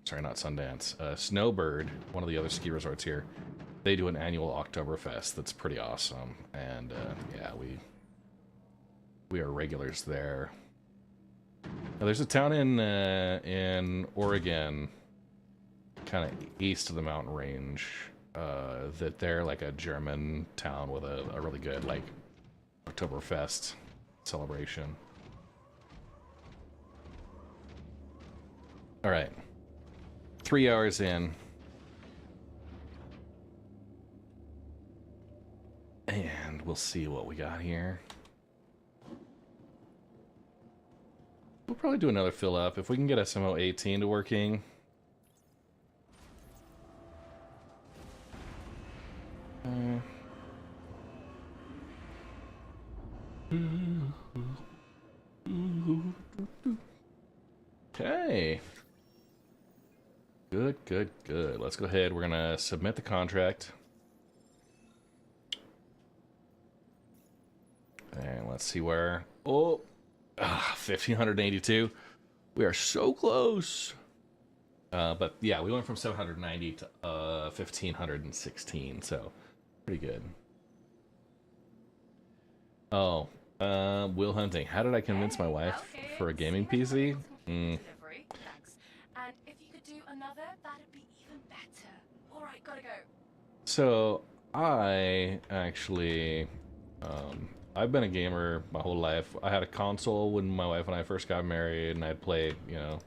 Sorry, not Sundance. Snowbird, one of the other ski resorts here. They do an annual Oktoberfest that's pretty awesome, and yeah, we are regulars there. Now, there's a town in Oregon, kind of east of the mountain range, that they're like a German town with a really good like Oktoberfest celebration. All right, 3 hours in. And we'll see what we got here. We'll probably do another fill up if we can get SMO 18 to working. Okay. Good, good, good. Let's go ahead. We're gonna submit the contract. And let's see where... Oh, 1582. We are so close. But yeah, we went from 790 to 1516, so pretty good. Oh, Will Hunting. How did I convince my wife for a gaming PC? Delivery. Thanks. And if you could do another, that'd be even better. All right, gotta go. So I actually, I've been a gamer my whole life. I had a console when my wife and I first got married, and I'd play, you know,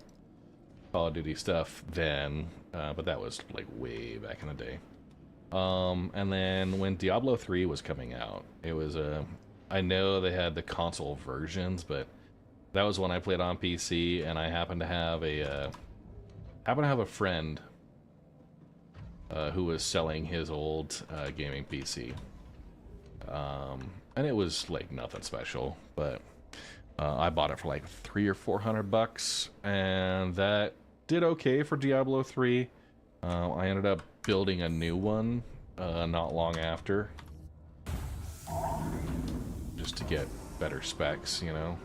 Call of Duty stuff then, but that was like way back in the day. And then when Diablo 3 was coming out, it was I know they had the console versions, but that was when I played on PC, and I happened to have a friend who was selling his old gaming PC, and it was like nothing special, but I bought it for like $300 or $400, and that did okay for Diablo 3. I ended up building a new one not long after, just to get better specs, you know.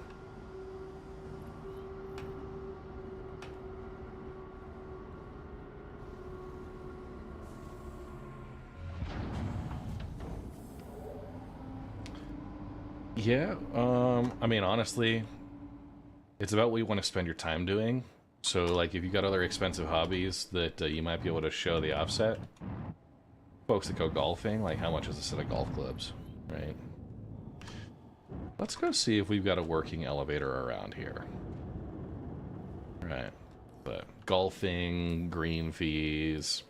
Yeah, I mean, honestly, it's about what you want to spend your time doing. So, like, if you got other expensive hobbies that you might be able to show the offset, folks that go golfing, like, how much is a set of golf clubs, right? Let's go see if we've got a working elevator around here. Right, but golfing, green fees,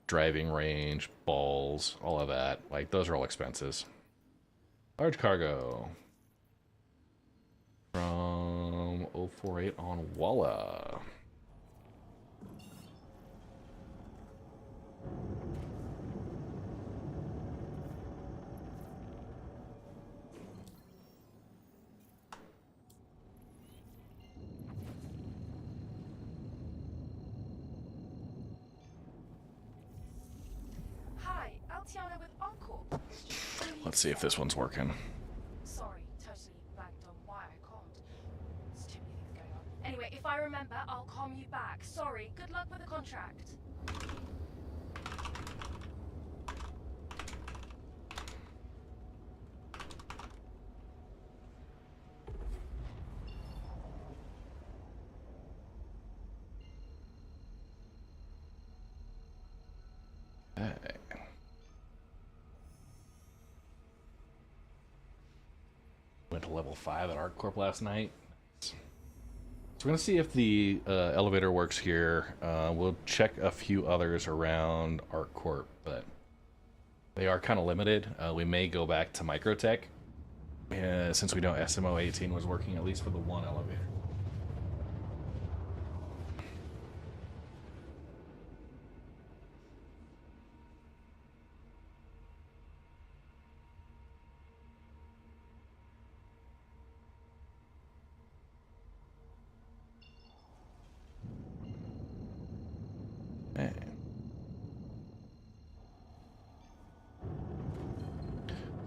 driving range, balls, all of that, like, those are all expenses. Large cargo from 048 on Walla. Hi, Altiana with Encore. Let's see if this one's working. Sorry, totally blanked on why I called. There's too many things going on. Anyway, if I remember, I'll calm you back. Sorry, good luck with the contract. Hey. Went to level 5 at ArcCorp last night. So we're gonna see if the elevator works here. We'll check a few others around ArcCorp, but they are kind of limited. We may go back to MicroTech, since we know SMO 18 was working at least for the one elevator. Hey.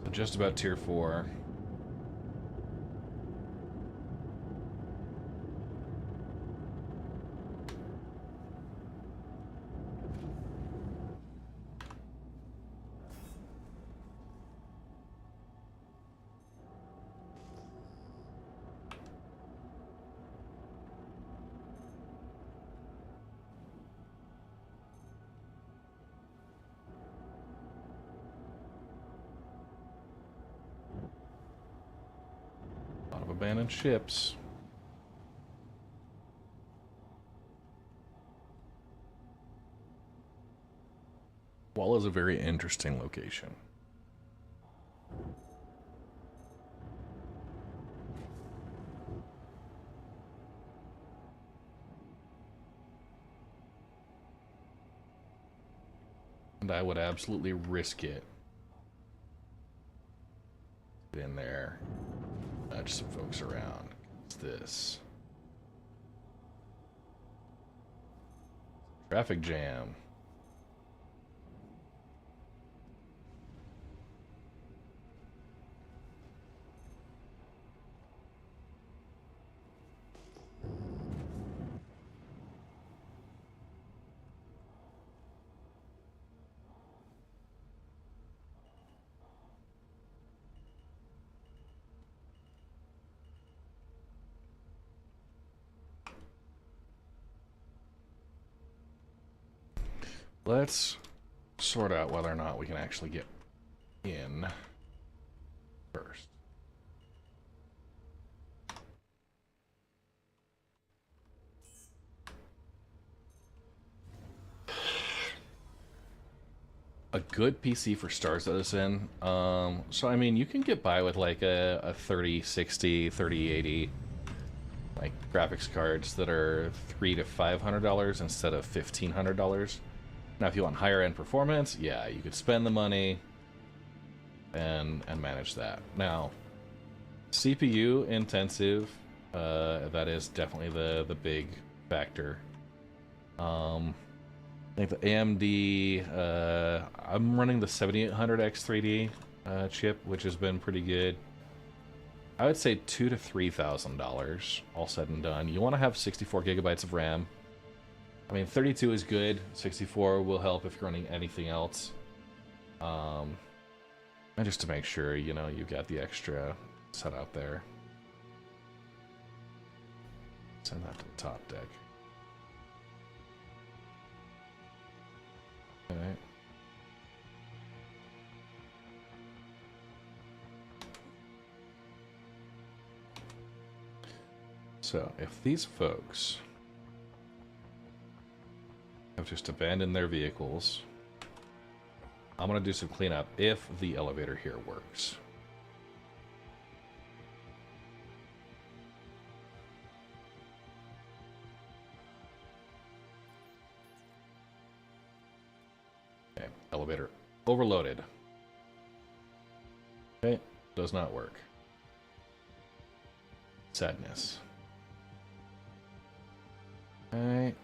So just about tier 4. A lot of abandoned ships. Wall is a very interesting location. And I would absolutely risk it. Get in there. Nudge some folks around. What's this? Traffic jam. Let's sort out whether or not we can actually get in first. A good PC for Star Citizen. So I mean, you can get by with like a 3060, 3080, like graphics cards that are $300 to $500 instead of $1,500. Now, if you want higher end performance, yeah, you could spend the money and manage that. Now, CPU intensive, that is definitely the big factor. I think the AMD, I'm running the 7800X3D chip, which has been pretty good. I would say $2,000 to $3,000, all said and done. You want to have 64 gigabytes of RAM. I mean, 32 is good. 64 will help if you're running anything else. And just to make sure, you know, you've got the extra set out there. Send that to the top deck. Alright. So, if these folks have just abandoned their vehicles, I'm going to do some cleanup if the elevator here works. Okay, elevator overloaded. Okay, does not work. Sadness. Okay.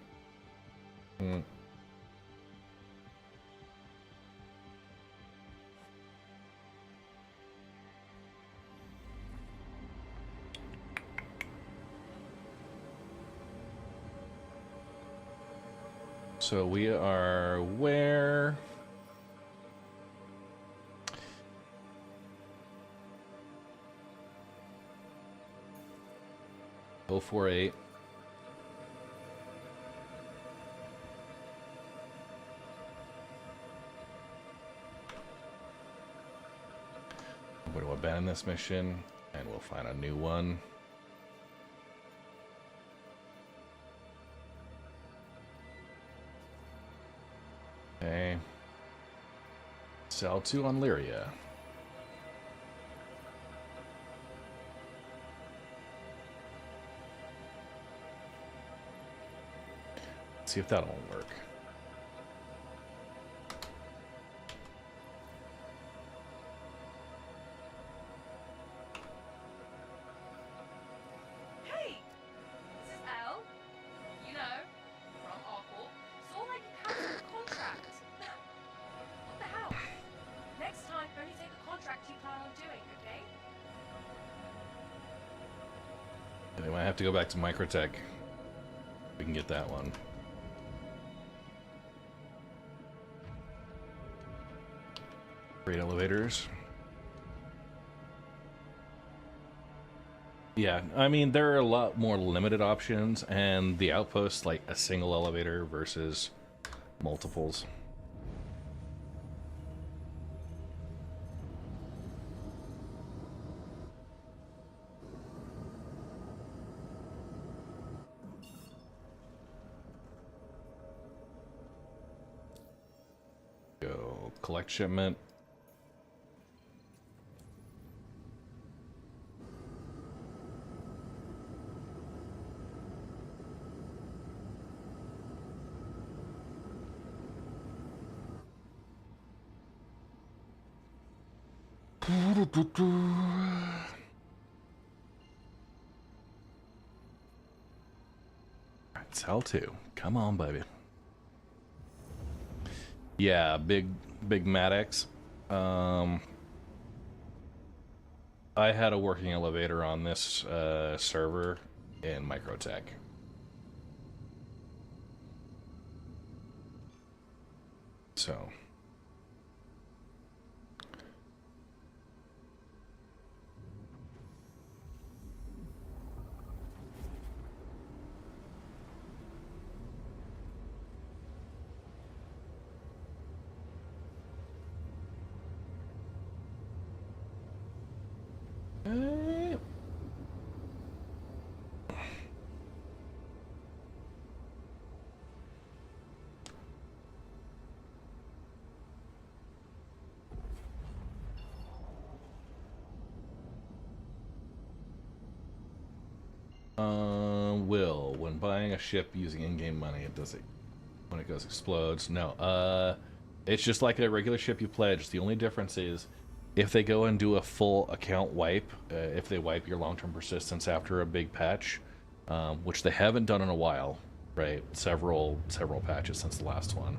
So we are where? Oh, 48. We're going to abandon this mission, and we'll find a new one. Okay. Sell to on Lyria. Let's see if that'll work. Hey! This is Elle. You know, from our corp. Saw like you cancelled the contract. What the hell? Next time, only take a contract you plan on doing, okay? We might have to go back to MicroTech. We can get that one. Freight elevators. Yeah, I mean, there are a lot more limited options, and the outpost, like a single elevator versus multiples. Go collect shipment. Sell two. Come on, baby. Yeah, big Maddox. I had a working elevator on this server in MicroTech. So. Uh, will when buying a ship using in-game money, it does it when it goes explodes. No, it's just like a regular ship you pledge. The only difference is if they go and do a full account wipe, if they wipe your long-term persistence after a big patch, which they haven't done in a while, right? Several patches since the last one.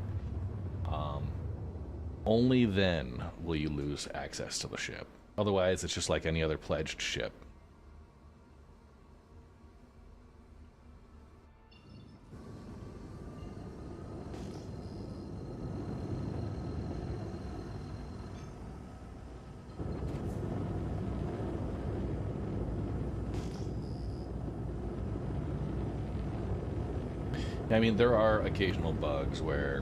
Only then will you lose access to the ship. Otherwise, it's just like any other pledged ship. I mean, there are occasional bugs where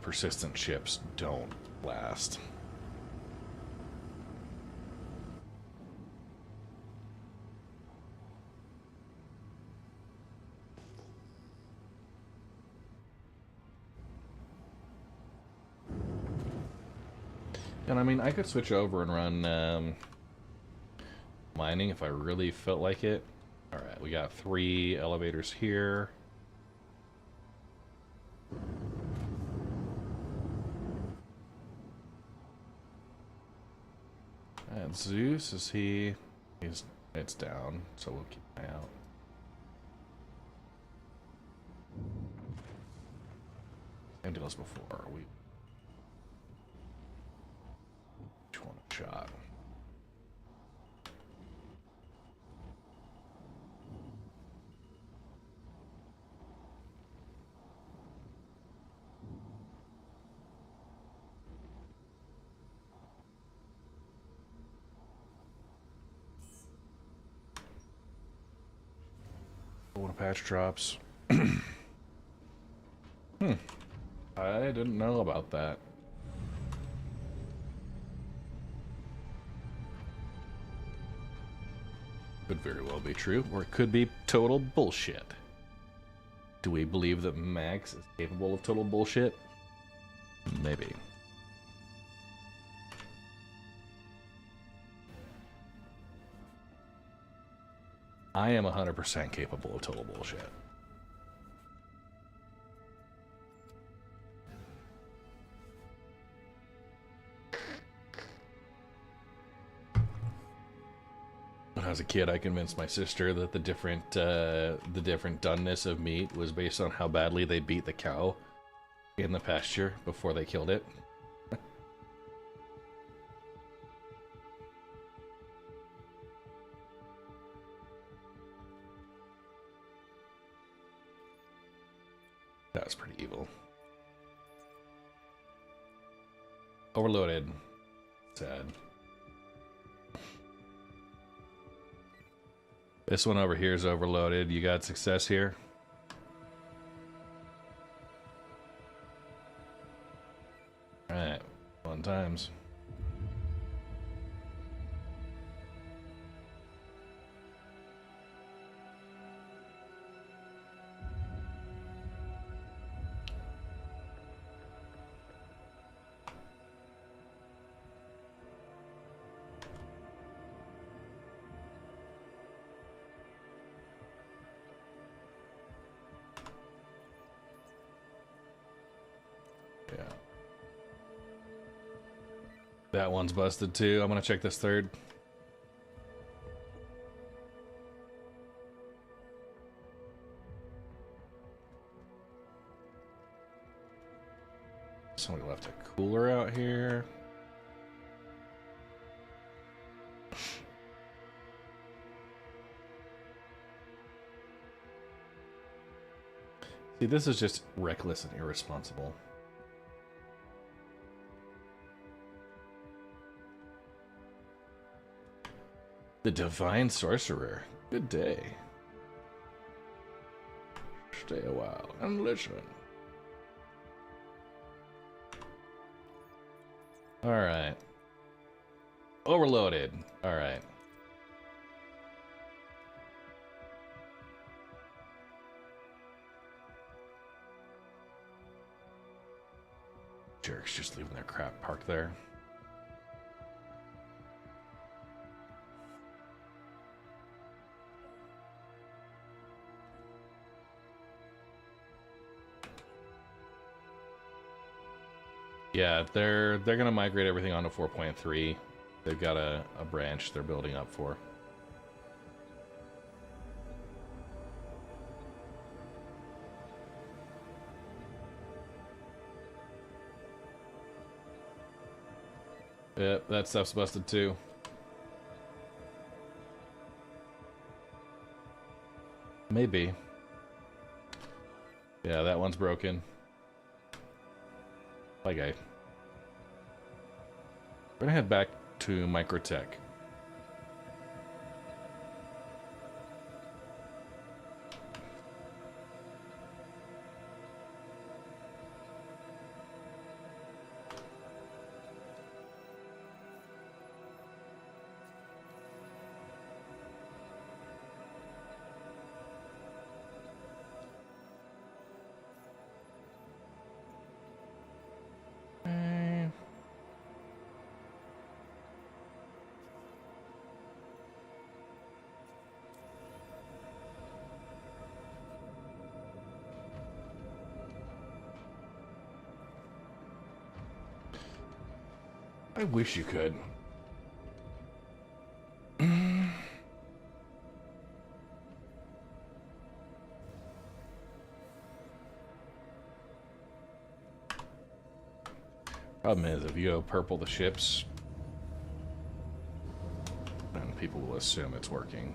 persistent ships don't last. And I mean, I could switch over and run mining if I really felt like it. Alright, we got 3 elevators here. And Zeus, is he... It's down, so we'll keep an eye out. And it was before, we... one shot. When a patch drops. I didn't know about that. Could very well be true, or it could be total bullshit. Do we believe that Max is capable of total bullshit? Maybe. I am 100% capable of total bullshit. As a kid, I convinced my sister that the different doneness of meat was based on how badly they beat the cow in the pasture before they killed it. That was pretty evil. Overloaded. Sad. This one over here is overloaded. You got success here? Alright. Fun times. That one's busted too. I'm gonna check this third. Somebody left a cooler out here. See, this is just reckless and irresponsible. The Divine Sorcerer. Good day. Stay a while and listen. Alright. Overloaded. Alright. Jerks just leaving their crap parked there. Yeah, they're gonna migrate everything onto 4.3. They've got a branch they're building up for. Yep, that stuff's busted too. Maybe. Yeah, that one's broken. Bye, guy. We're gonna head back to MicroTech. I wish you could. Problem is, if you go purple the ships, then people will assume it's working.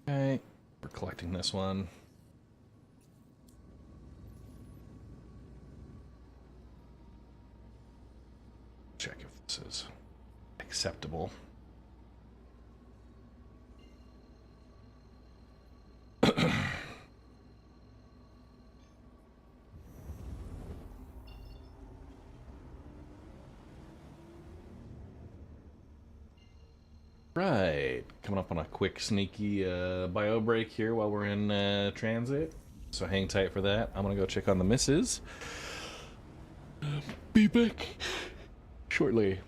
Okay, we're collecting this one. Check if this is acceptable. Right, coming up on a quick sneaky bio break here while we're in transit, so hang tight for that. I'm gonna go check on the missus. Be back shortly.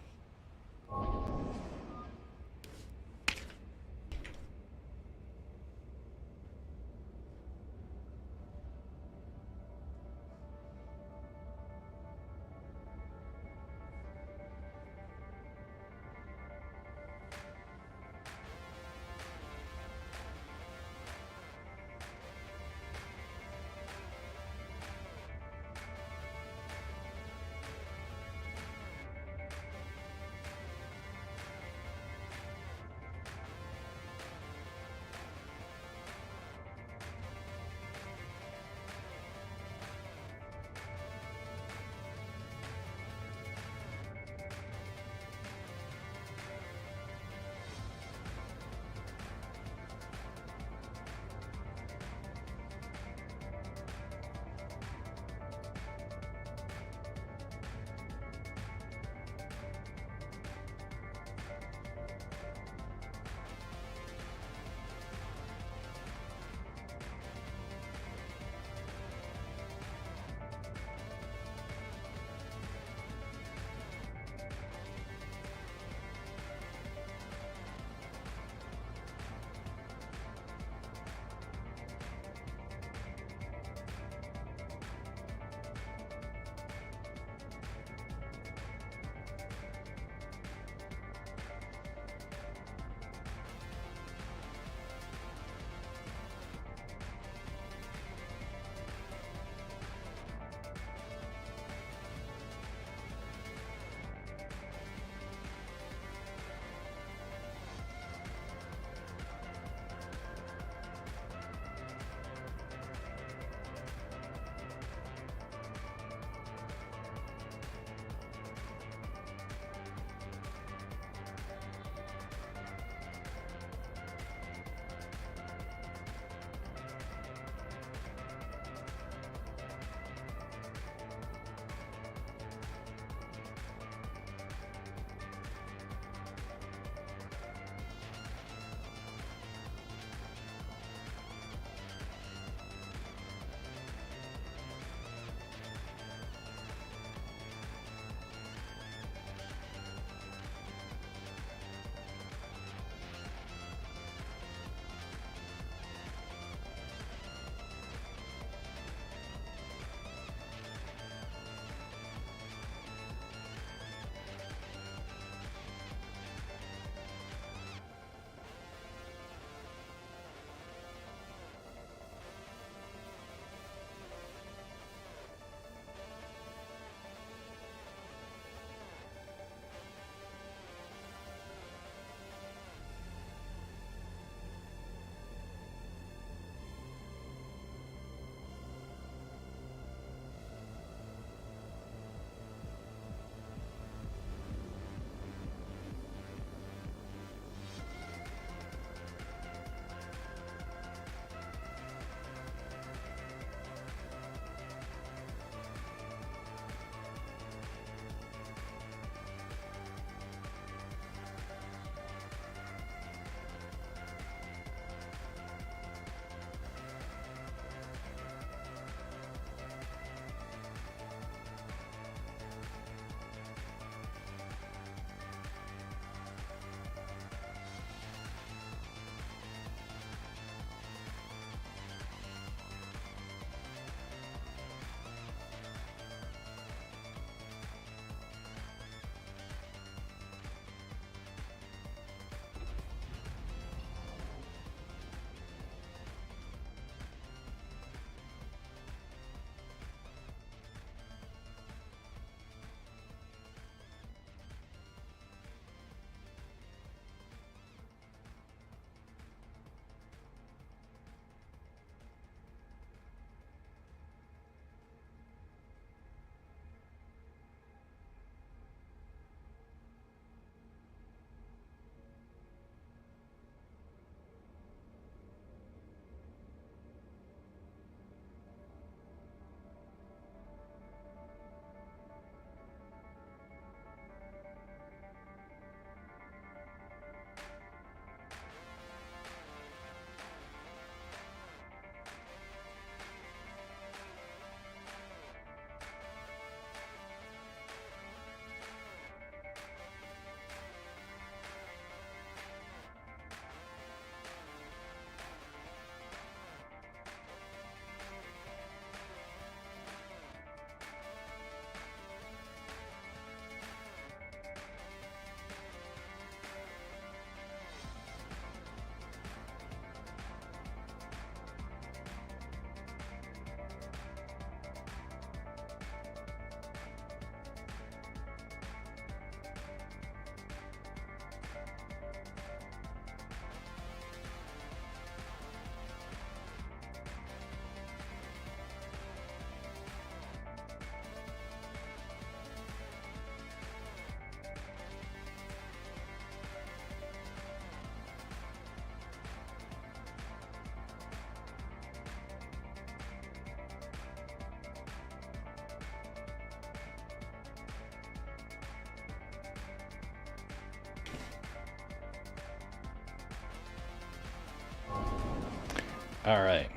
All right.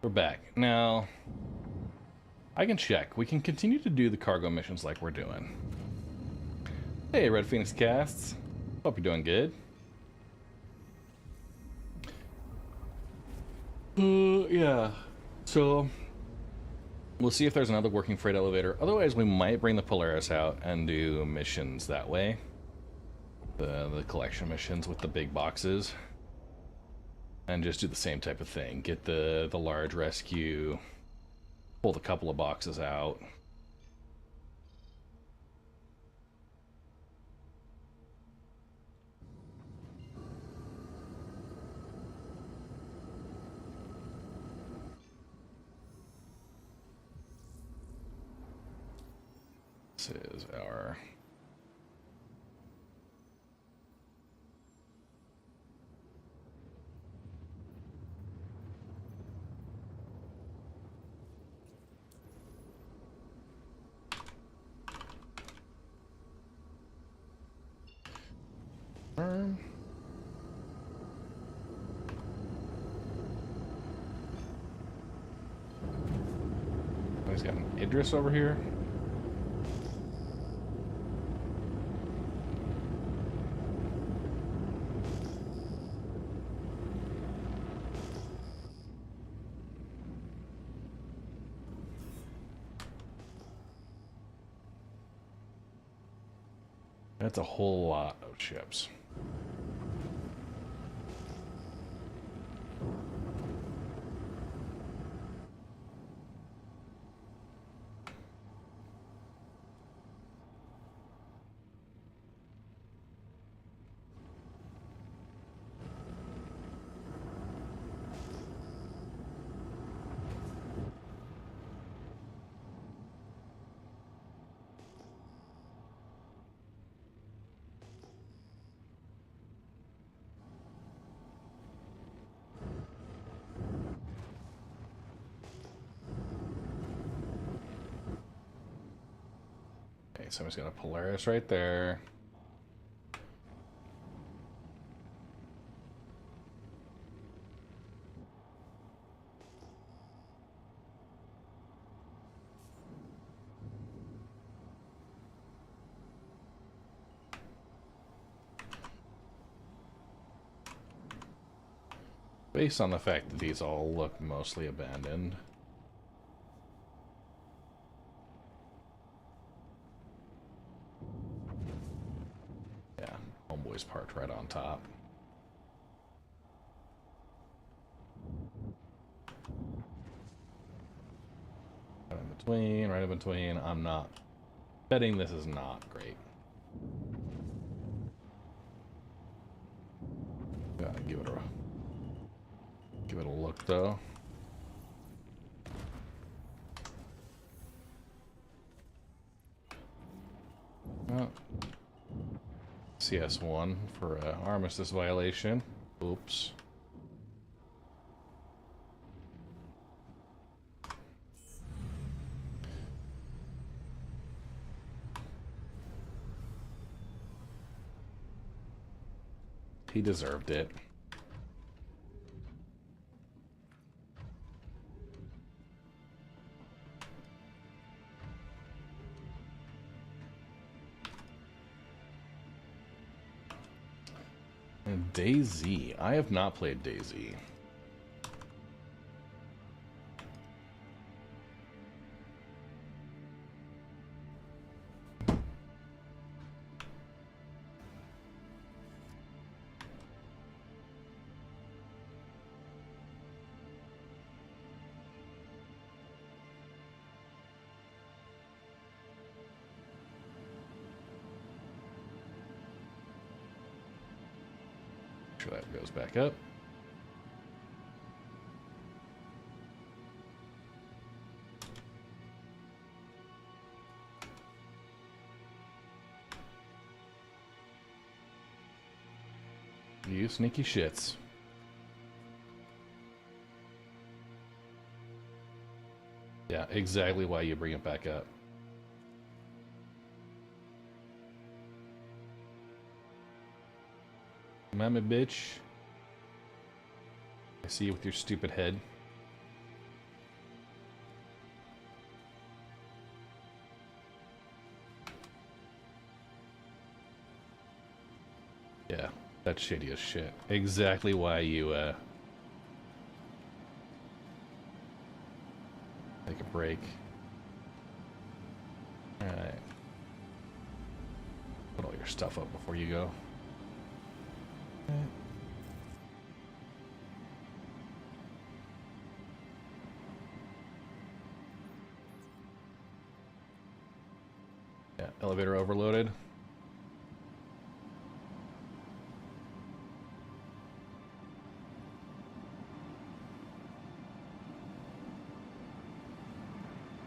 We're back. Now, I can check. We can continue to do the cargo missions like we're doing. Hey, Red Phoenix Casts. Hope you're doing good. Yeah. So, we'll see if there's another working freight elevator. Otherwise, we might bring the Polaris out and do missions that way. The collection missions with the big boxes. And just do the same type of thing. Get the large rescue. Pull the couple of boxes out. This is our... He's got an Idris over here. That's a whole lot of ships. Okay, somebody's got a Polaris right there. Based on the fact that these all look mostly abandoned. Yeah, homeboy's parked right on top. Right in between. I'm not betting this is not great. Gotta give it a look though. Oh. CS1 for armistice violation. Oops. He deserved it. And DayZ. I have not played DayZ. Sure that goes back up. You sneaky shits. Yeah, exactly why you bring it back up. Come at me, bitch. I see you with your stupid head. Yeah, that's shitty as shit. Exactly why you, take a break. Alright. Put all your stuff up before you go. Okay. Yeah, elevator overloaded.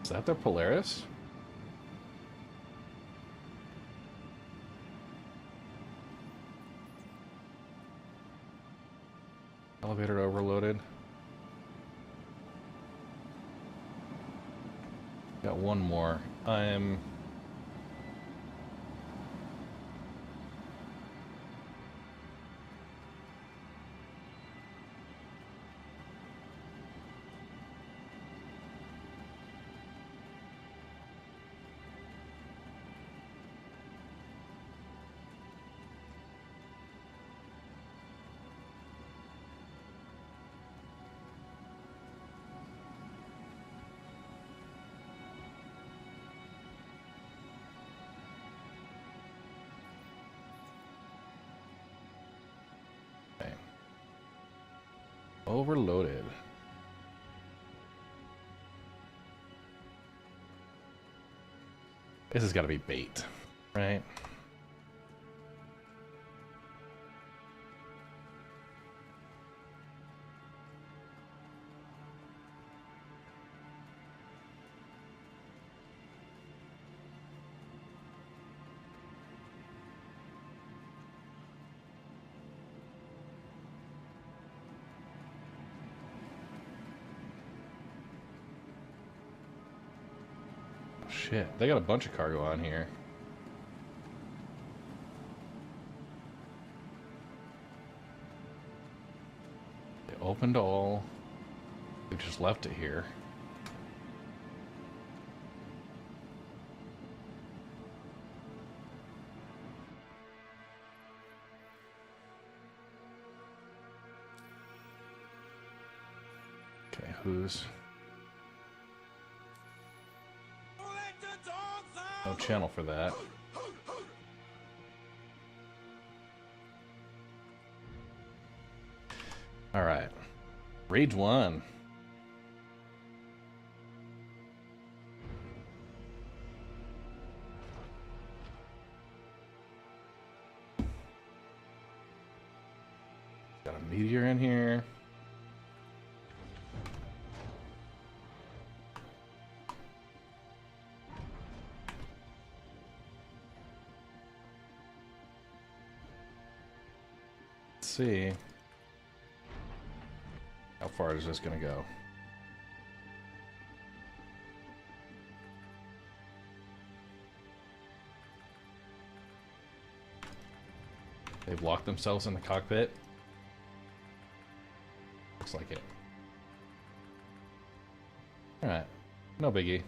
Is that their Polaris? Elevator overloaded. Got one more. I'm... overloaded. This has got to be bait, right? Shit, they got a bunch of cargo on here. They opened all. They just left it here. Okay, who's... No channel for that. Alright. Rage 1. Got a meteor in here. See how far is this gonna go. They've locked themselves in the cockpit. Looks like it. Alright, no biggie.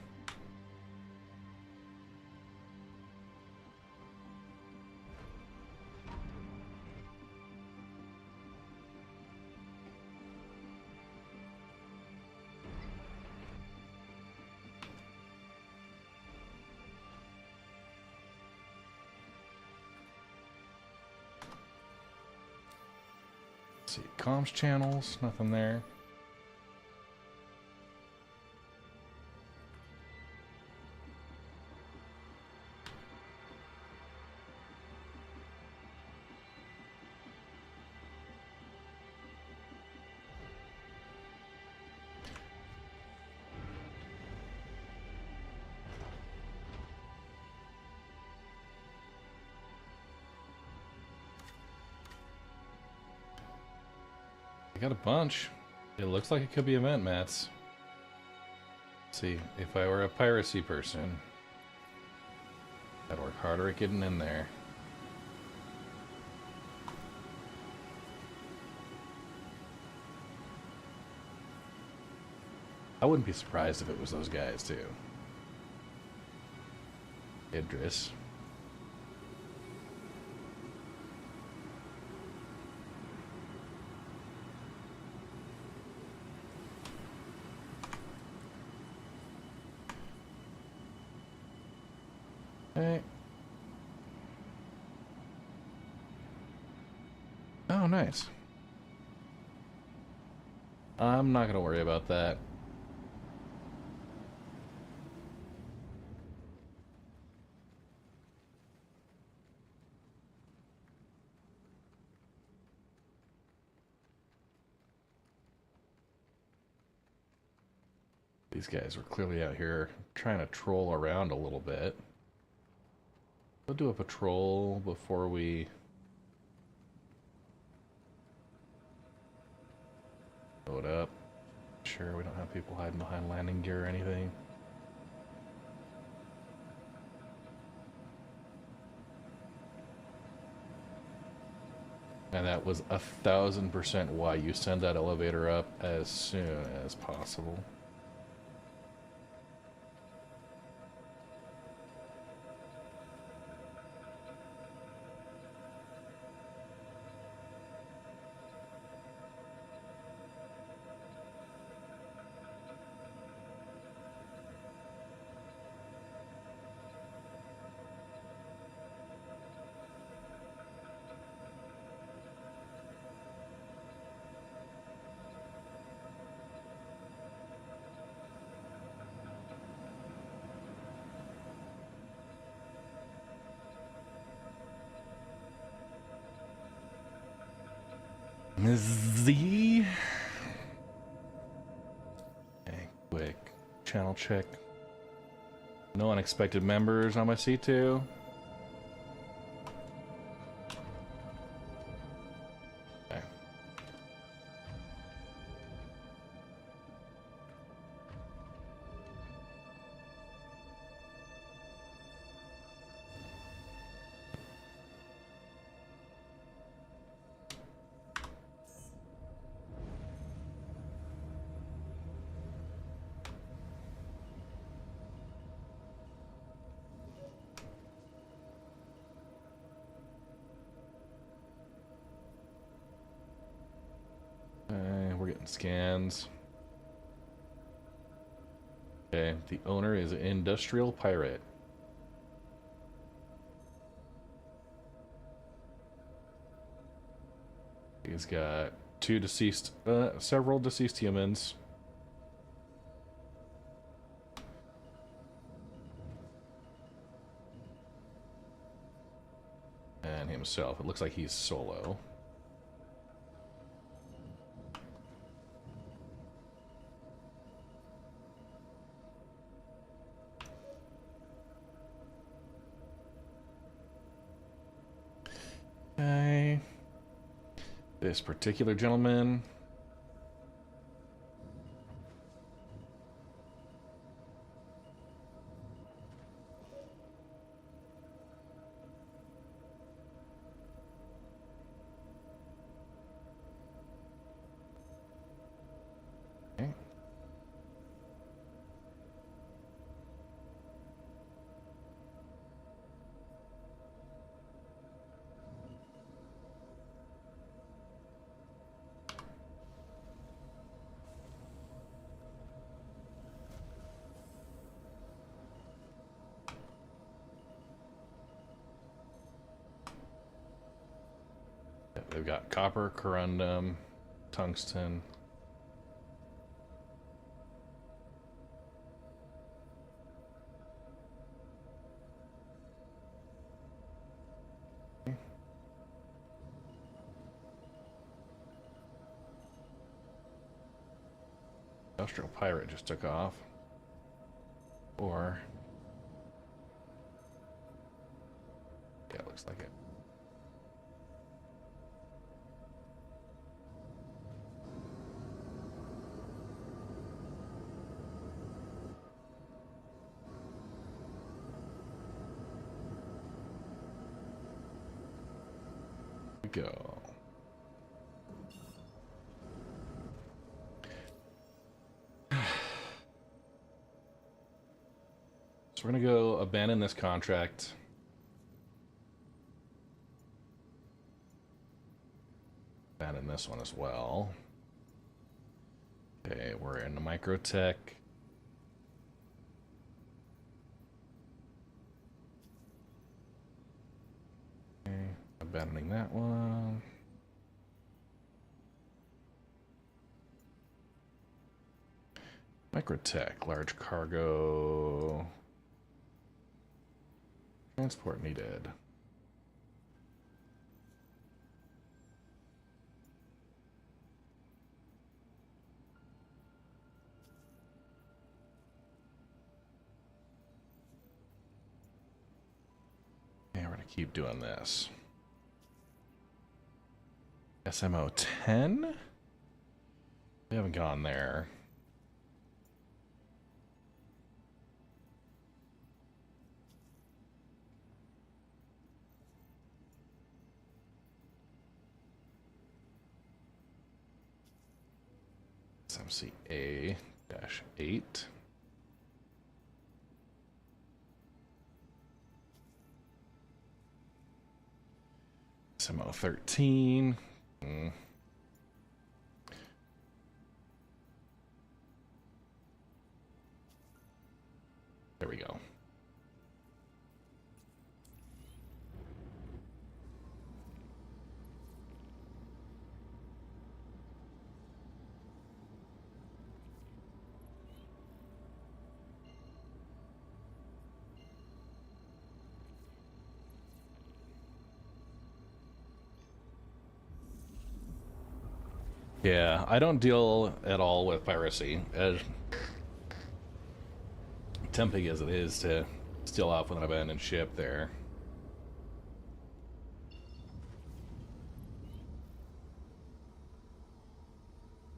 See, comms channels, nothing there. Got a bunch. It looks like it could be event mats. Let's see, if I were a piracy person, I'd work harder at getting in there. I wouldn't be surprised if it was those guys too. Idris. Hey. Oh, nice. I'm not gonna worry about that. These guys were clearly out here trying to troll around a little bit. We'll do a patrol before we load up. Sure, we don't have people hiding behind landing gear or anything. And that was 1000% why you send that elevator up as soon as possible. Z. Okay, quick channel check. No unexpected members on my C2. Okay. We're getting scans. Okay, the owner is an industrial pirate. He's got several deceased humans. And himself. It looks like he's solo. Okay. This particular gentleman. Okay. They've got copper, corundum, tungsten. Industrial pirate just took off. Or... yeah, it looks like it. Go. So we're gonna go abandon this contract. Abandon this one as well. Okay, we're in the MicroTech. Okay, abandoning that one. MicroTech, large cargo. Transport needed. Yeah, we're gonna keep doing this. SMO 10? We haven't gone there. SMCA-8. SMO 13. There we go. Yeah, I don't deal at all with piracy, as tempting as it is to steal off with an abandoned ship there.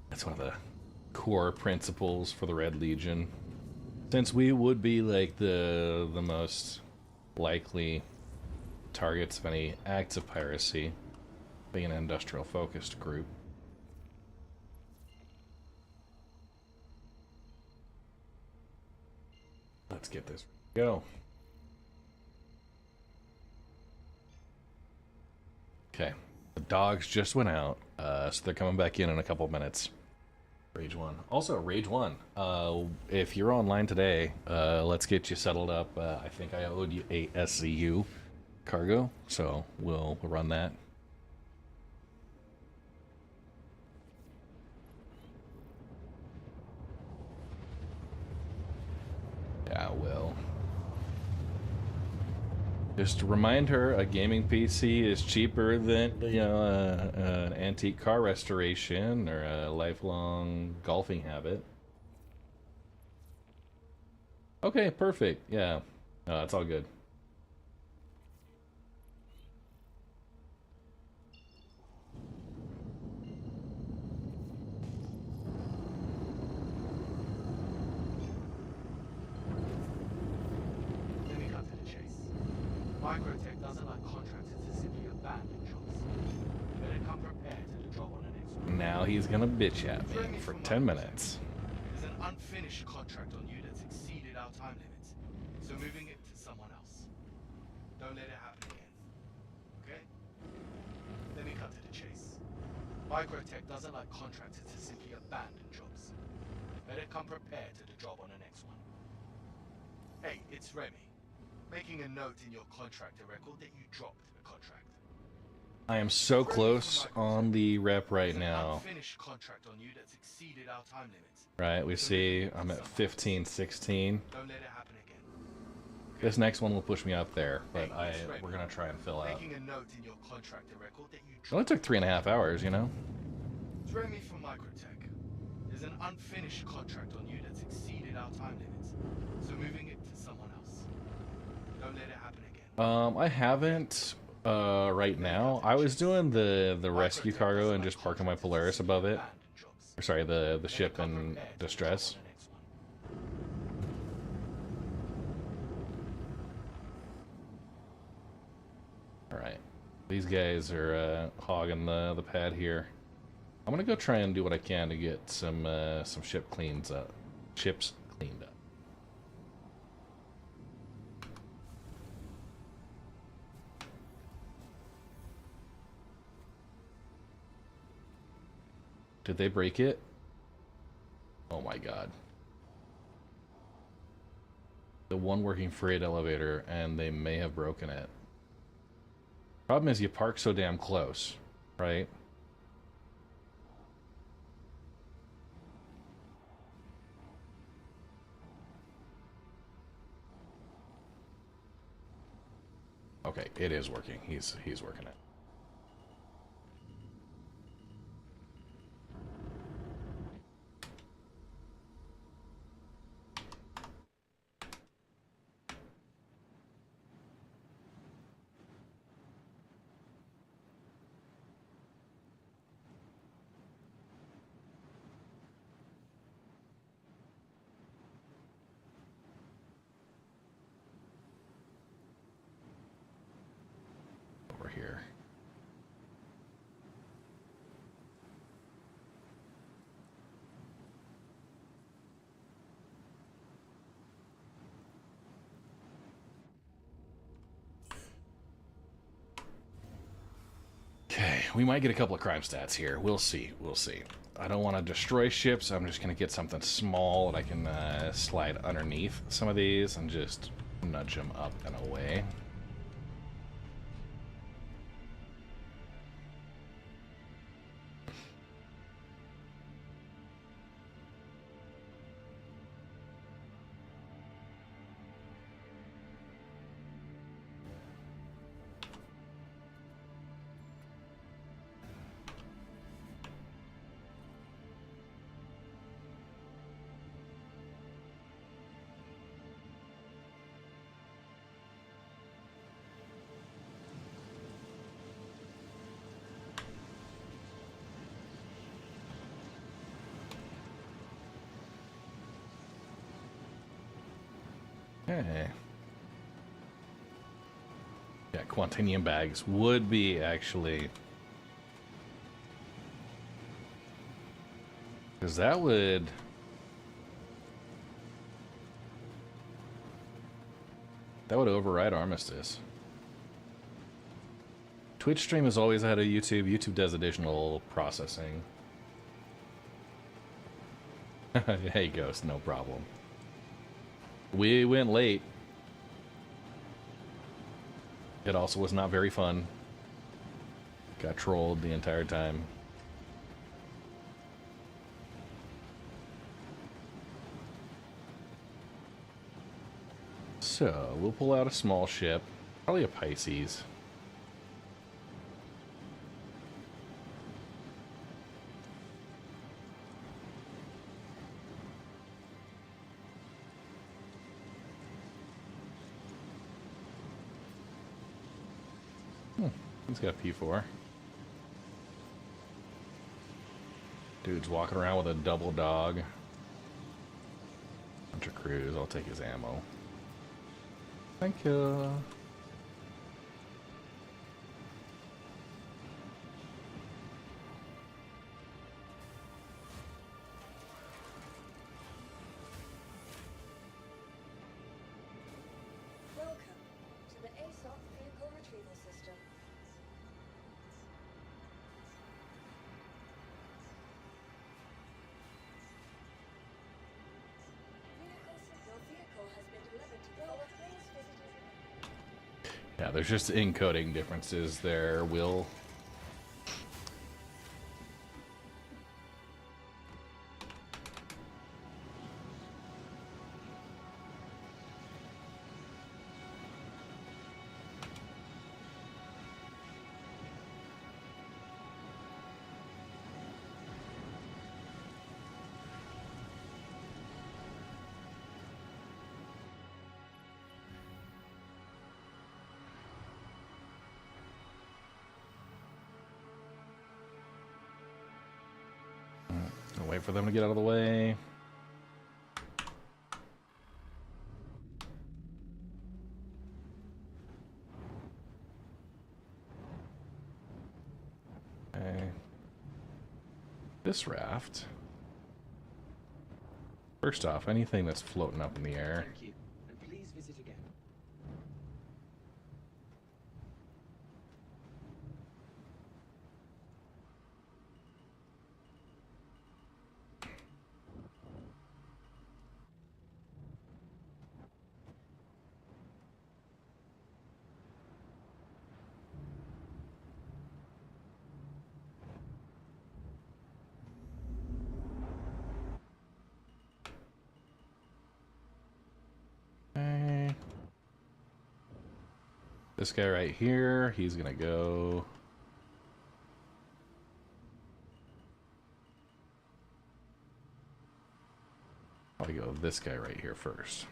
That's one of the core principles for the Red Legion. Since we would be like the most likely targets of any acts of piracy, being an industrial focused group. Let's get this go. Okay, the dogs just went out, so they're coming back in a couple minutes. Rage 1. Also, Rage 1, if you're online today, let's get you settled up. I think I owed you a SCU cargo, so we'll run that. Yeah, will. Just remind her a gaming PC is cheaper than, you know, an antique car restoration or a lifelong golfing habit. Okay, perfect. Yeah, no, that's all good. Let me cut to the chase. MicroTech doesn't like contractors to simply abandon jobs. Better come prepared to the job on the next one. Now he's gonna bitch at me for 10 minutes. There's an unfinished contract on you that's exceeded our time limits, so moving it to someone else. Don't let it happen again. Okay? Let me cut to the chase. MicroTech doesn't like contractors to simply abandon jobs. Better come prepared to the job on the next one. Hey, it's Remy. Making a note in your contractor record that you dropped the contract. I am so close on the rep right now. Unfinished contract on you that's exceeded our time limits. Right, we see I'm at 15, 16. Don't let it happen again. This next one will push me up there, but we're gonna try and fill out. Making a note in your contractor record that you It only took 3.5 hours, you know? It's Remy from MicroTech. There's an unfinished contract on you that's exceeded our time limits, so moving it to someone else. Don't let it happen again. I haven't right now. I was doing the rescue cargo and just parking my Polaris above it. Or sorry, the ship in distress. Alright. These guys are hogging the pad here. I'm gonna go try and do what I can to get some ships cleaned up. Did they break it? Oh my god. The one working freight elevator, and they may have broken it. Problem is you park so damn close, right? Okay, it is working. He's working it. Over here. Okay, we might get a couple of crime stats here. We'll see. We'll see. I don't want to destroy ships. I'm just going to get something small that I can slide underneath some of these and just nudge them up and away. Okay. Yeah, Quantinium bags would be actually... Because that would... That would override Armistice. Twitch stream is always ahead of YouTube. YouTube does additional processing. Hey, Ghost, no problem. We went late. It also was not very fun. Got trolled the entire time. So, we'll pull out a small ship. Probably a Pisces. He's got P4. Dude's walking around with a double dog. Bunch of crews. I'll take his ammo. Thank you. Welcome to the ASOC Vehicle Retrieval System. Your vehicle has been delivered to the please visit. Yeah, there's just encoding differences there, Will. I'll wait for them to get out of the way. Okay. This raft. First off, anything that's floating up in the air. Thank you, and please visit again. This guy right here, he's gonna go. I'll go this guy right here first.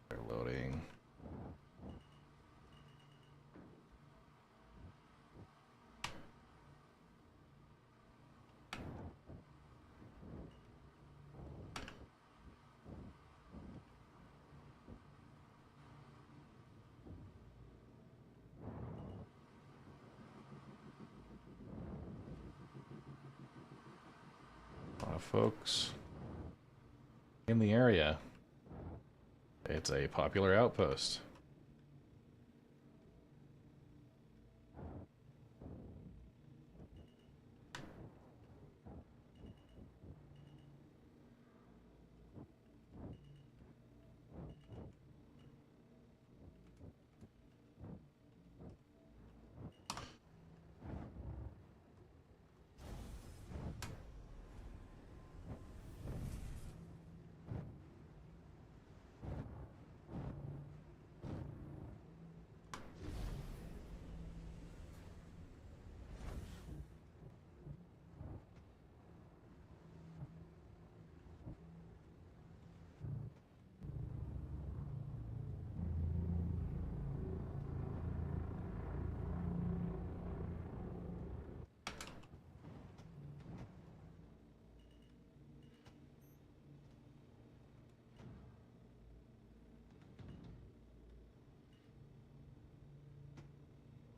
They're loading. A lot of folks in the area. It's a popular outpost.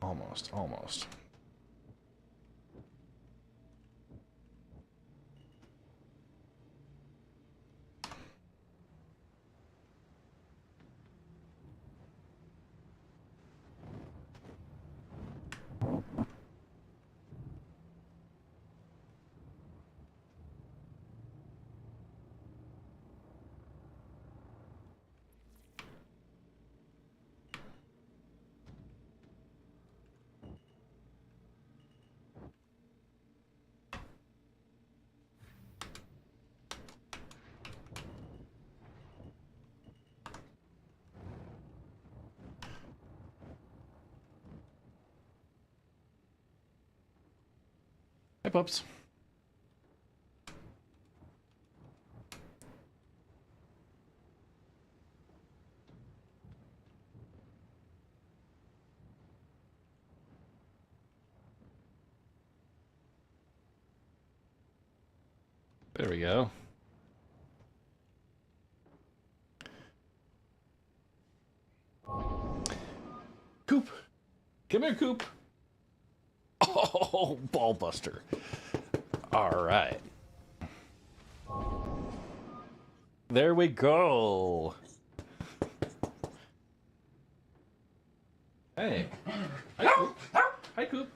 Almost, almost. Hi, pups. There we go. Coop! Come here, Coop! Oh, ball buster. All right. There we go. Hey. Hi, Coop. Hi, Coop.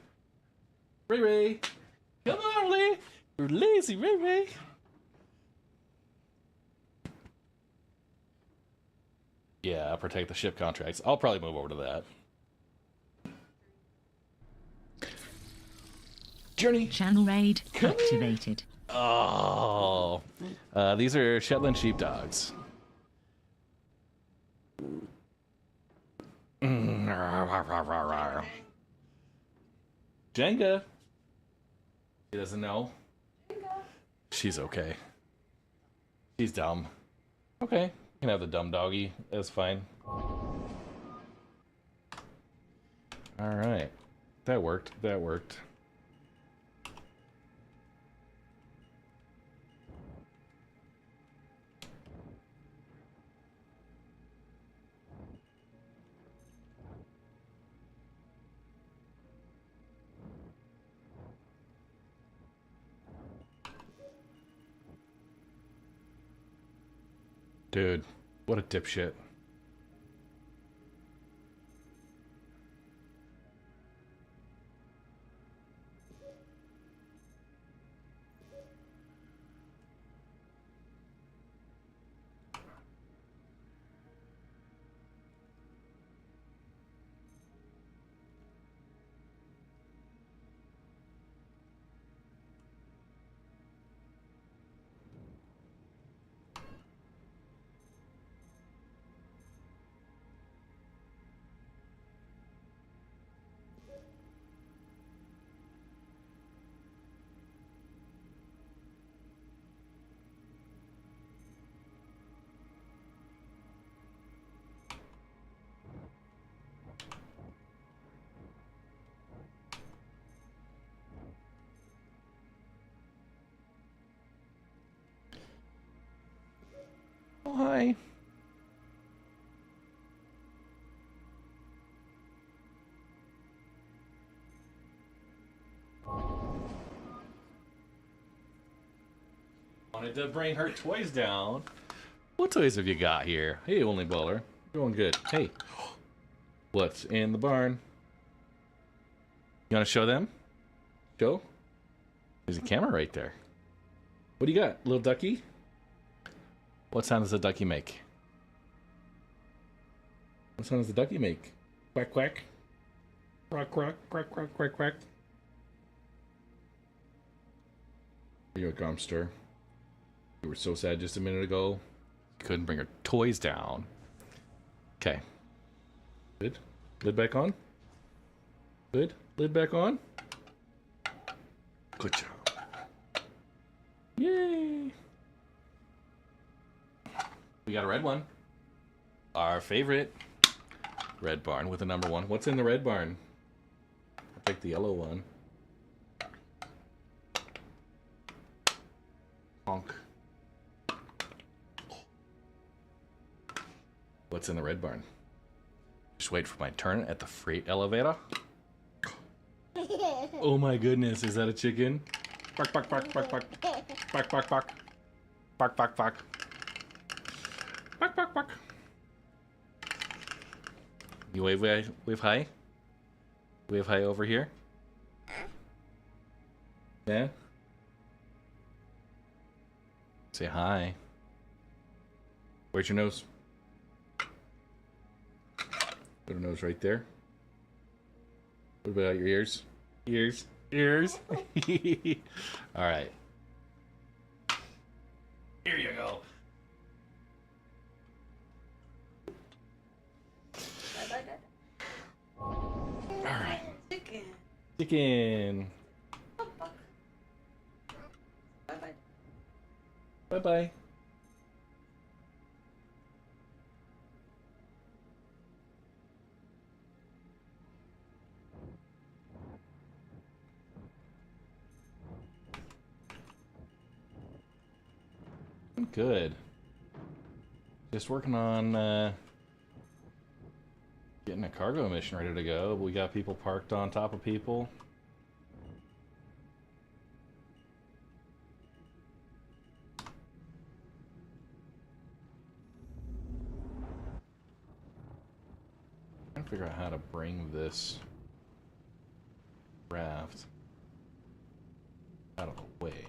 Ray Ray. Come on, Ray. You're lazy, Ray Ray. Yeah, protect the ship contracts. I'll probably move over to that. Journey. Channel raid activated. Oh, these are Shetland sheepdogs. Jenga. She doesn't know. She's okay. She's dumb. Okay, you can have the dumb doggy. That's fine. All right, that worked. That worked. Dude, what a dipshit. Hi. Wanted to bring her toys down. What toys have you got here? Hey, Only Baller. Doing good. Hey. What's in the barn? You want to show them? Show? There's a camera right there. What do you got? Little ducky? What sound does the ducky make? What sound does the ducky make? Quack, quack. Quack, quack, quack, quack, quack, quack. Here you go, Grumster. You were so sad just a minute ago. You couldn't bring her toys down. Okay. Good. Lid back on. Good. Lid back on. Good job. Yay. We got a red one. Our favorite. Red barn with the number 1. What's in the red barn? I'll take the yellow one. Honk. What's in the red barn? Just wait for my turn at the freight elevator. Oh my goodness, is that a chicken? Bark, bark, bark, bark, bark. Bark, bark, bark. Bark, bark, bark. Bark, bark, bark. You wave hi? Wave hi over here? Yeah? Say hi. Where's your nose? Put a nose right there. What about your ears? Ears. Ears. Alright. Here you go. Alright. Chicken. Chicken. Bye-bye. Bye-bye. I'm good. Just working on getting a cargo mission ready to go. We got people parked on top of people. Trying to figure out how to bring this raft out of the way.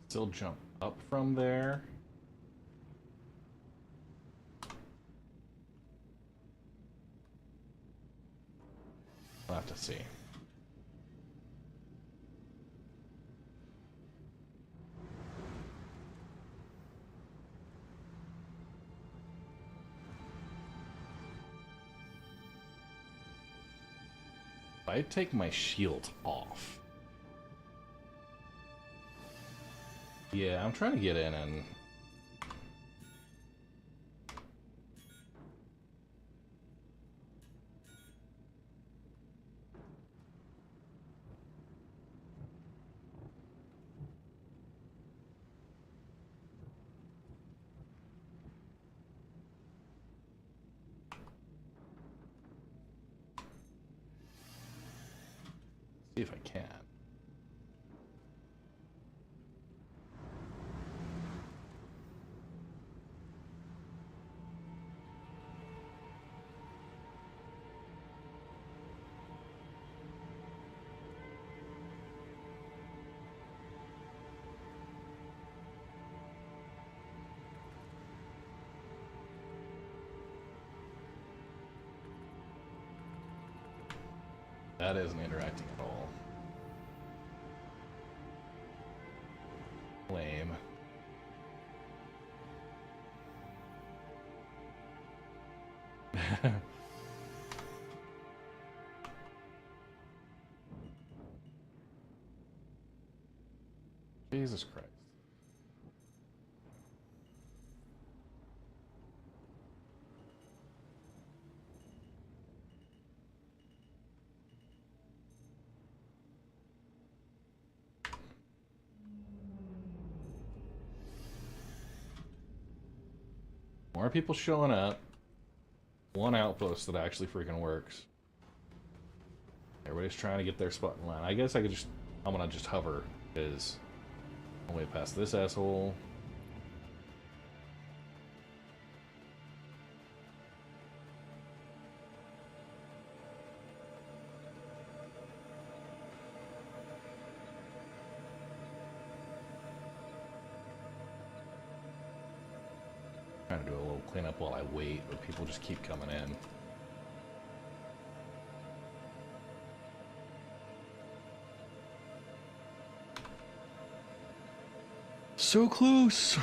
Still jump up from there. We'll have to see. If I take my shield off. Yeah, I'm trying to get in and... see if I can. That isn't interacting at all. Lame. Jesus Christ. More people showing up. One outpost that actually freaking works. Everybody's trying to get their spot in line. I guess I could just... I'm gonna just hover, because... I'm way past this asshole. Trying to do a little cleanup while I wait, but people just keep coming in. So close!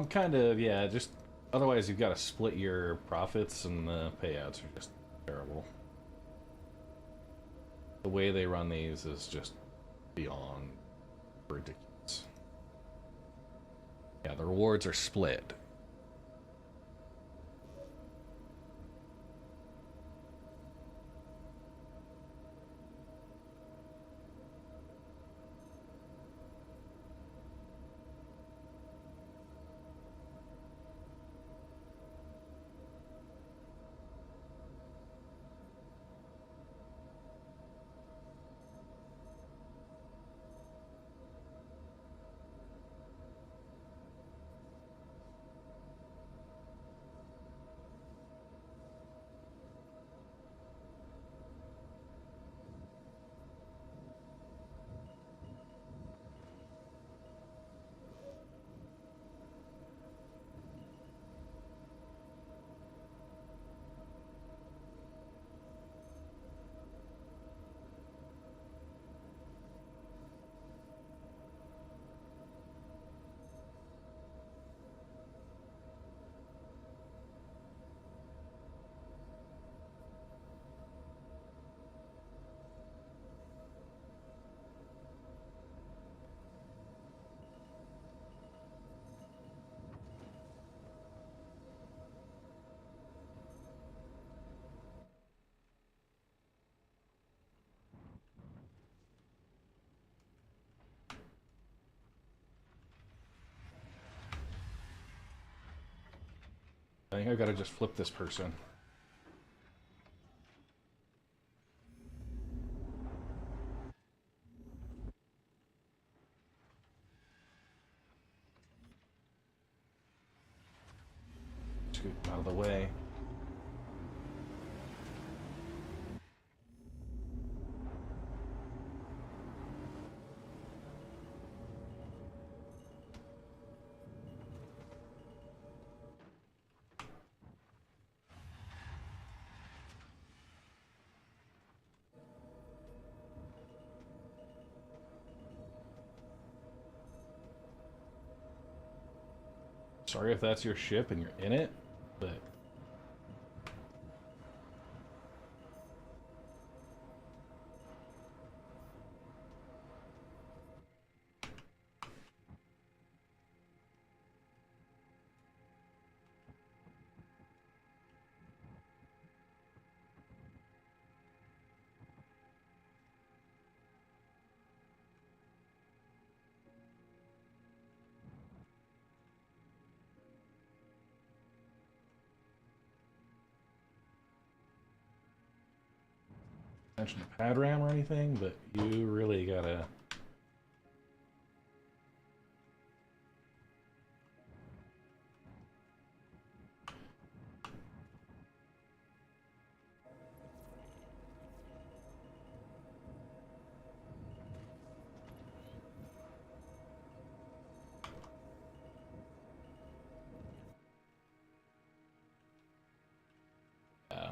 Kind of, yeah, just otherwise you've got to split your profits and the payouts are just terrible. The way they run these is just beyond ridiculous. Yeah, the rewards are split. I think I've got to just flip this person. Scoot out of the way. Sorry if that's your ship and you're in it, but... mention a pad ram or anything, but you really gotta...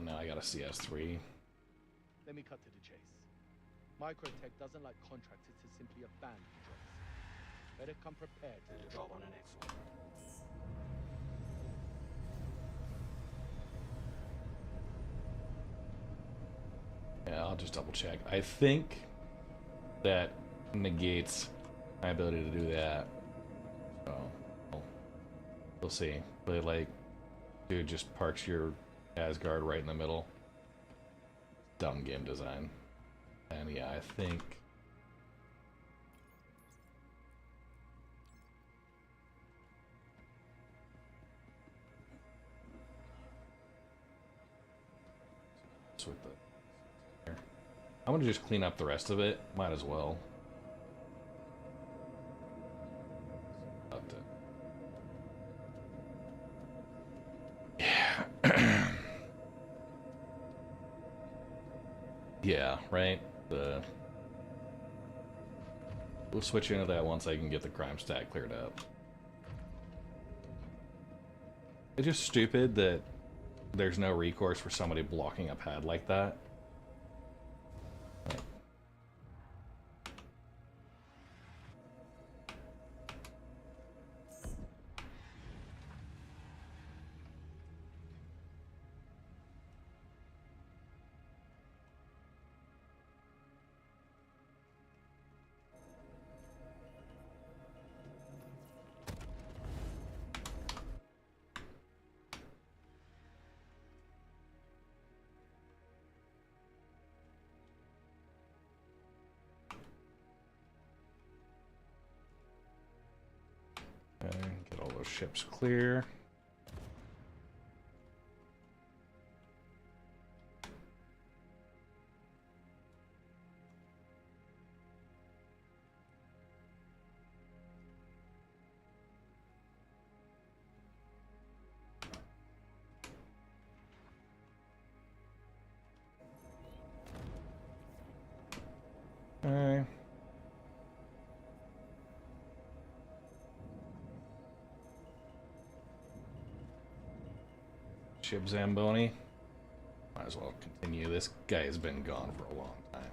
Now I got a CS3. Let me cut to the chase. MicroTech doesn't like contractors to simply abandon jobs. Better come prepared to the job on the next one. Yeah, I'll just double check. I think that negates my ability to do that. So, we'll see. But like, dude just parks your Asgard right in the middle. Dumb game design. And yeah, I think... with the... Here. I'm gonna just clean up the rest of it. Might as well. Yeah. Yeah, right? We'll switch into that once I can get the crime stat cleared up. It's just stupid that there's no recourse for somebody blocking a pad like that. Okay, get all those ships clear. Okay. Ship Zamboni. Might as well continue. This guy has been gone for a long time.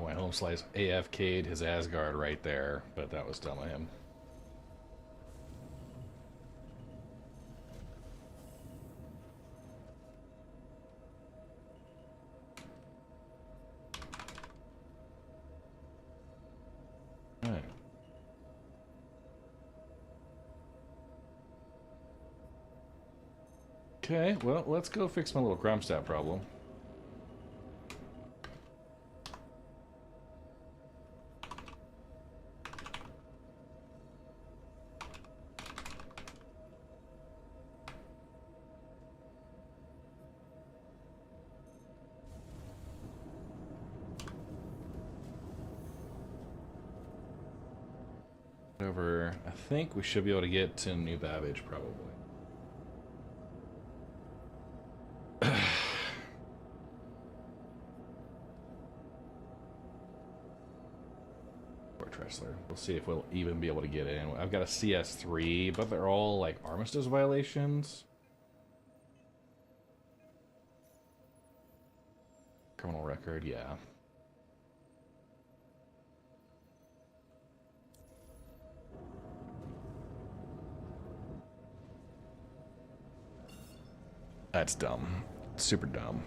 My home slice AFK'd his Asgard right there, but that was dumb of him. Alright. Okay, well, let's go fix my little crime stat problem. over. I think we should be able to get to New Babbage, probably. Or Tressler. We'll see if we'll even be able to get in. I've got a CS3, but they're all like armistice violations. Criminal record, yeah. That's dumb. Super dumb.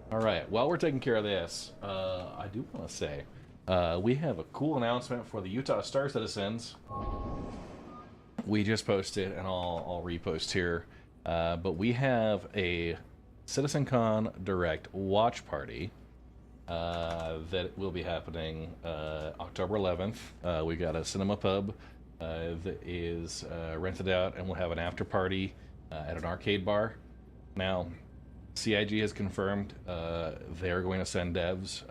Alright, while we're taking care of this, I do want to say, we have a cool announcement for the Utah Star Citizens. We just posted, and I'll repost here, but we have a CitizenCon Direct watch party that will be happening October 11th. We got a cinema pub that is rented out, and we'll have an after party at an arcade bar. Now, CIG has confirmed they're going to send devs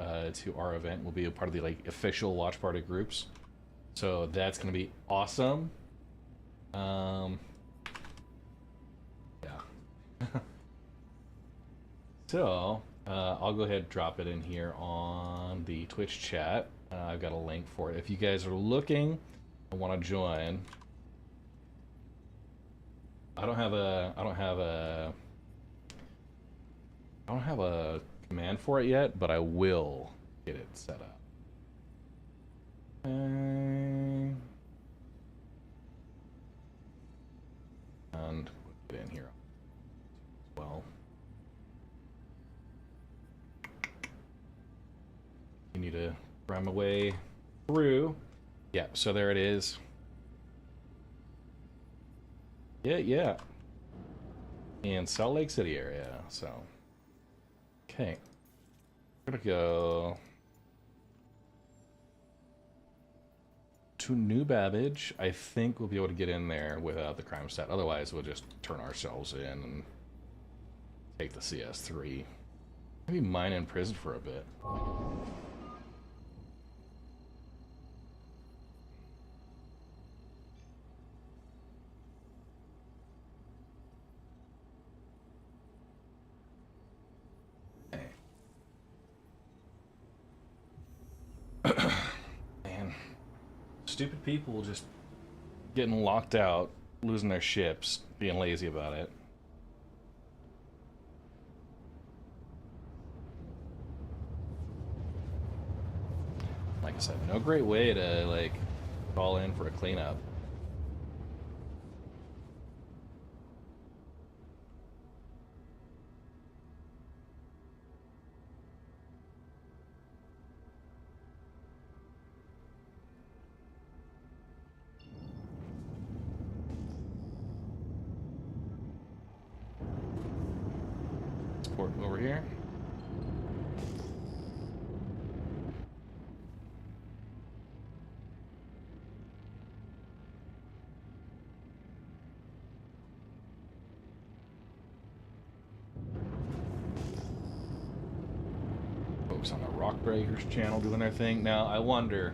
to our event. We'll be a part of the like official watch party groups, so that's going to be awesome. Yeah. So I'll go ahead and drop it in here on the Twitch chat. I've got a link for it if you guys are looking and want to join. I don't have a command for it yet, but I will get it set up. And put it in here as well. You need to run my way through. Yeah, so there it is. Yeah. In Salt Lake City area, so. Okay. We're gonna go to New Babbage. I think we'll be able to get in there without the crime stat. Otherwise, we'll just turn ourselves in and take the CS3. Maybe mine in prison for a bit. Man, stupid people just getting locked out, losing their ships, being lazy about it. Like I said, no great way to like call in for a cleanup. Over here. Folks on the Rock Breakers channel doing their thing. Now, I wonder,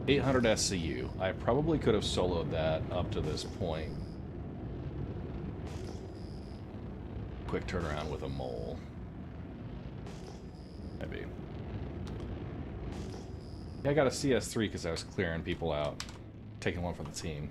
800 SCU. I probably could have soloed that up to this point. Quick turnaround with a mole. Maybe. Yeah, I got a CS3 because I was clearing people out. Taking one for the team.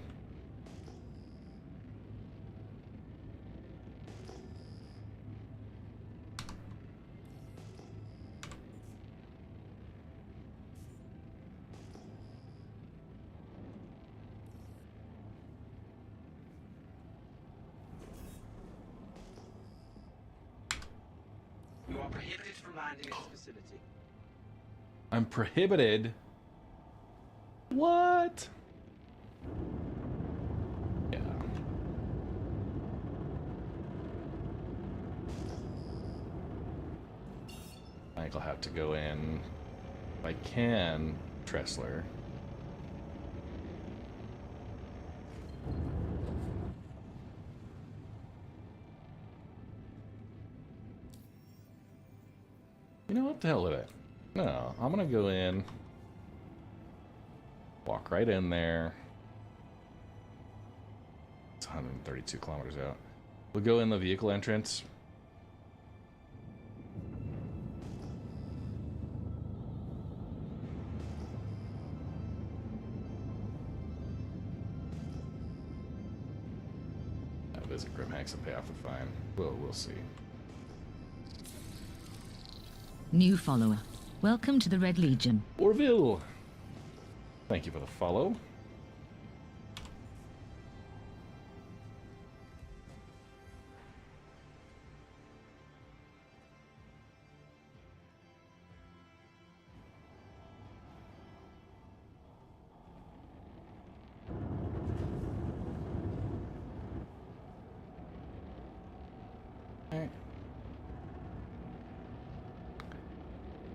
You are prohibited from landing at this facility. I'm prohibited? What? Yeah. I think I'll have to go in, if I can, Tressler. You know what the hell with it? No, I'm gonna go in. Walk right in there. It's 132 kilometers out. We'll go in the vehicle entrance. Visit Grimhacks and pay off the fine. We'll see. New follower. Welcome to the Red Legion. Orville! Thank you for the follow.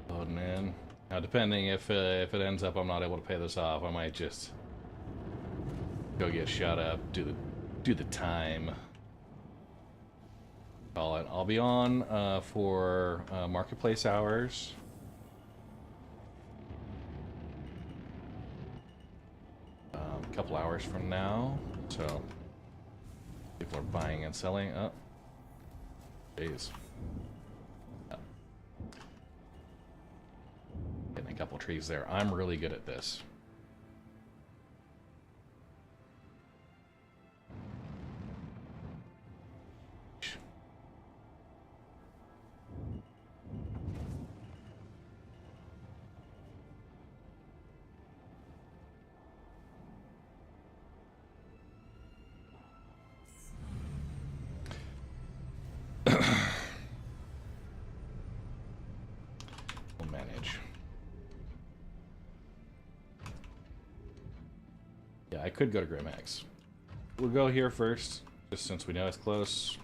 Loading in. Now, depending if it ends up I'm not able to pay this off, I might just go get shot up, do the time. Call it. I'll be on for marketplace hours. A couple hours from now, so people are buying and selling. Oh, jeez. Getting a couple trees there. I'm really good at this. We'll manage. Yeah, I could go to Grimhacks. We'll go here first, just since we know it's close.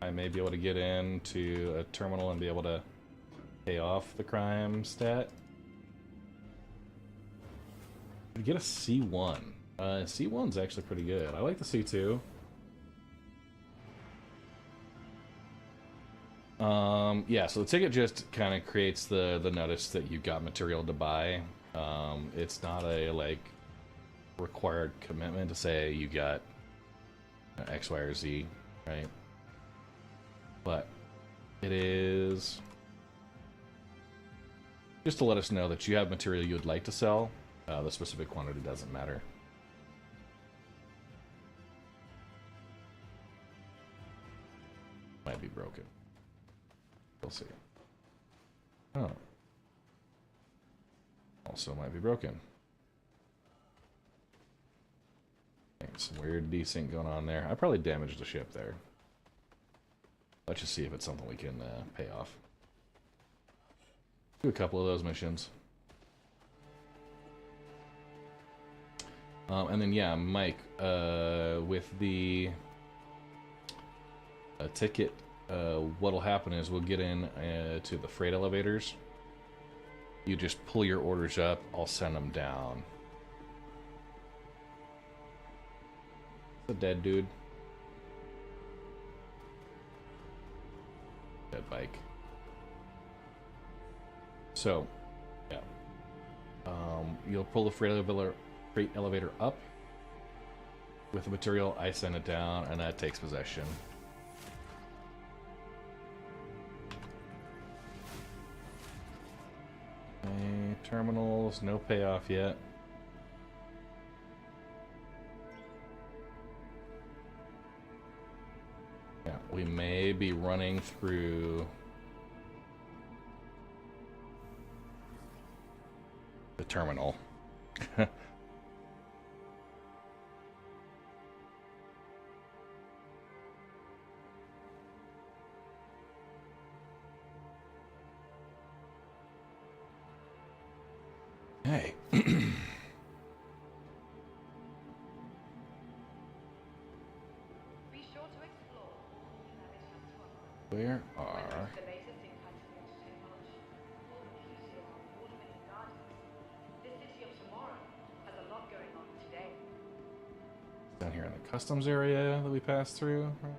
I may be able to get into a terminal and be able to pay off the crime stat. Get a C1. C1's actually pretty good. I like the C2. Yeah, so the ticket just kind of creates the notice that you've got material to buy. It's not a, like, required commitment to say you got X, Y, or Z, right? But it is just to let us know that you have material you would like to sell. The specific quantity doesn't matter. Might be broken. We'll see. Oh. Also might be broken. Some weird desync going on there. I probably damaged the ship there. Let's just see if it's something we can pay off. Do a couple of those missions. And then, yeah, Mike, with the ticket, what'll happen is we'll get in to the freight elevators. You just pull your orders up, I'll send them down. It's a dead dude. Dead bike. So, yeah. You'll pull the freight elevator up with the material, I send it down, and that takes possession. Okay, terminals, no payoff yet. Yeah, we may be running through the terminal. Hey. Where are... Down here in the customs area that we passed through, right?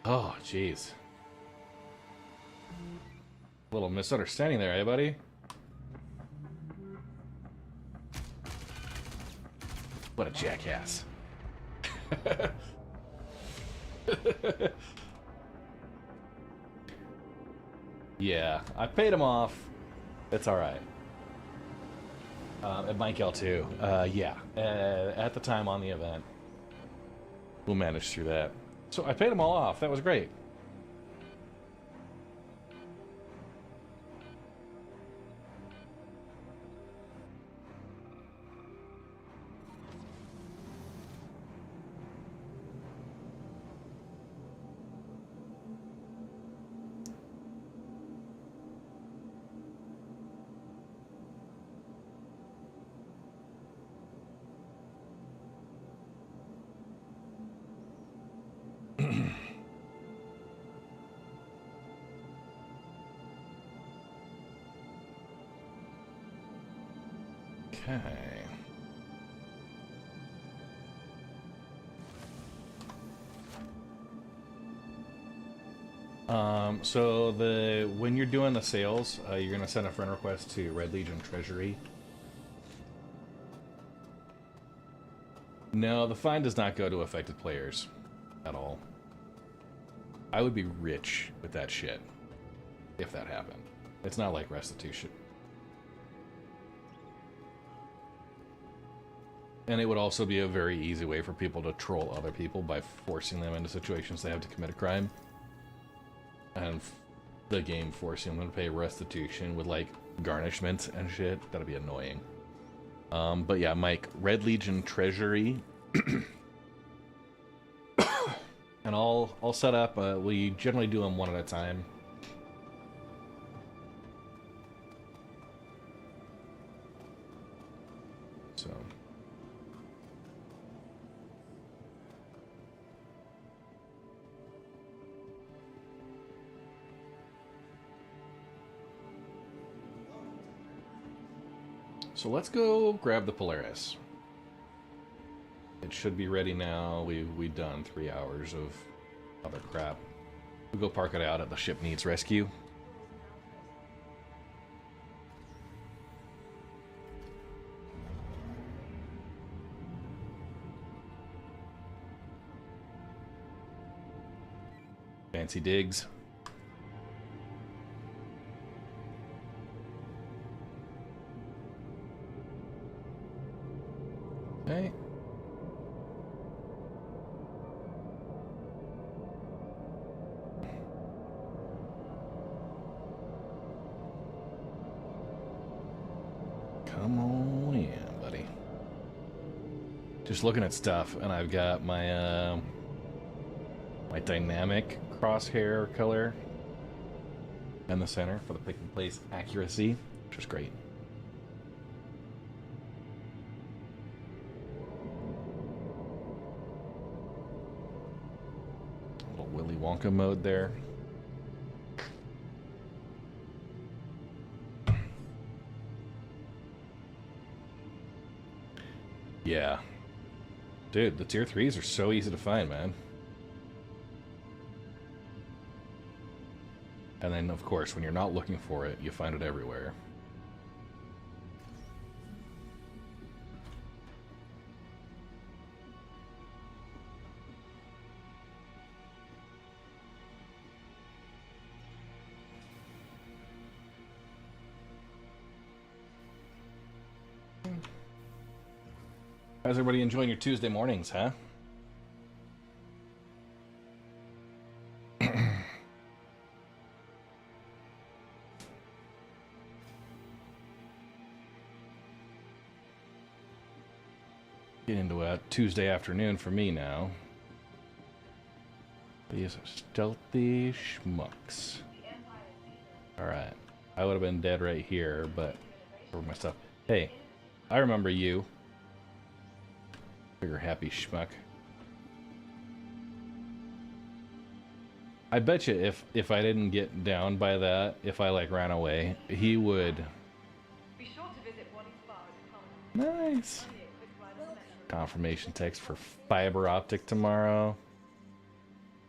Oh, jeez. Little misunderstanding there, eh, buddy? What a jackass. Yeah, I paid him off. It's alright. And Mike L too. Yeah, at the time on the event. We'll manage through that. So I paid them all off. That was great. Okay. So when you're doing the sales, you're gonna send a friend request to Red Legion Treasury. No, the fine does not go to affected players at all. I would be rich with that shit if that happened. It's not like restitution. And it would also be a very easy way for people to troll other people by forcing them into situations they have to commit a crime. And the game forcing them to pay restitution with, like, garnishments and shit. That'd be annoying. But yeah, Mike, Red Legion Treasury. And I'll set up, we generally do them one at a time. So... So let's go grab the Polaris. It should be ready now. We've done 3 hours of other crap. We'll go park it out at the ship needs rescue. Fancy digs. Okay. Come on in, buddy. Just looking at stuff, and I've got my my dynamic crosshair color in the center for the pick and place accuracy, which is great. Willy Wonka mode there. Yeah. Dude, the tier 3s are so easy to find, man. And then, of course, when you're not looking for it, you find it everywhere. How's everybody enjoying your Tuesday mornings, huh? Getting into a Tuesday afternoon for me now. These are stealthy schmucks. Alright. I would have been dead right here, but over my stuff. Hey, I remember you. You're a happy schmuck. I bet you if I didn't get down by that, if I like ran away, he would. Be sure to visit Waddy's bar. Nice. Confirmation text for fiber optic tomorrow.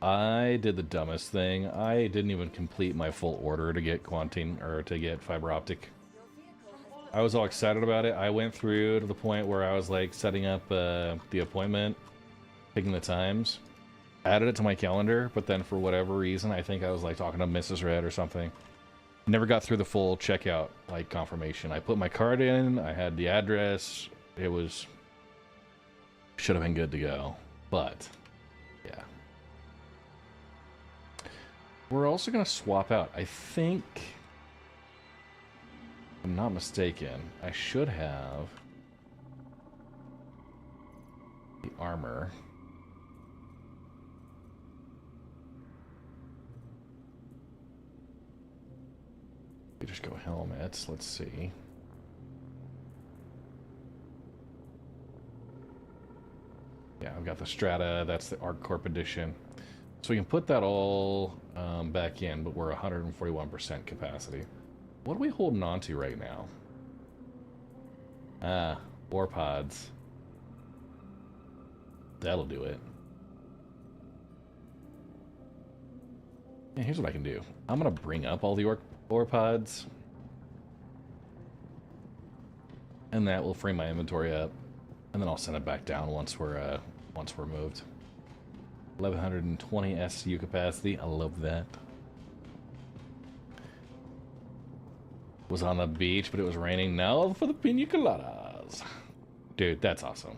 I did the dumbest thing. I didn't even complete my full order to get Quantine, or to get fiber optic. I was all excited about it. I went through to the point where I was like setting up the appointment, picking the times, added it to my calendar, but then for whatever reason, I think I was like talking to Mrs. Red or something. Never got through the full checkout like confirmation. I put my card in, I had the address, it was, should have been good to go, but yeah. We're also gonna swap out, I think, if I'm not mistaken, I should have the armor. We just go helmets, let's see. Yeah, I've got the Strata, that's the ArcCorp edition. So we can put that all back in, but we're 141% capacity. What are we holding on to right now? Ah, war pods. That'll do it. Yeah, here's what I can do. I'm gonna bring up all the ore pods, and that will frame my inventory up, and then I'll send it back down once we're moved. 1120 SU capacity. I love that. Was on the beach, but it was raining. Now for the pina coladas. Dude, that's awesome.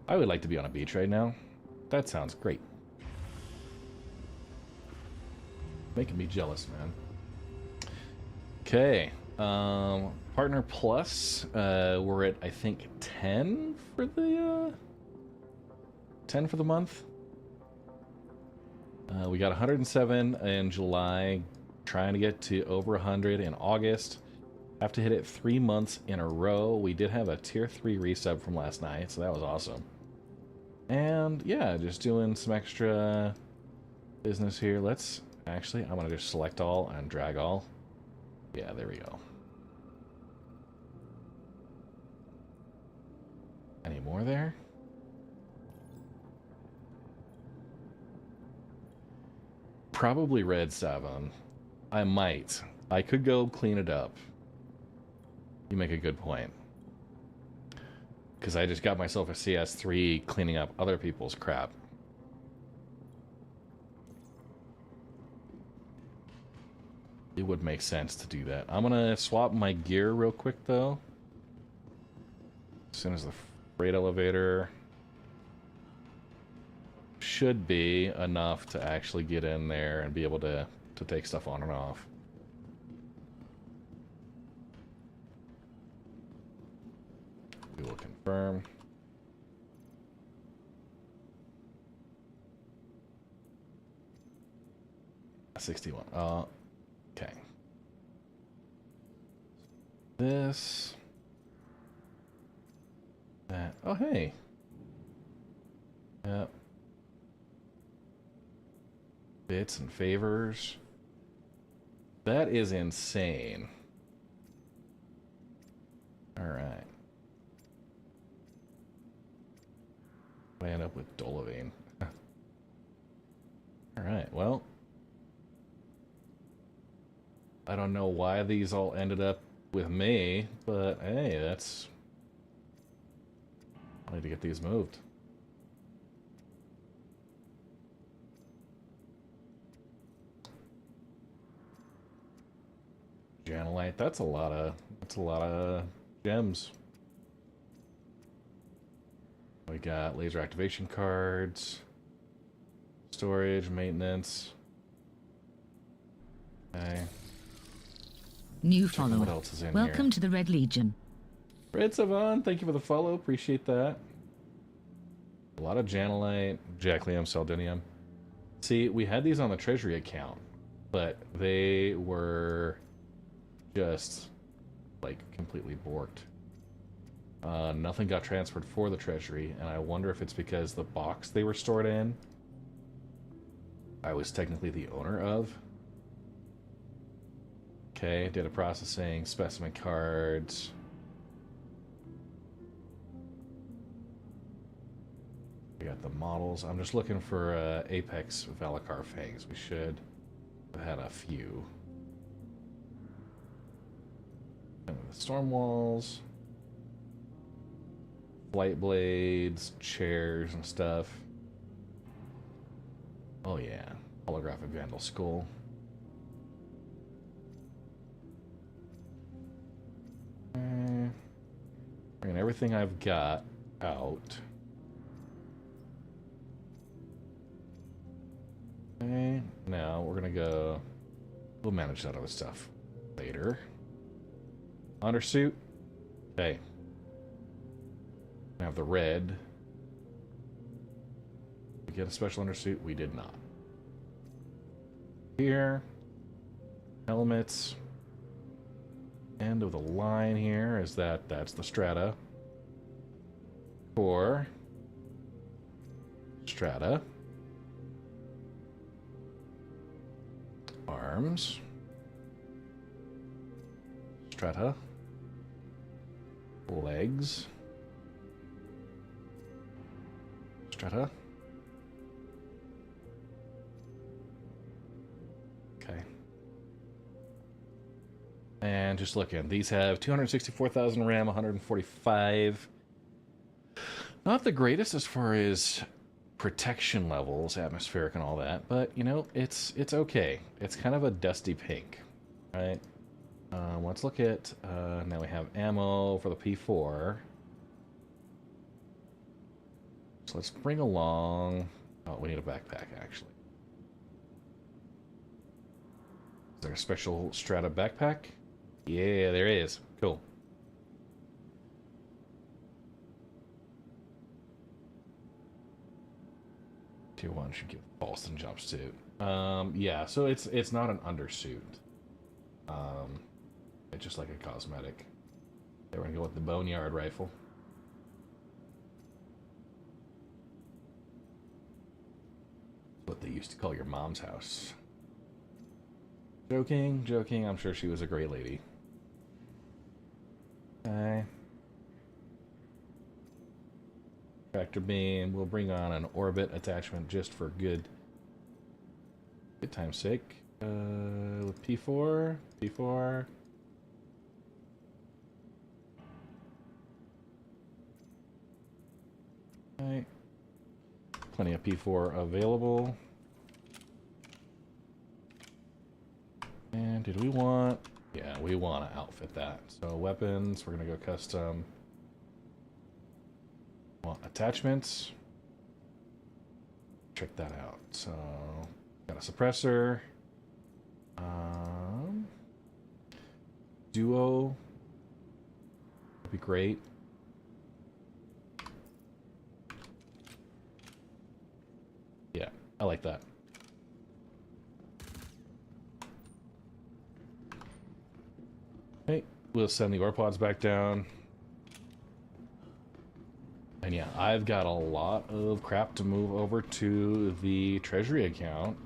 I would like to be on a beach right now. That sounds great. Making me jealous, man. Okay. Partner Plus. We're at, I think, 10 for the 10 for the month. We got 107 in July. Trying to get to over 100 in August. Have to hit it 3 months in a row. We did have a tier 3 resub from last night, so that was awesome. And yeah, just doing some extra business here. Let's actually, I'm gonna just select all and drag all. Yeah, there we go. Any more there? Probably red 7. I might. I could go clean it up. You make a good point. Because I just got myself a CS3 cleaning up other people's crap. It would make sense to do that. I'm gonna swap my gear real quick though. As soon as the freight elevator should be enough to actually get in there and be able to take stuff on and off. We will confirm. $61. Okay. This. That. Oh, hey. Yep. Bits and favors. That is insane. All right. I end up with Dolovine. All right. Well, I don't know why these all ended up with me, but hey, that's. I need to get these moved. Janelite, that's a lot of gems. We got laser activation cards, storage, maintenance. Okay. New Checking follower. what else is in Welcome here. to the Red Legion. Red Savon, thank you for the follow. Appreciate that. A lot of Janelite, Jacklium, Saldinium. See, we had these on the treasury account, but they were just like completely borked. Nothing got transferred for the treasury, and I wonder if it's because the box they were stored in I was technically the owner of. Okay, data processing, specimen cards. We got the models. I'm just looking for Apex Valakar fangs. We should have had a few. And the storm walls, flight blades, chairs and stuff. Oh yeah, holographic Vandal skull. Bringing everything I've got out. Okay, now we're gonna go. We'll manage that other stuff later. Undersuit. Okay. I have the red. We get a special undersuit. We did not. Here. Helmets. End of the line here is that's the Strata. Core. Strata. Arms. Strata. Legs. Strata. Okay. And just looking, these have 264,000 RAM, 145. Not the greatest as far as protection levels, atmospheric and all that, but you know, it's okay. It's kind of a dusty pink, right? Let's look at, now we have ammo for the P4. So let's bring along, oh, we need a backpack actually. Is there a special Strata backpack? Yeah, there is. Cool. Tier 1 should give Boston jumpsuit. Yeah, so it's not an undersuit. It's just like a cosmetic. They were gonna go with the Boneyard rifle. What they used to call your mom's house. Joking, joking. I'm sure she was a great lady. Okay. Tractor beam. We'll bring on an orbit attachment just for good time's sake. P4. P4. Okay. Plenty of P4 available. And did we want... Yeah, we want to outfit that. So weapons, we're going to go custom. Want attachments. Check that out. So, got a suppressor. Duo. Would be great. Yeah, I like that. Okay, we'll send the ore pods back down. And yeah, I've got a lot of crap to move over to the treasury account.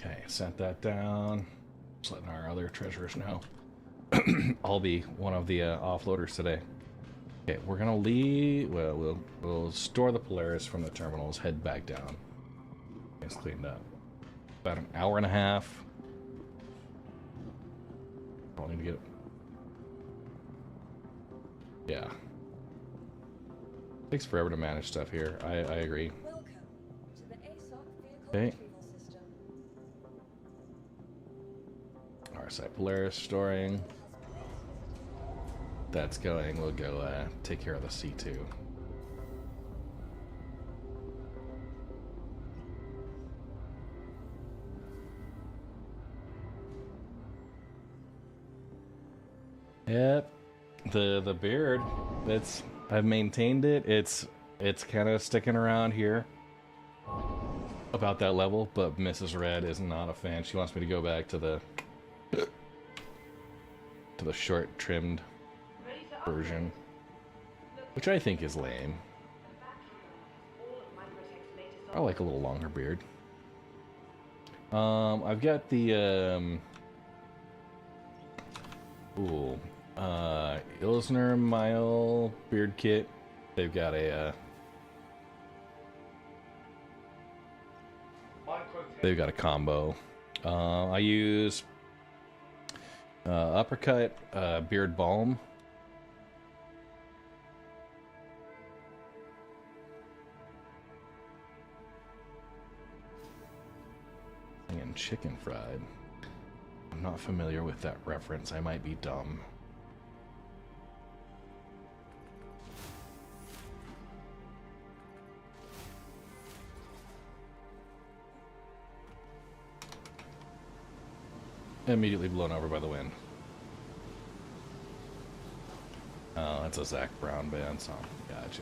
Okay, sent that down. Just letting our other treasurers know. I'll be one of the offloaders today. Okay, we're gonna leave. Well, we'll store the Polaris from the terminals. Head back down. It's cleaned up. About an hour and a half. I'll need to get it. Yeah. Takes forever to manage stuff here. I agree. Welcome to the ASOC vehicle Okay. retrieval system. RSI Polaris storing. That's going. We'll go take care of the C2. Yep. The beard, I've maintained it. It's kind of sticking around here. About that level, but Mrs. Red is not a fan. She wants me to go back to the short trimmed version, which I think is lame. I like a little longer beard. I've got the Ilsner Mile beard kit. They've got a combo. I use Uppercut Beard Balm. And Chicken Fried. I'm not familiar with that reference. I might be dumb. Immediately blown over by the wind. Oh, that's a Zach Brown band song. Gotcha.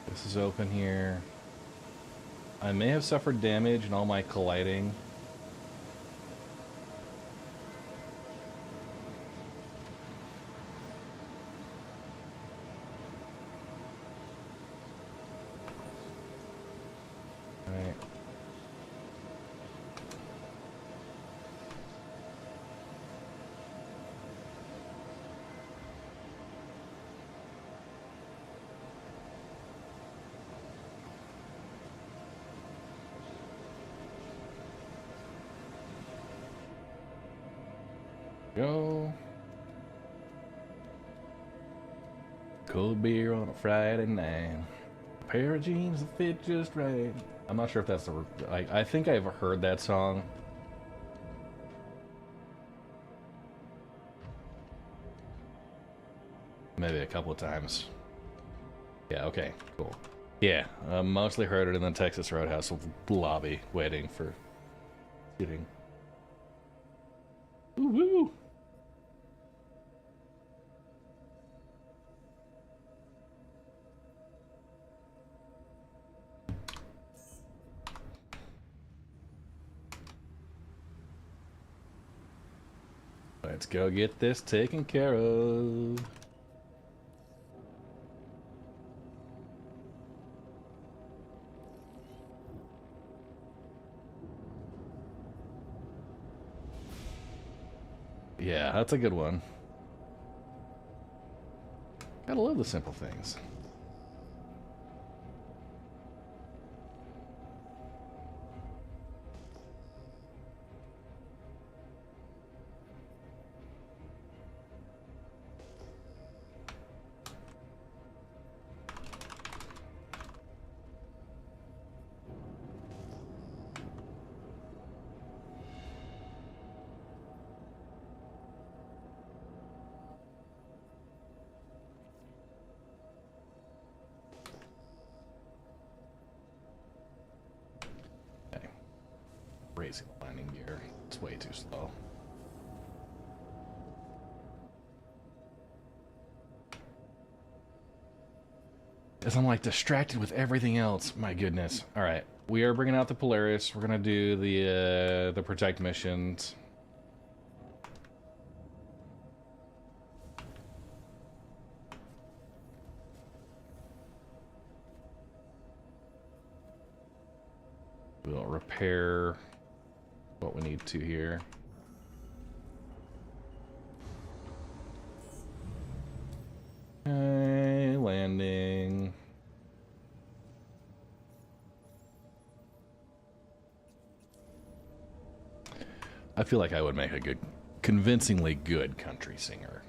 This is open here. I may have suffered damage in all my colliding. Alright. Go. Cold beer on a Friday night. A pair of jeans that fit just right. I'm not sure if that's the... I think I've heard that song. Maybe a couple of times. Yeah, okay, cool. Yeah, mostly heard it in the Texas Roadhouse lobby, waiting for shooting. Woo-woo! Let's go get this taken care of. Yeah, that's a good one. Gotta love the simple things. Raising the landing gear. It's way too slow. As I'm like distracted with everything else. My goodness. All right, we are bringing out the Polaris. We're gonna do the protect missions. We'll repair what we need to here. Okay, landing. I feel like I would make a good, convincingly good country singer.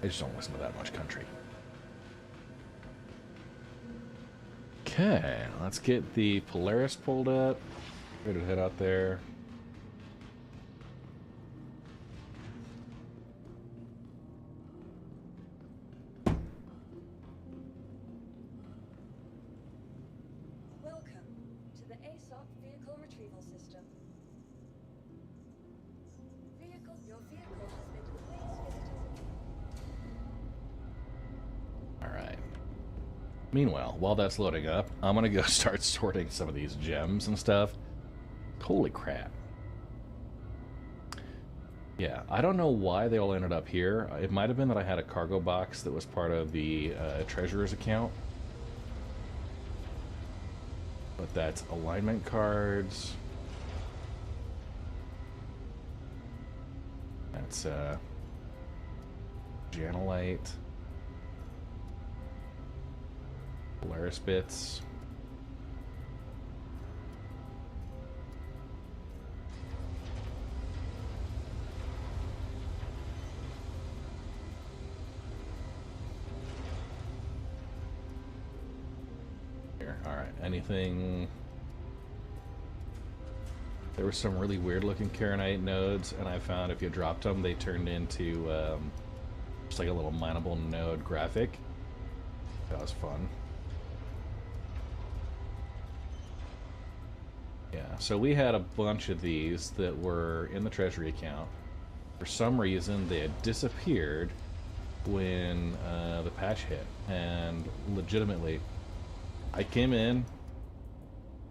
I just don't listen to that much country. Okay, let's get the Polaris pulled up. Ready to head out there. Welcome to the ASOP vehicle retrieval system. Your vehicle has been please visit us. Alright. Meanwhile, while that's loading up, I'm gonna go start sorting some of these gems and stuff. Holy crap. Yeah, I don't know why they all ended up here. It might have been that I had a cargo box that was part of the treasurer's account. But that's alignment cards. That's Janolite. Polaris bits. Here, alright. Anything... There were some really weird looking Karenite nodes, and I found if you dropped them, they turned into just like a little mineable node graphic. That was fun. Yeah, so we had a bunch of these that were in the treasury account. For some reason, they had disappeared when the patch hit, and legitimately, I came in,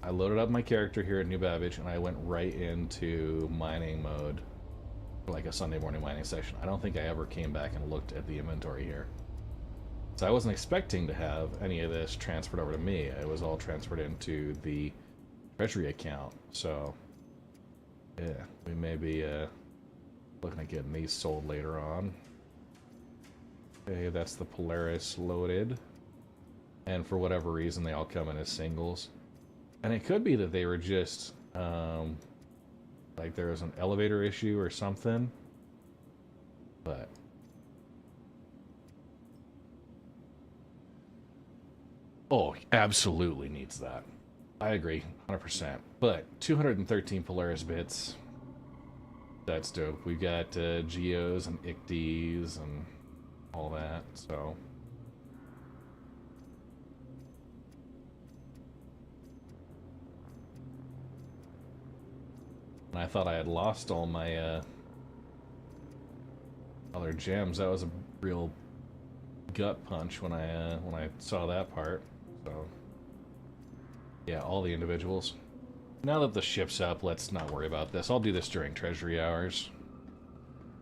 I loaded up my character here at New Babbage, and I went right into mining mode for like a Sunday morning mining session. I don't think I ever came back and looked at the inventory here. So I wasn't expecting to have any of this transferred over to me. It was all transferred into the treasury account. So, yeah, we may be looking at getting these sold later on. Okay, that's the Polaris loaded. And for whatever reason, they all come in as singles. And it could be that they were just, like there was an elevator issue or something. But... oh, absolutely needs that. I agree, 100%. But 213 Polaris bits. That's dope. We've got Geos and Icties and all that, so... And I thought I had lost all my other gems. That was a real gut punch when I saw that part. So yeah, all the individuals. Now that the ship's up, let's not worry about this. I'll do this during treasury hours.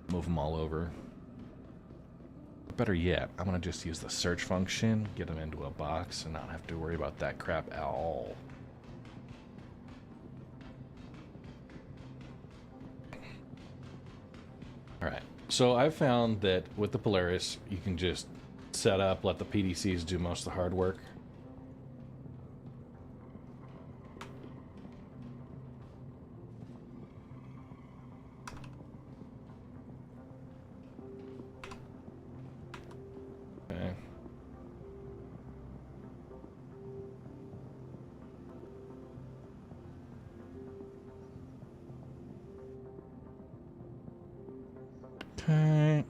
Move them all over. Better yet, I'm gonna just use the search function, get them into a box, and not have to worry about that crap at all. Alright, so I've found that with the Polaris, you can just set up, let the PDCs do most of the hard work. Okay. Okay.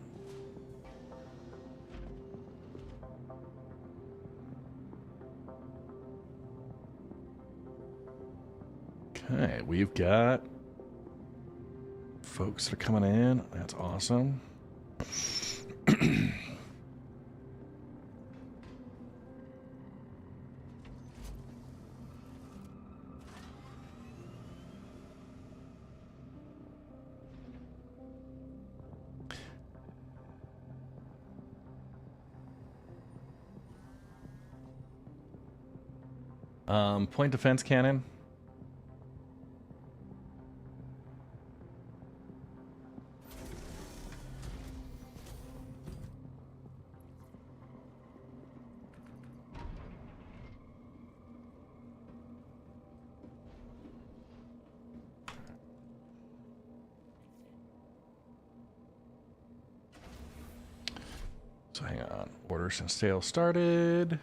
Okay, we've got folks that are coming in. That's awesome. Point defense cannon. So hang on. Order since sales started.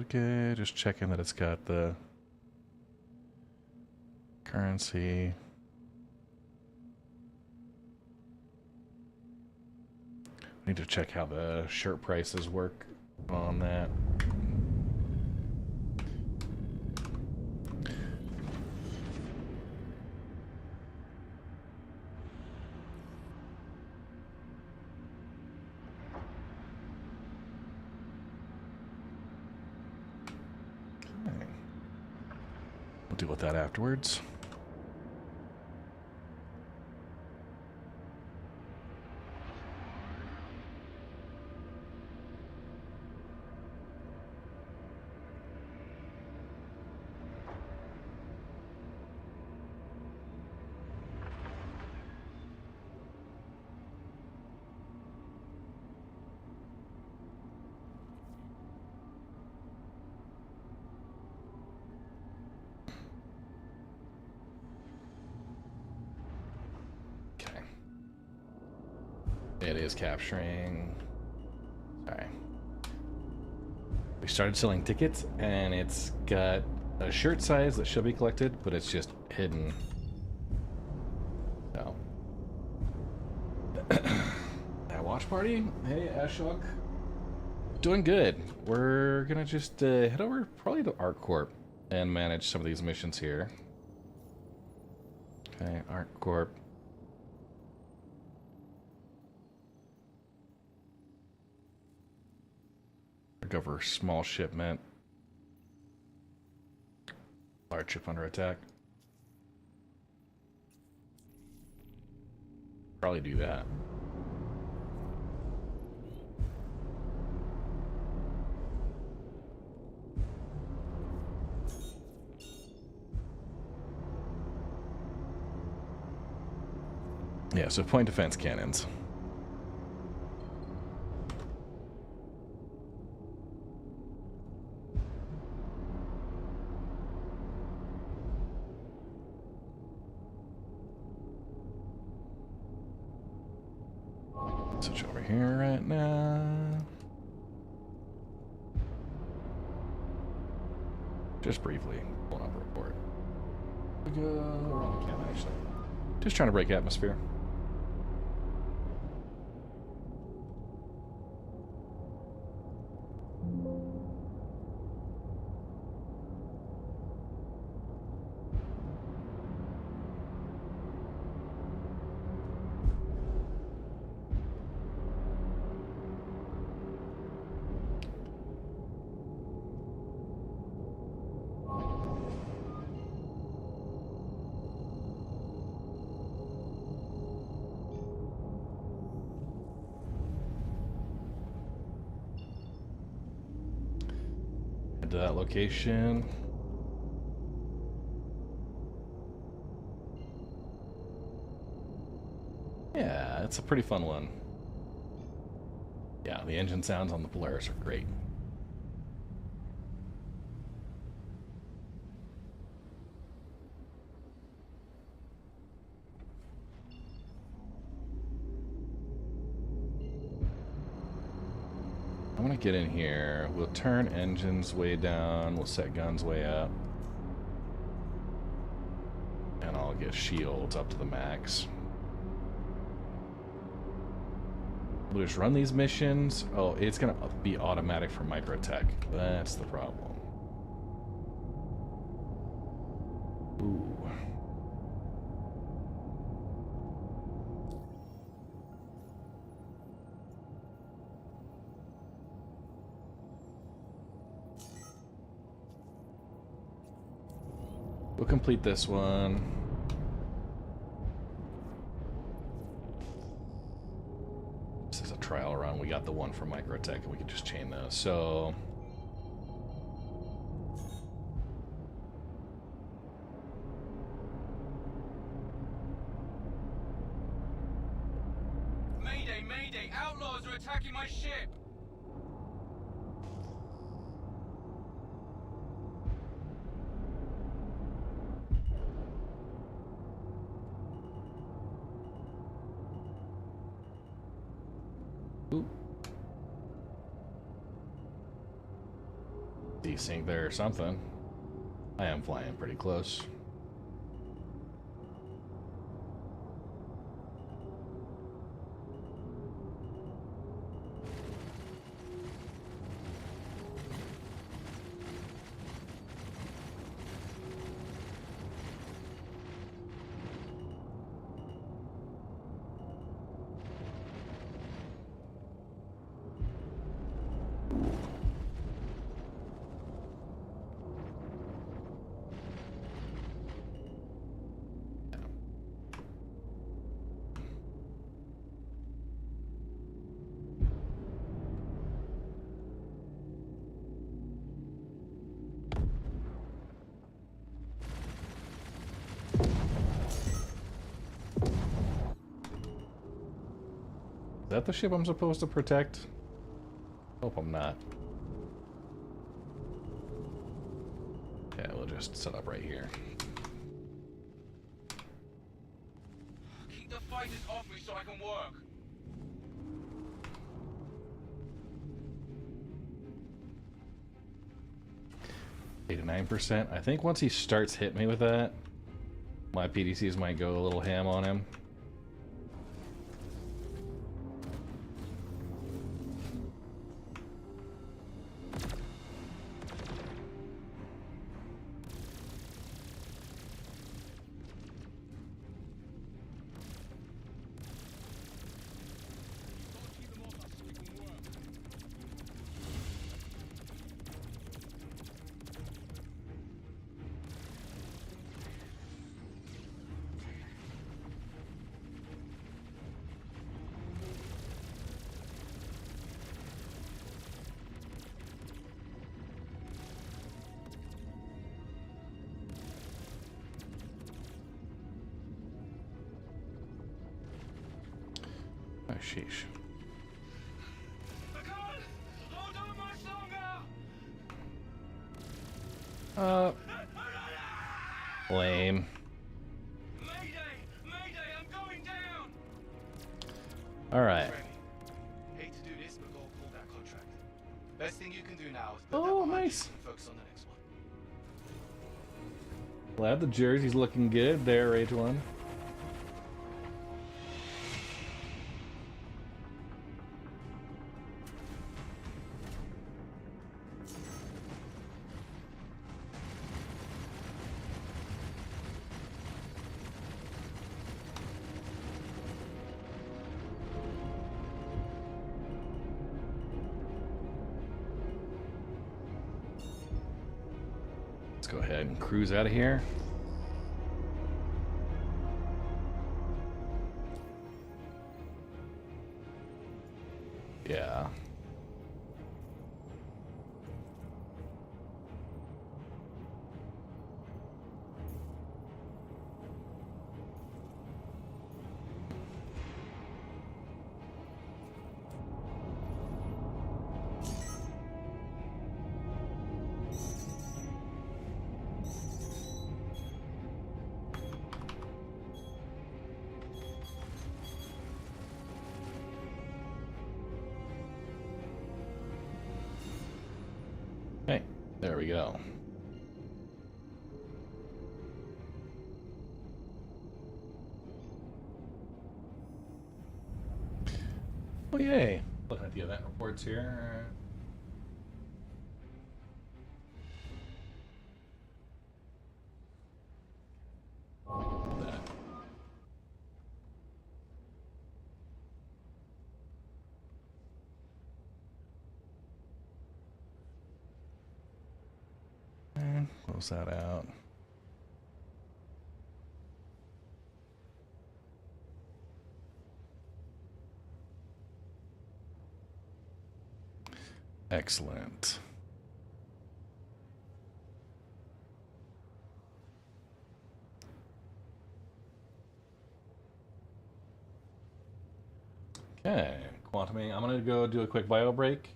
Okay, just checking that it's got the currency. Need to check how the shirt prices work on that. We'll deal with that afterwards. It is capturing. Sorry. We started selling tickets, and it's got a shirt size that should be collected, but it's just hidden. So. That watch party? Hey, Ashok. Doing good. We're gonna just head over probably to ArcCorp and manage some of these missions here. Okay, ArcCorp. Recover small shipment. Large ship under attack. Probably do that. Yeah, so point defense cannons. Switch over here right now. Just briefly, pull up a report. We go around the camp actually. Just trying to break atmosphere. To that location. Yeah, it's a pretty fun one. Yeah, the engine sounds on the Polaris are great. I'm gonna get in here. We'll turn engines way down. We'll set guns way up. And I'll get shields up to the max. We'll just run these missions. Oh, it's gonna be automatic for MicroTech. That's the problem. Ooh. We'll complete this one. This is a trial run. We got the one from MicroTech, and we can just chain those. So Mayday! Outlaws are attacking my ship! Ooh. Desync there or something. I am flying pretty close. Is that the ship I'm supposed to protect? Hope I'm not. Yeah, we'll just set up right here. Keep the fighters off me so I can work. Eight to 9%. I think once he starts hitting me with that, my PDCs might go a little ham on him. Oh, sheesh. I can't hold on much longer. Lame. Mayday! Mayday! I'm going down. All right. Remy, hate to do this, but go pull that contract. Best thing you can do now is put Oh, that behind nice. you and focus on the next one. Glad the jersey's looking good there, Rage One. Let's go ahead and cruise out of here. Yeah. Hey, there we go. Oh, yay. Looking at the event reports here. That. And close that out. Excellent. Okay, quantuming. I'm gonna go do a quick bio break.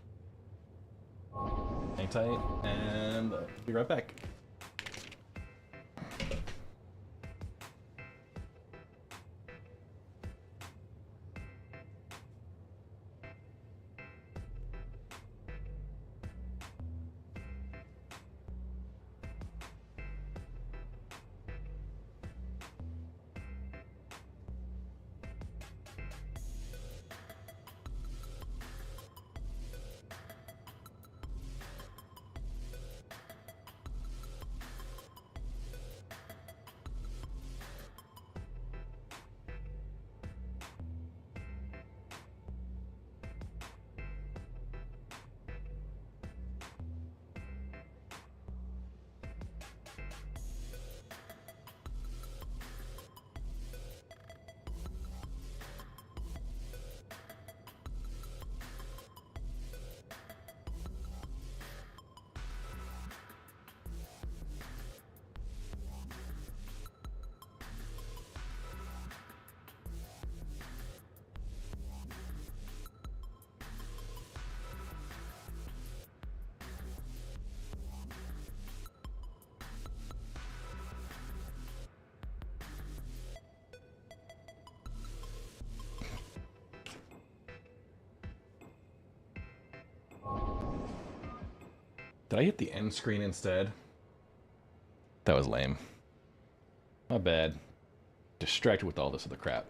Hang tight, and be right back. Did I hit the end screen instead? That was lame. My bad. Distracted with all this other crap.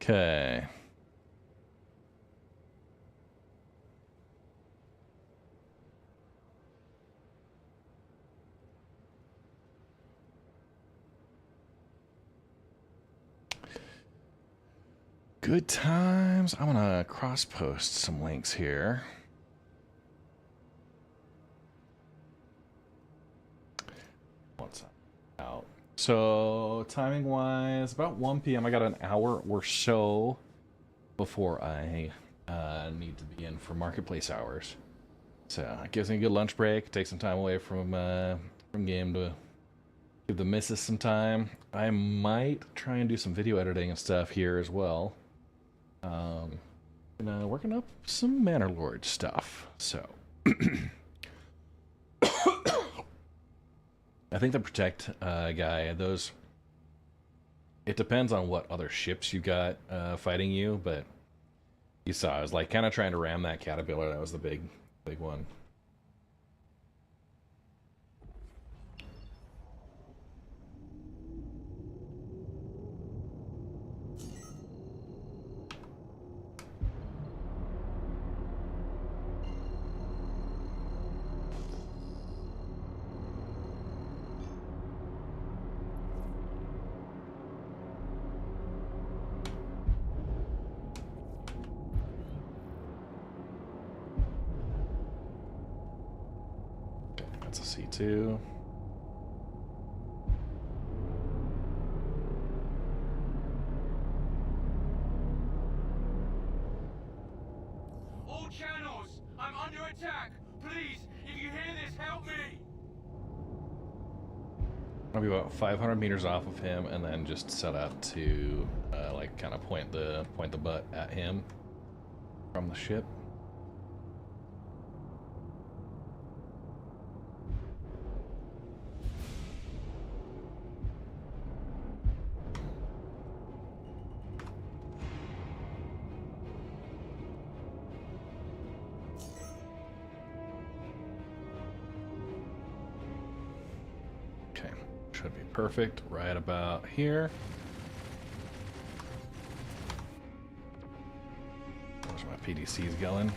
Okay. Good times. I'm gonna cross post some links here. Out. So timing wise, about 1 p.m. I got an hour or so before I need to be in for marketplace hours. So it gives me a good lunch break, take some time away from game to give the missus some time. I might try and do some video editing and stuff here as well. Working up some Manor Lord stuff. So I think the Protect guy, those... It depends on what other ships you got fighting you, but you saw I was like kind of trying to ram that Caterpillar. That was the big one. C2. All channels, I'm under attack. Please, if you hear this, help me. I'll be about 500 meters off of him, and then just set up to like kind of point the butt at him from the ship. Should be perfect right about here. There's my PDCs going.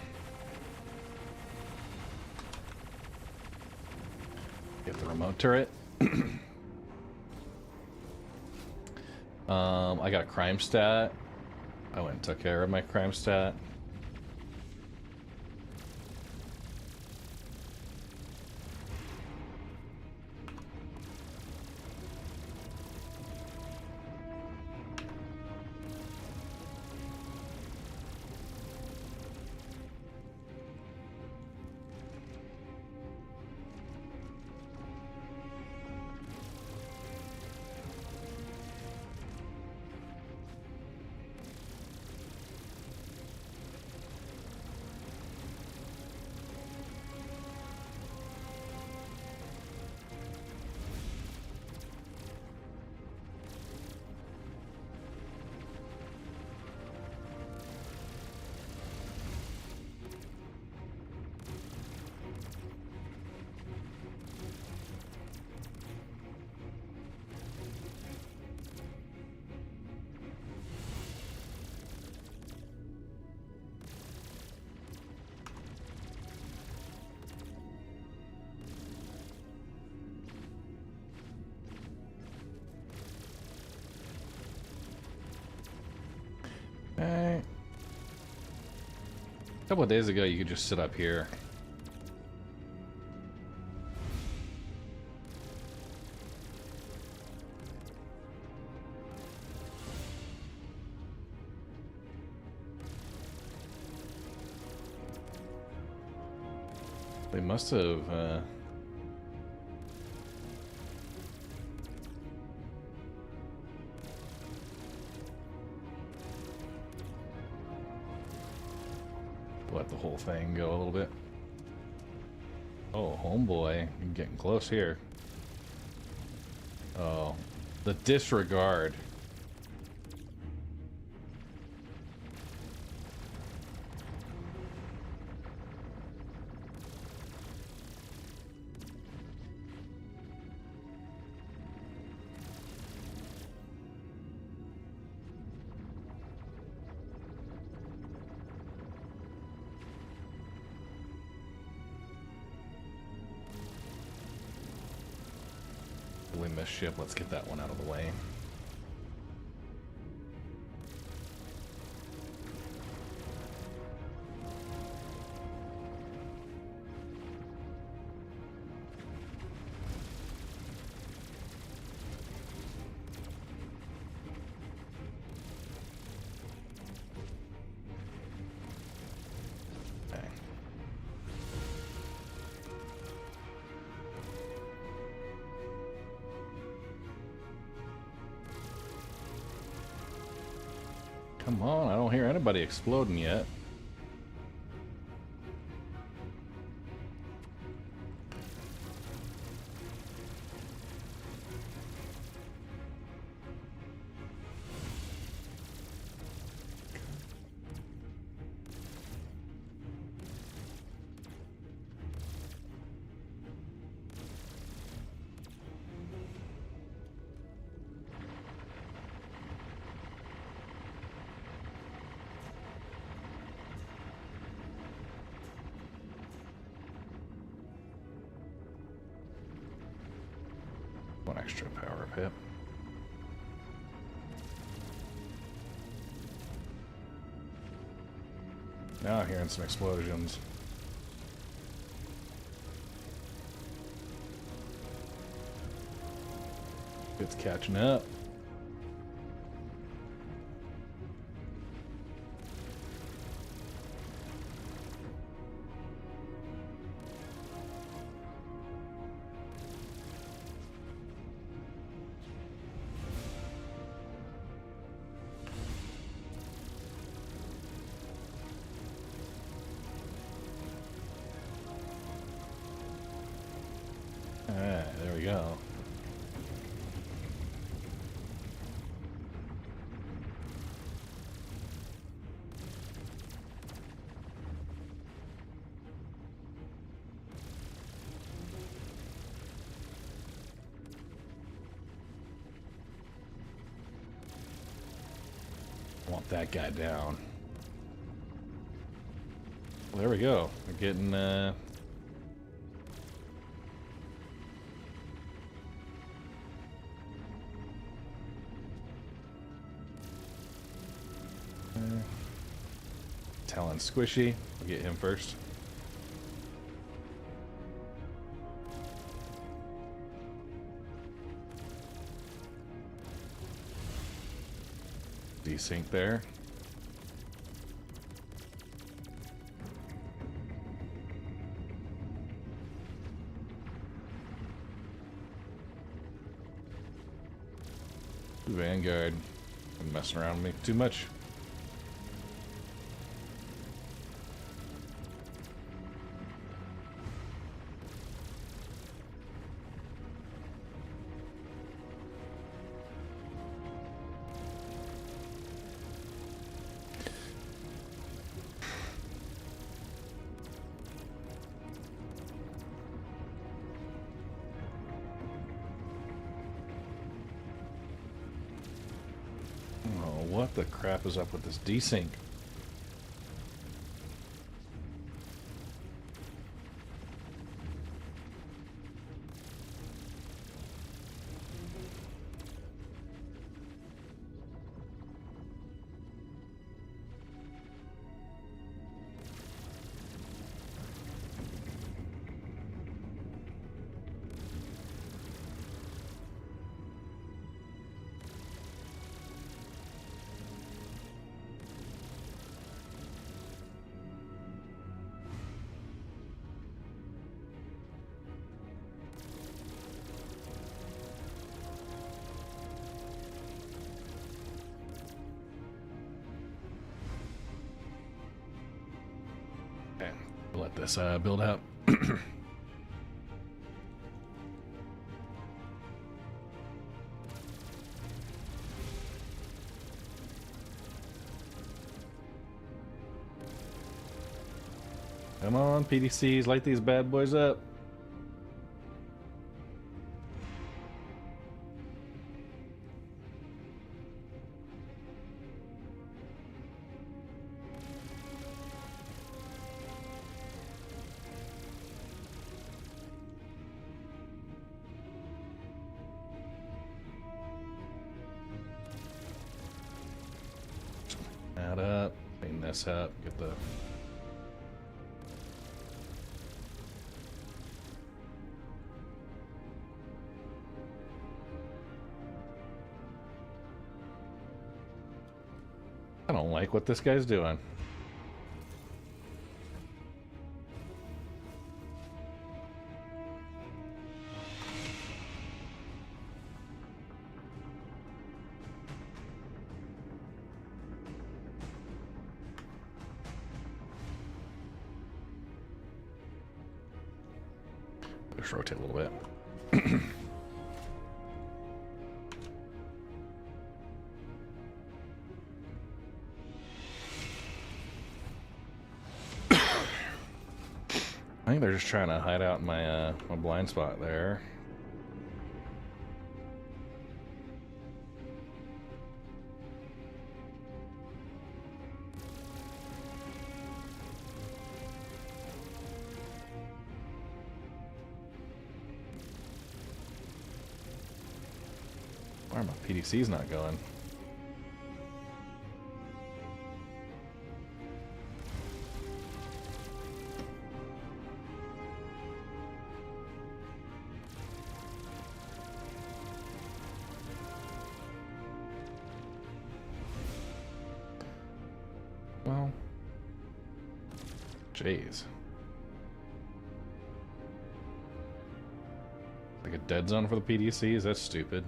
Get the remote turret. I got a crime stat. I went and took care of my crime stat. A couple of days ago, you could just sit up here. They must have, let the whole thing go a little bit. Oh, homeboy, you're getting close here. Oh, the disregard. Missed ship. Let's get that one out of the way. Okay. Come on, I don't hear anybody exploding yet. One extra power pip. Now I'm hearing some explosions. It's catching up. There we go. Want that guy down. Well, there we go. We're getting Talon Squishy. We'll get him first. Desync there. Vanguard. Been messing around with me too much. What the crap is up with this desync? this build out. Come on, PDCs, light these bad boys up. That up, clean this up, get the I don't like what this guy's doing. Just rotate a little bit. I think they're just trying to hide out in my my blind spot there. Why are my PDCs not going? Well, jeez. Like a dead zone for the PDCs? That's stupid.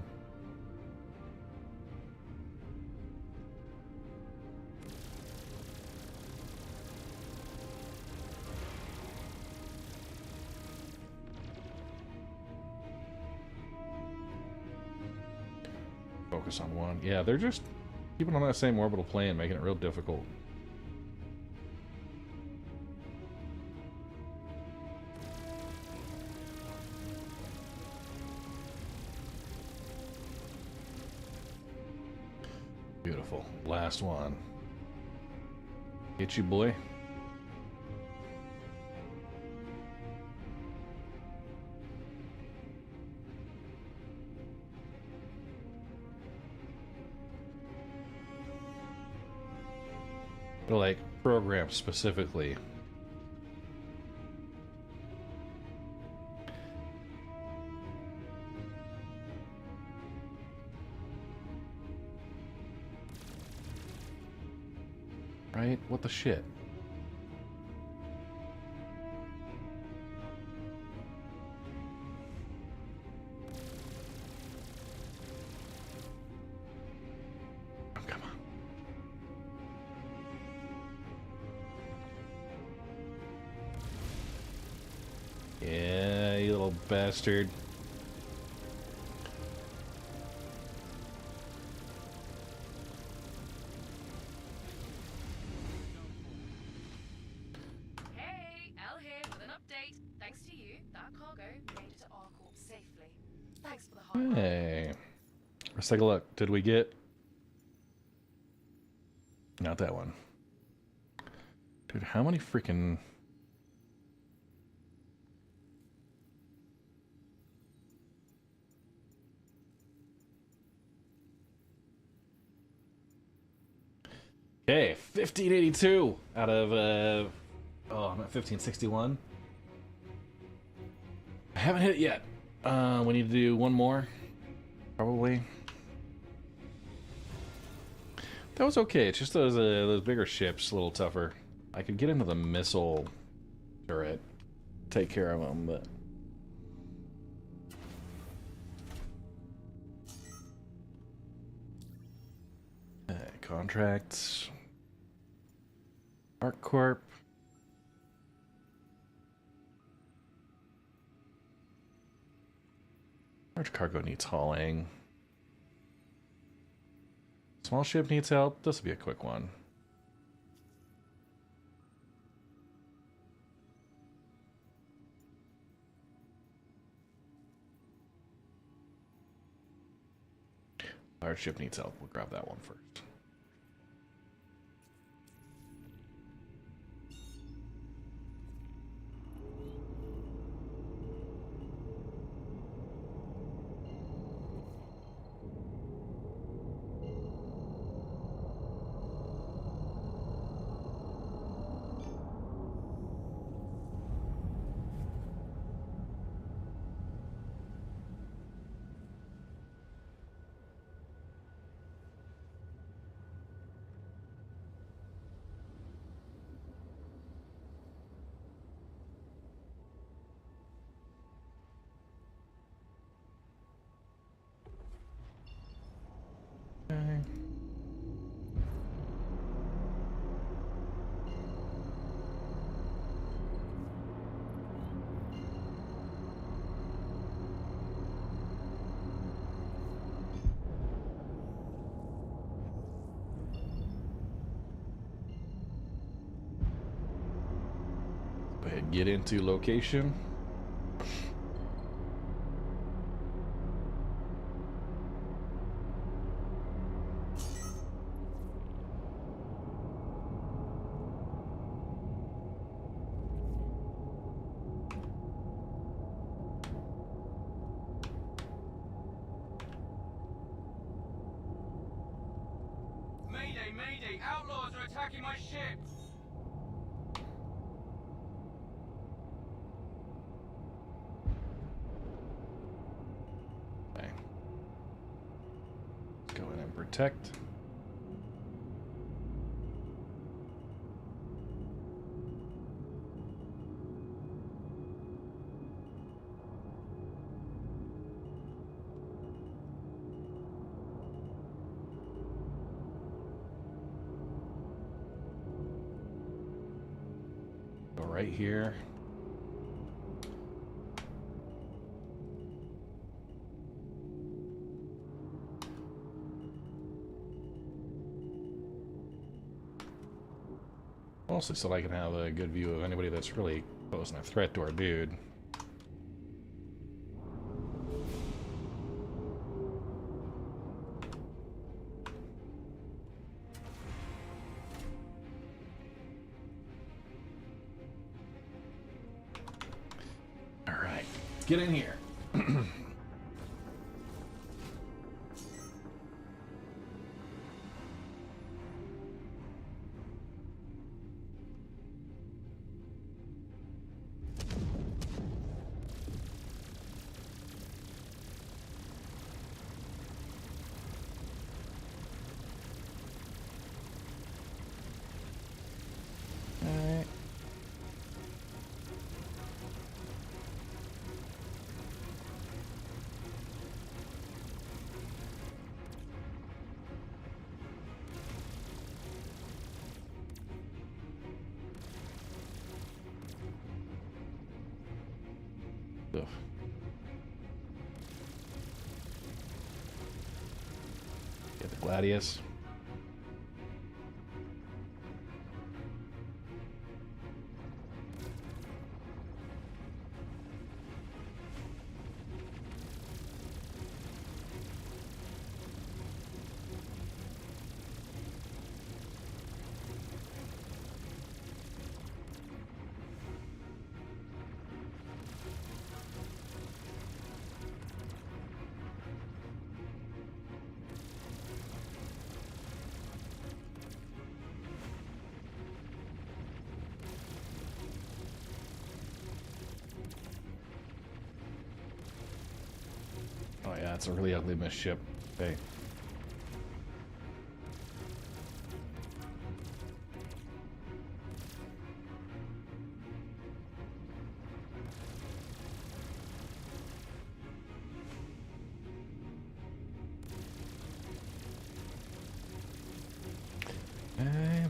Focus on one. Yeah, they're just keeping on that same orbital plane, making it real difficult. Beautiful. Last one. Get you, boy. Like, program specifically. Right? What the shit? Oh, come on. Yeah, you little bastard. Hey, Al here with an update. Thanks to you, that cargo made it to Arcorp safely. Thanks for the hard work. Hey. Let's take a look. Did we get... Not that one. Dude, how many freaking... Okay, 1582 out of, oh, I'm at 1561. I haven't hit it yet. We need to do one more, probably. That was okay. It's just those bigger ships a little tougher. I could get into the missile turret, take care of them, but... Contracts. ArcCorp. Large cargo needs hauling. Small ship needs help. This will be a quick one. Large ship needs help. We'll grab that one first. Okay. Go ahead and get into location. Mayday, mayday! Outlaws are attacking my ship! Okay. Go in and protect. Go right here. Mostly so I can have a good view of anybody that's really posing a threat to our dude. All right, let's get in here. Alright. Ugh. Get the Gladius. Oh yeah, it's a really ugly missed ship. Okay.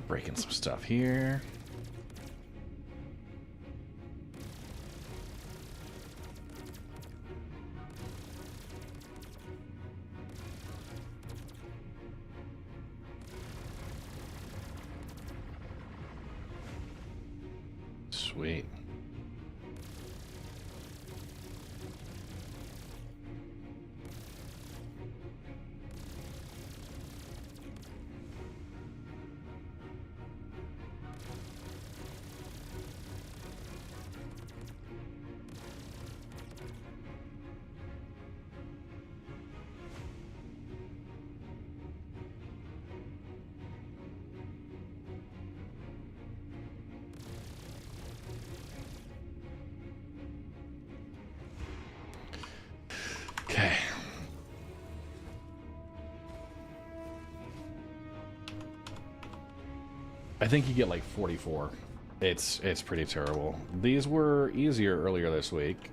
Breaking some stuff here. Sweet. Okay. I think you get like 44. It's pretty terrible. These were easier earlier this week.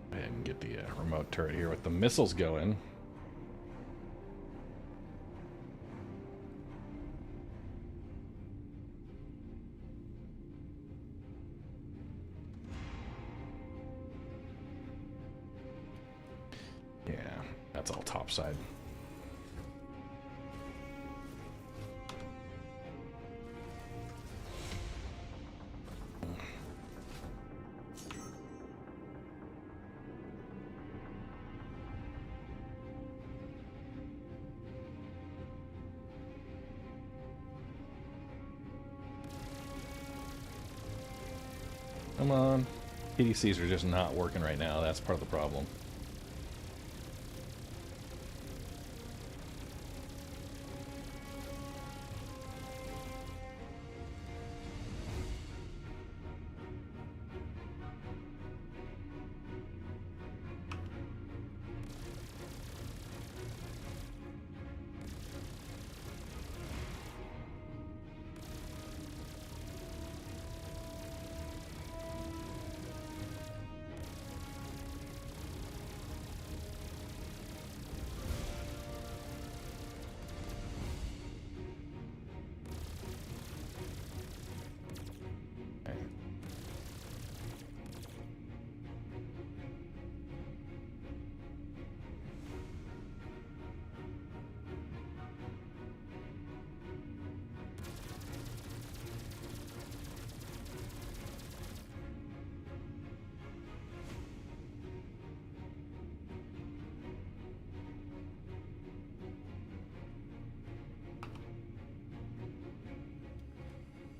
Go ahead and get the remote turret here with the missiles going. Yeah, that's all topside. Come on. PDCs are just not working right now. That's part of the problem.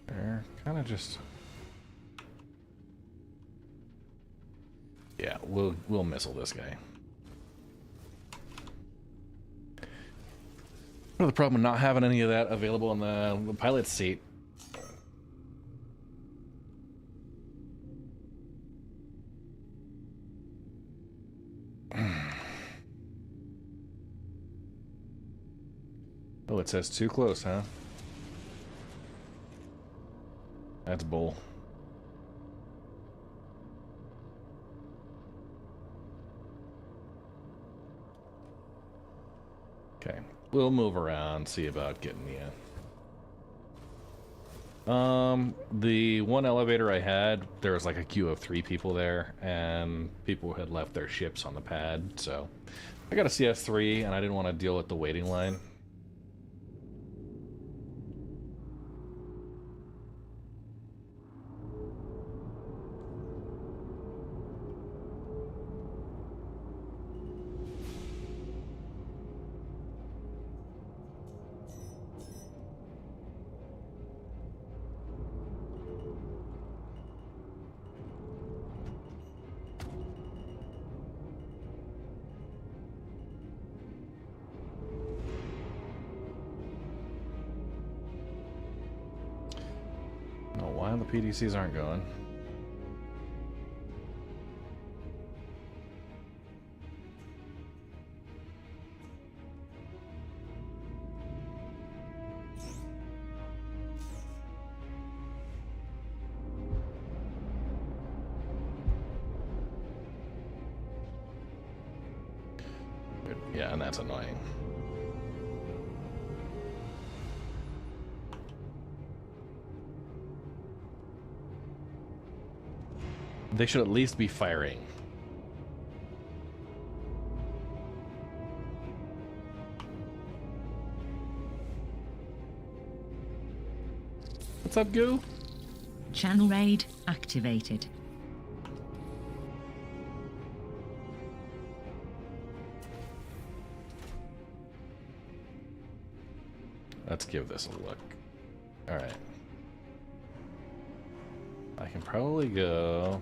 They're kind of just... Yeah, we'll missile this guy. The problem with not having any of that available in the pilot's seat. Oh, it says too close, huh? That's bull. Okay, we'll move around, see about getting you. The one elevator I had, there was like a queue of 3 people there, and people had left their ships on the pad, so I got a CS3, and I didn't want to deal with the waiting line. Why the PDCs aren't going? Yeah, and that's annoying. they should at least be firing. What's up, Goo? Channel raid activated. Let's give this a look. Alright. I can probably go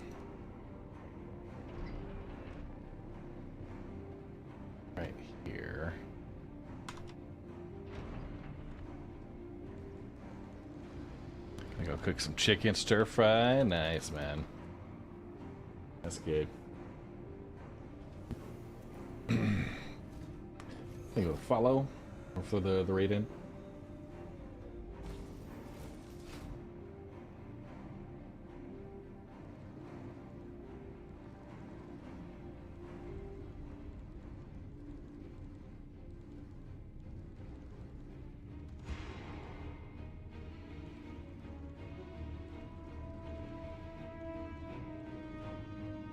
right here. Gonna go cook some chicken stir fry. Nice, man. That's good. I think we'll follow for the raid in.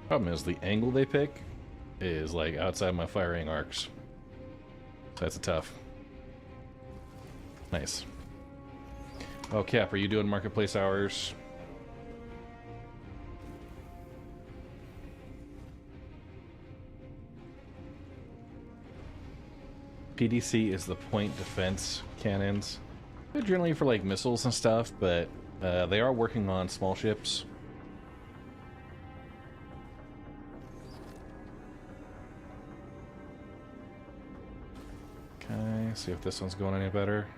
Problem is, the angle they pick is like outside my firing arcs. So that's a tough. Nice. Oh, Cap, are you doing marketplace hours? PDC is the point defense cannons. They're generally for like missiles and stuff, but they are working on small ships. Okay, see if this one's going any better.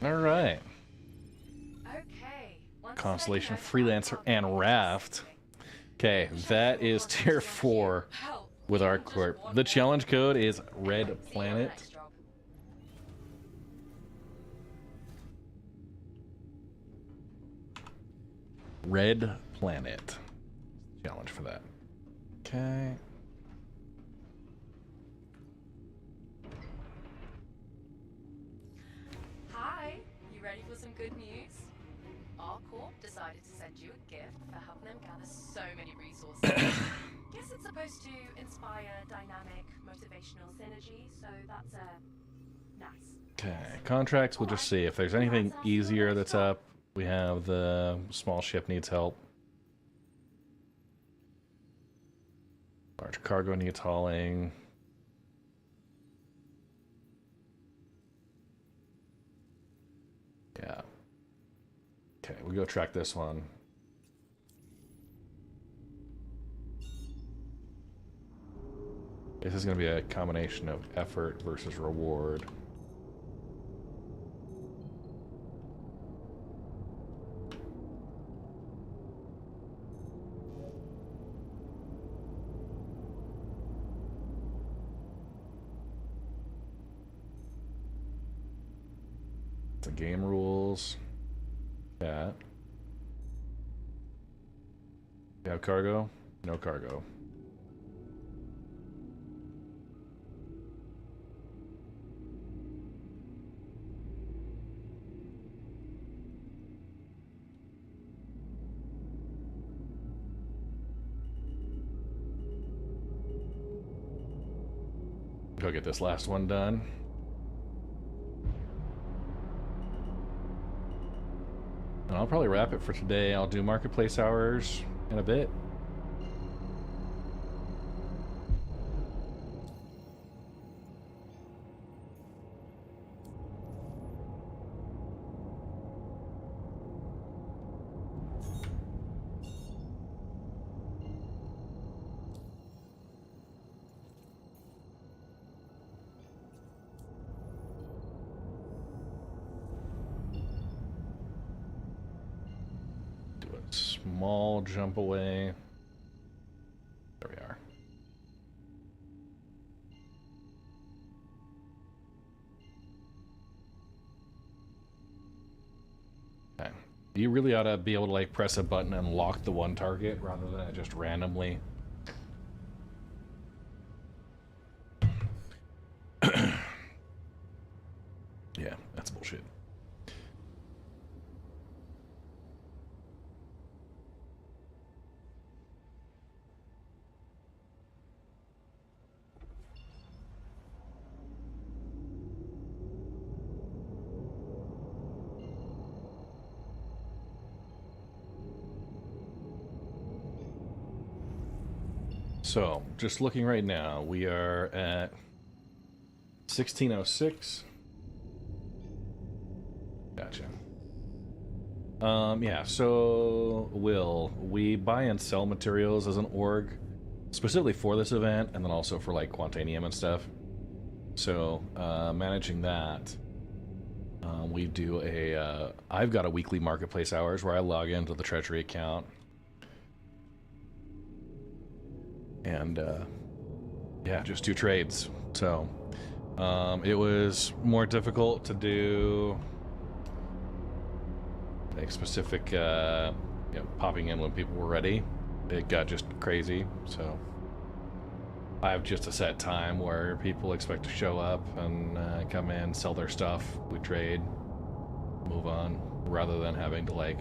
Alright. Okay. once Constellation, again, Freelancer, and Raft. Okay, that is tier 4 Help. with ArcCorp. The challenge code is Red See you on the Planet. next job. Red Planet. Challenge for that. Okay. Hi, you ready for some good news? Our corp decided to send you a gift for helping them gather so many resources. Guess it's supposed to inspire dynamic, motivational synergy, so that's nice. Okay, contracts, we'll just see if there's anything easier that's up. We have the small ship needs help. Large cargo needs hauling. Yeah. Okay, we go track this one. This is going to be a combination of effort versus reward. The game rules. Yeah. You have cargo? No cargo. Go get this last one done. And I'll probably wrap it for today. I'll do marketplace hours in a bit. small jump away. There we are. Okay. You really ought to be able to like press a button and lock the one target rather than just randomly. Yeah, that's bullshit. So, just looking right now, we are at 1606. Gotcha. Yeah, so we buy and sell materials as an org, specifically for this event, and then also for like Quantanium and stuff. So, managing that, we do I've got a weekly marketplace hours where I log into the treasury account. And, yeah, just do trades. So, it was more difficult to do like specific, you know, popping in when people were ready. It got just crazy. So, I have just a set time where people expect to show up and come in, sell their stuff, we trade, move on, rather than having to like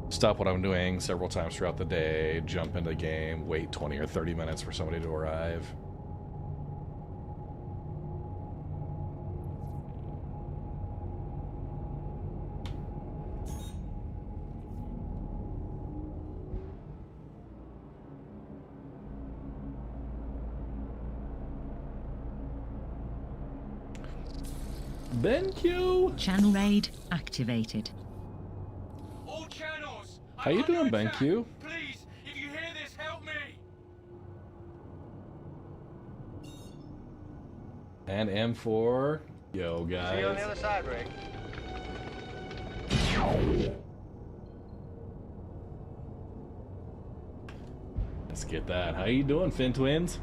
stop what I'm doing several times throughout the day, jump into the game, wait 20 or 30 minutes for somebody to arrive. BenQ! Channel raid activated. All channels. How you doing, BenQ? Please, if you hear this, help me. And M4. Yo, guys. See you on the other side, Rick. Let's get that. How you doing, Fin Twins?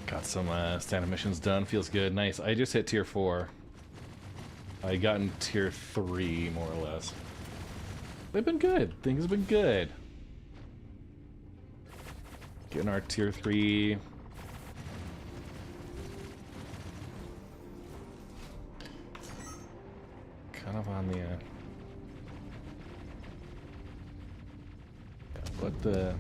Got some standard missions done. Feels good. Nice. I just hit tier 4. I got in tier 3, more or less. They've been good. Things have been good. Getting our tier 3. Kind of on the... yeah, what the...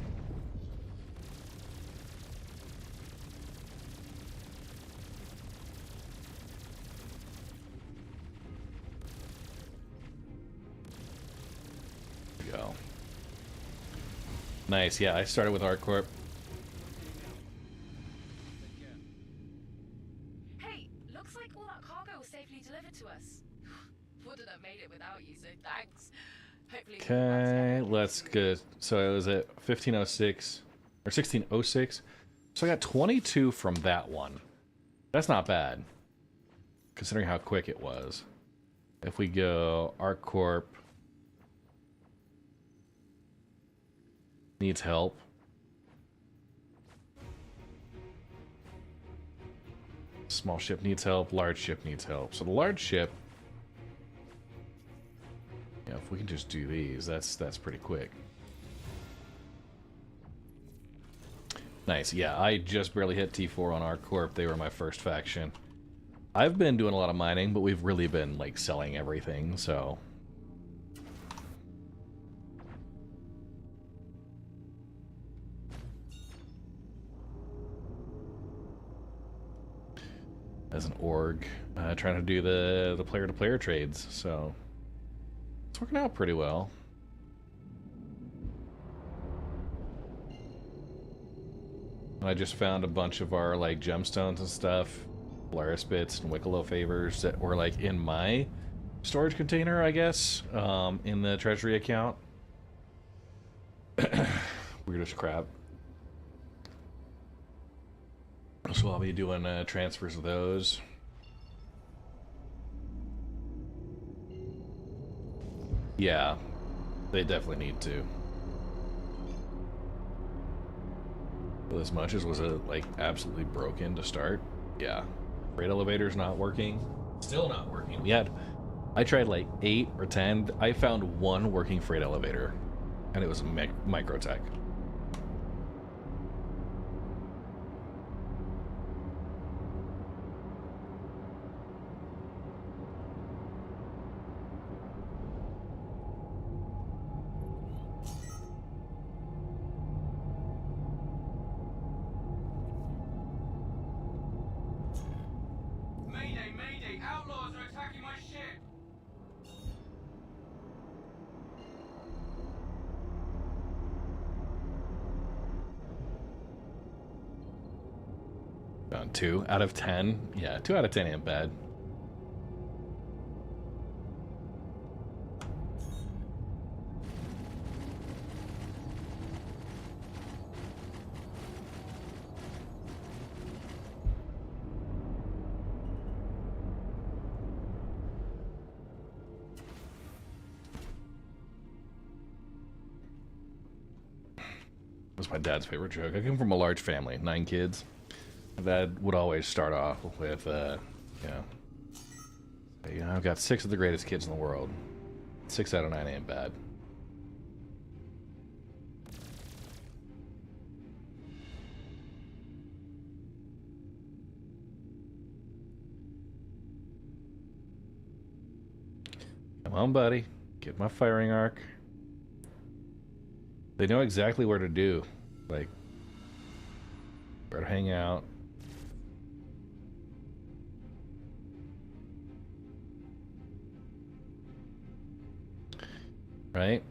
go. Nice, yeah, I started with ArtCorp. Hey, looks like all that cargo was safely delivered to us. Wouldn't have made it without you, so thanks. Hopefully. Okay, let's go. So it was at 1506 or 1606. So I got 22 from that one. That's not bad, considering how quick it was. If we go ArtCorp needs help. Small ship needs help. Large ship needs help. So the large ship, yeah, if we can just do these, that's pretty quick. Nice. Yeah, I just barely hit T4 on ArtCorp. They were my first faction. I've been doing a lot of mining, but we've really been like selling everything, so. As an org, trying to do the player-to-player trades, so it's working out pretty well. I just found a bunch of our like gemstones and stuff Polaris bits and Wicklow favors that were like in my storage container, I guess, in the treasury account. Weird as crap. So I'll be doing transfers of those. Yeah, they definitely need to. Well, as much as was it like absolutely broken to start, yeah. Freight elevator's not working. Still not working. I tried like 8 or 10. I found one working freight elevator, and it was a MicroTech. Mayday, mayday! Outlaws are attacking my ship! Found 2 out of 10. Yeah, 2 out of 10 ain't bad. Was my dad's favorite joke. I come from a large family, 9 kids. My dad would always start off with, I've got 6 of the greatest kids in the world. 6 out of 9 ain't bad. Come on, buddy. Get my firing arc. They know exactly where to do, like where to hang out. Right?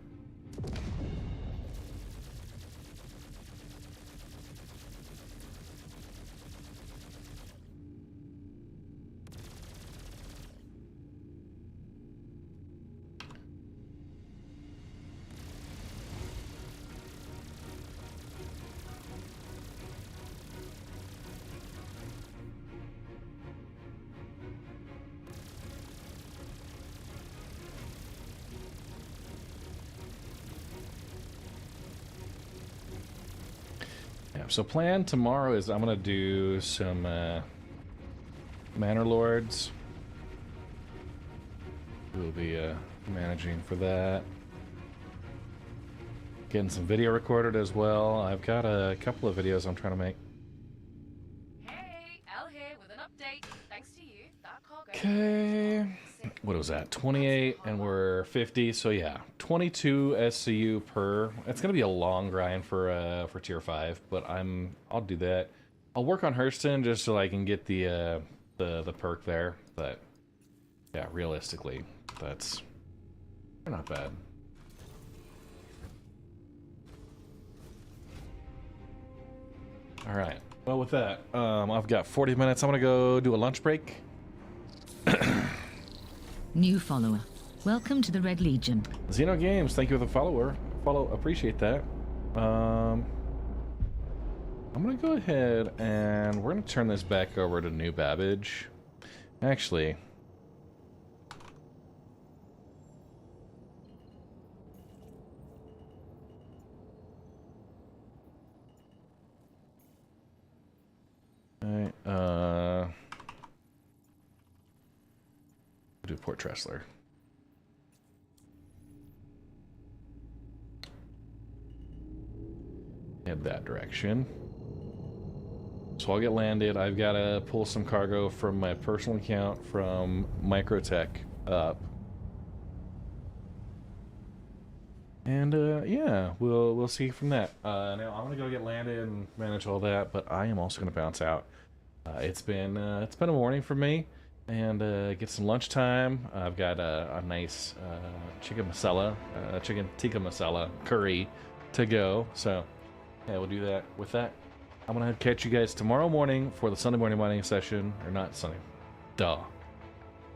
So plan tomorrow is I'm gonna do some Manor Lords. We'll be managing for that. Getting some video recorded as well. I've got a couple of videos I'm trying to make. Hey, Al here with an update. Thanks to you, that cargo. Okay. What was that? 28 and we're 50. So yeah, 22 SCU per. It's gonna be a long grind for tier 5, but I'll do that. I'll work on Hurston just so I can get the perk there. But yeah, realistically, they're not bad. All right. Well, with that, I've got 40 minutes. I'm gonna go do a lunch break. New follower. Welcome to the Red Legion. Xeno Games, thank you for the follower. Appreciate that. I'm gonna go ahead and we're gonna turn this back over to New Babbage. Actually, do Port Tressler. Head that direction. So I'll get landed. I've got to pull some cargo from my personal account from MicroTech up. And yeah, we'll see from that. Now I'm gonna go get landed and manage all that, but I am also gonna bounce out. It's been a morning for me, and get some lunchtime. I've got a nice chicken tikka masala curry to go. So yeah, we'll do that with that. I'm gonna catch you guys tomorrow morning for the Sunday morning mining session, or not Sunday. Duh.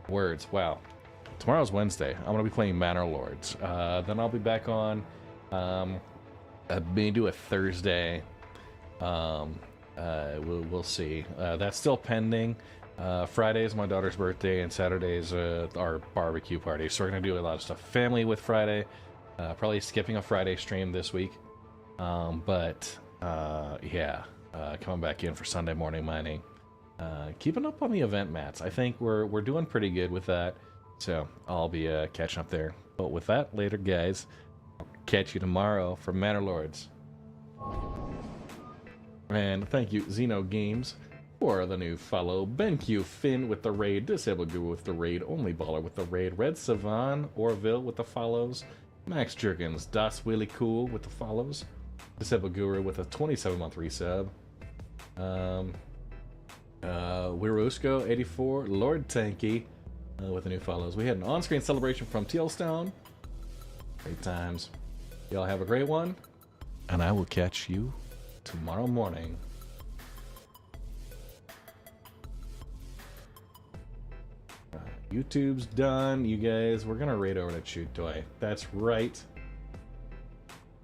Words. Wow. Tomorrow's Wednesday. I'm gonna be playing Manor Lords. Then I'll be back on. Maybe do a Thursday. We'll see. That's still pending. Friday is my daughter's birthday, and Saturday is our barbecue party. So we're gonna do a lot of stuff. Family with Friday. Probably skipping a Friday stream this week. Yeah. Coming back in for Sunday morning mining. Keeping up on the event mats. I think we're doing pretty good with that. So I'll be catching up there. But with that, later, guys. I'll catch you tomorrow for Manor Lords. And thank you, Xeno Games, for the new follow. BenQ Finn with the raid. Disabled Guru with the raid. Only Baller with the raid. Red Savan Orville with the follows. Max Jerkins. Das Willy Cool with the follows. Disabled Guru with a 27-month resub. Wirusko 84, Lord Tanky with the new follows. We had an on-screen celebration from TL Stone. Great times. Y'all have a great one, and I will catch you tomorrow morning. YouTube's done, you guys. We're gonna raid over to Chew Toy. That's right.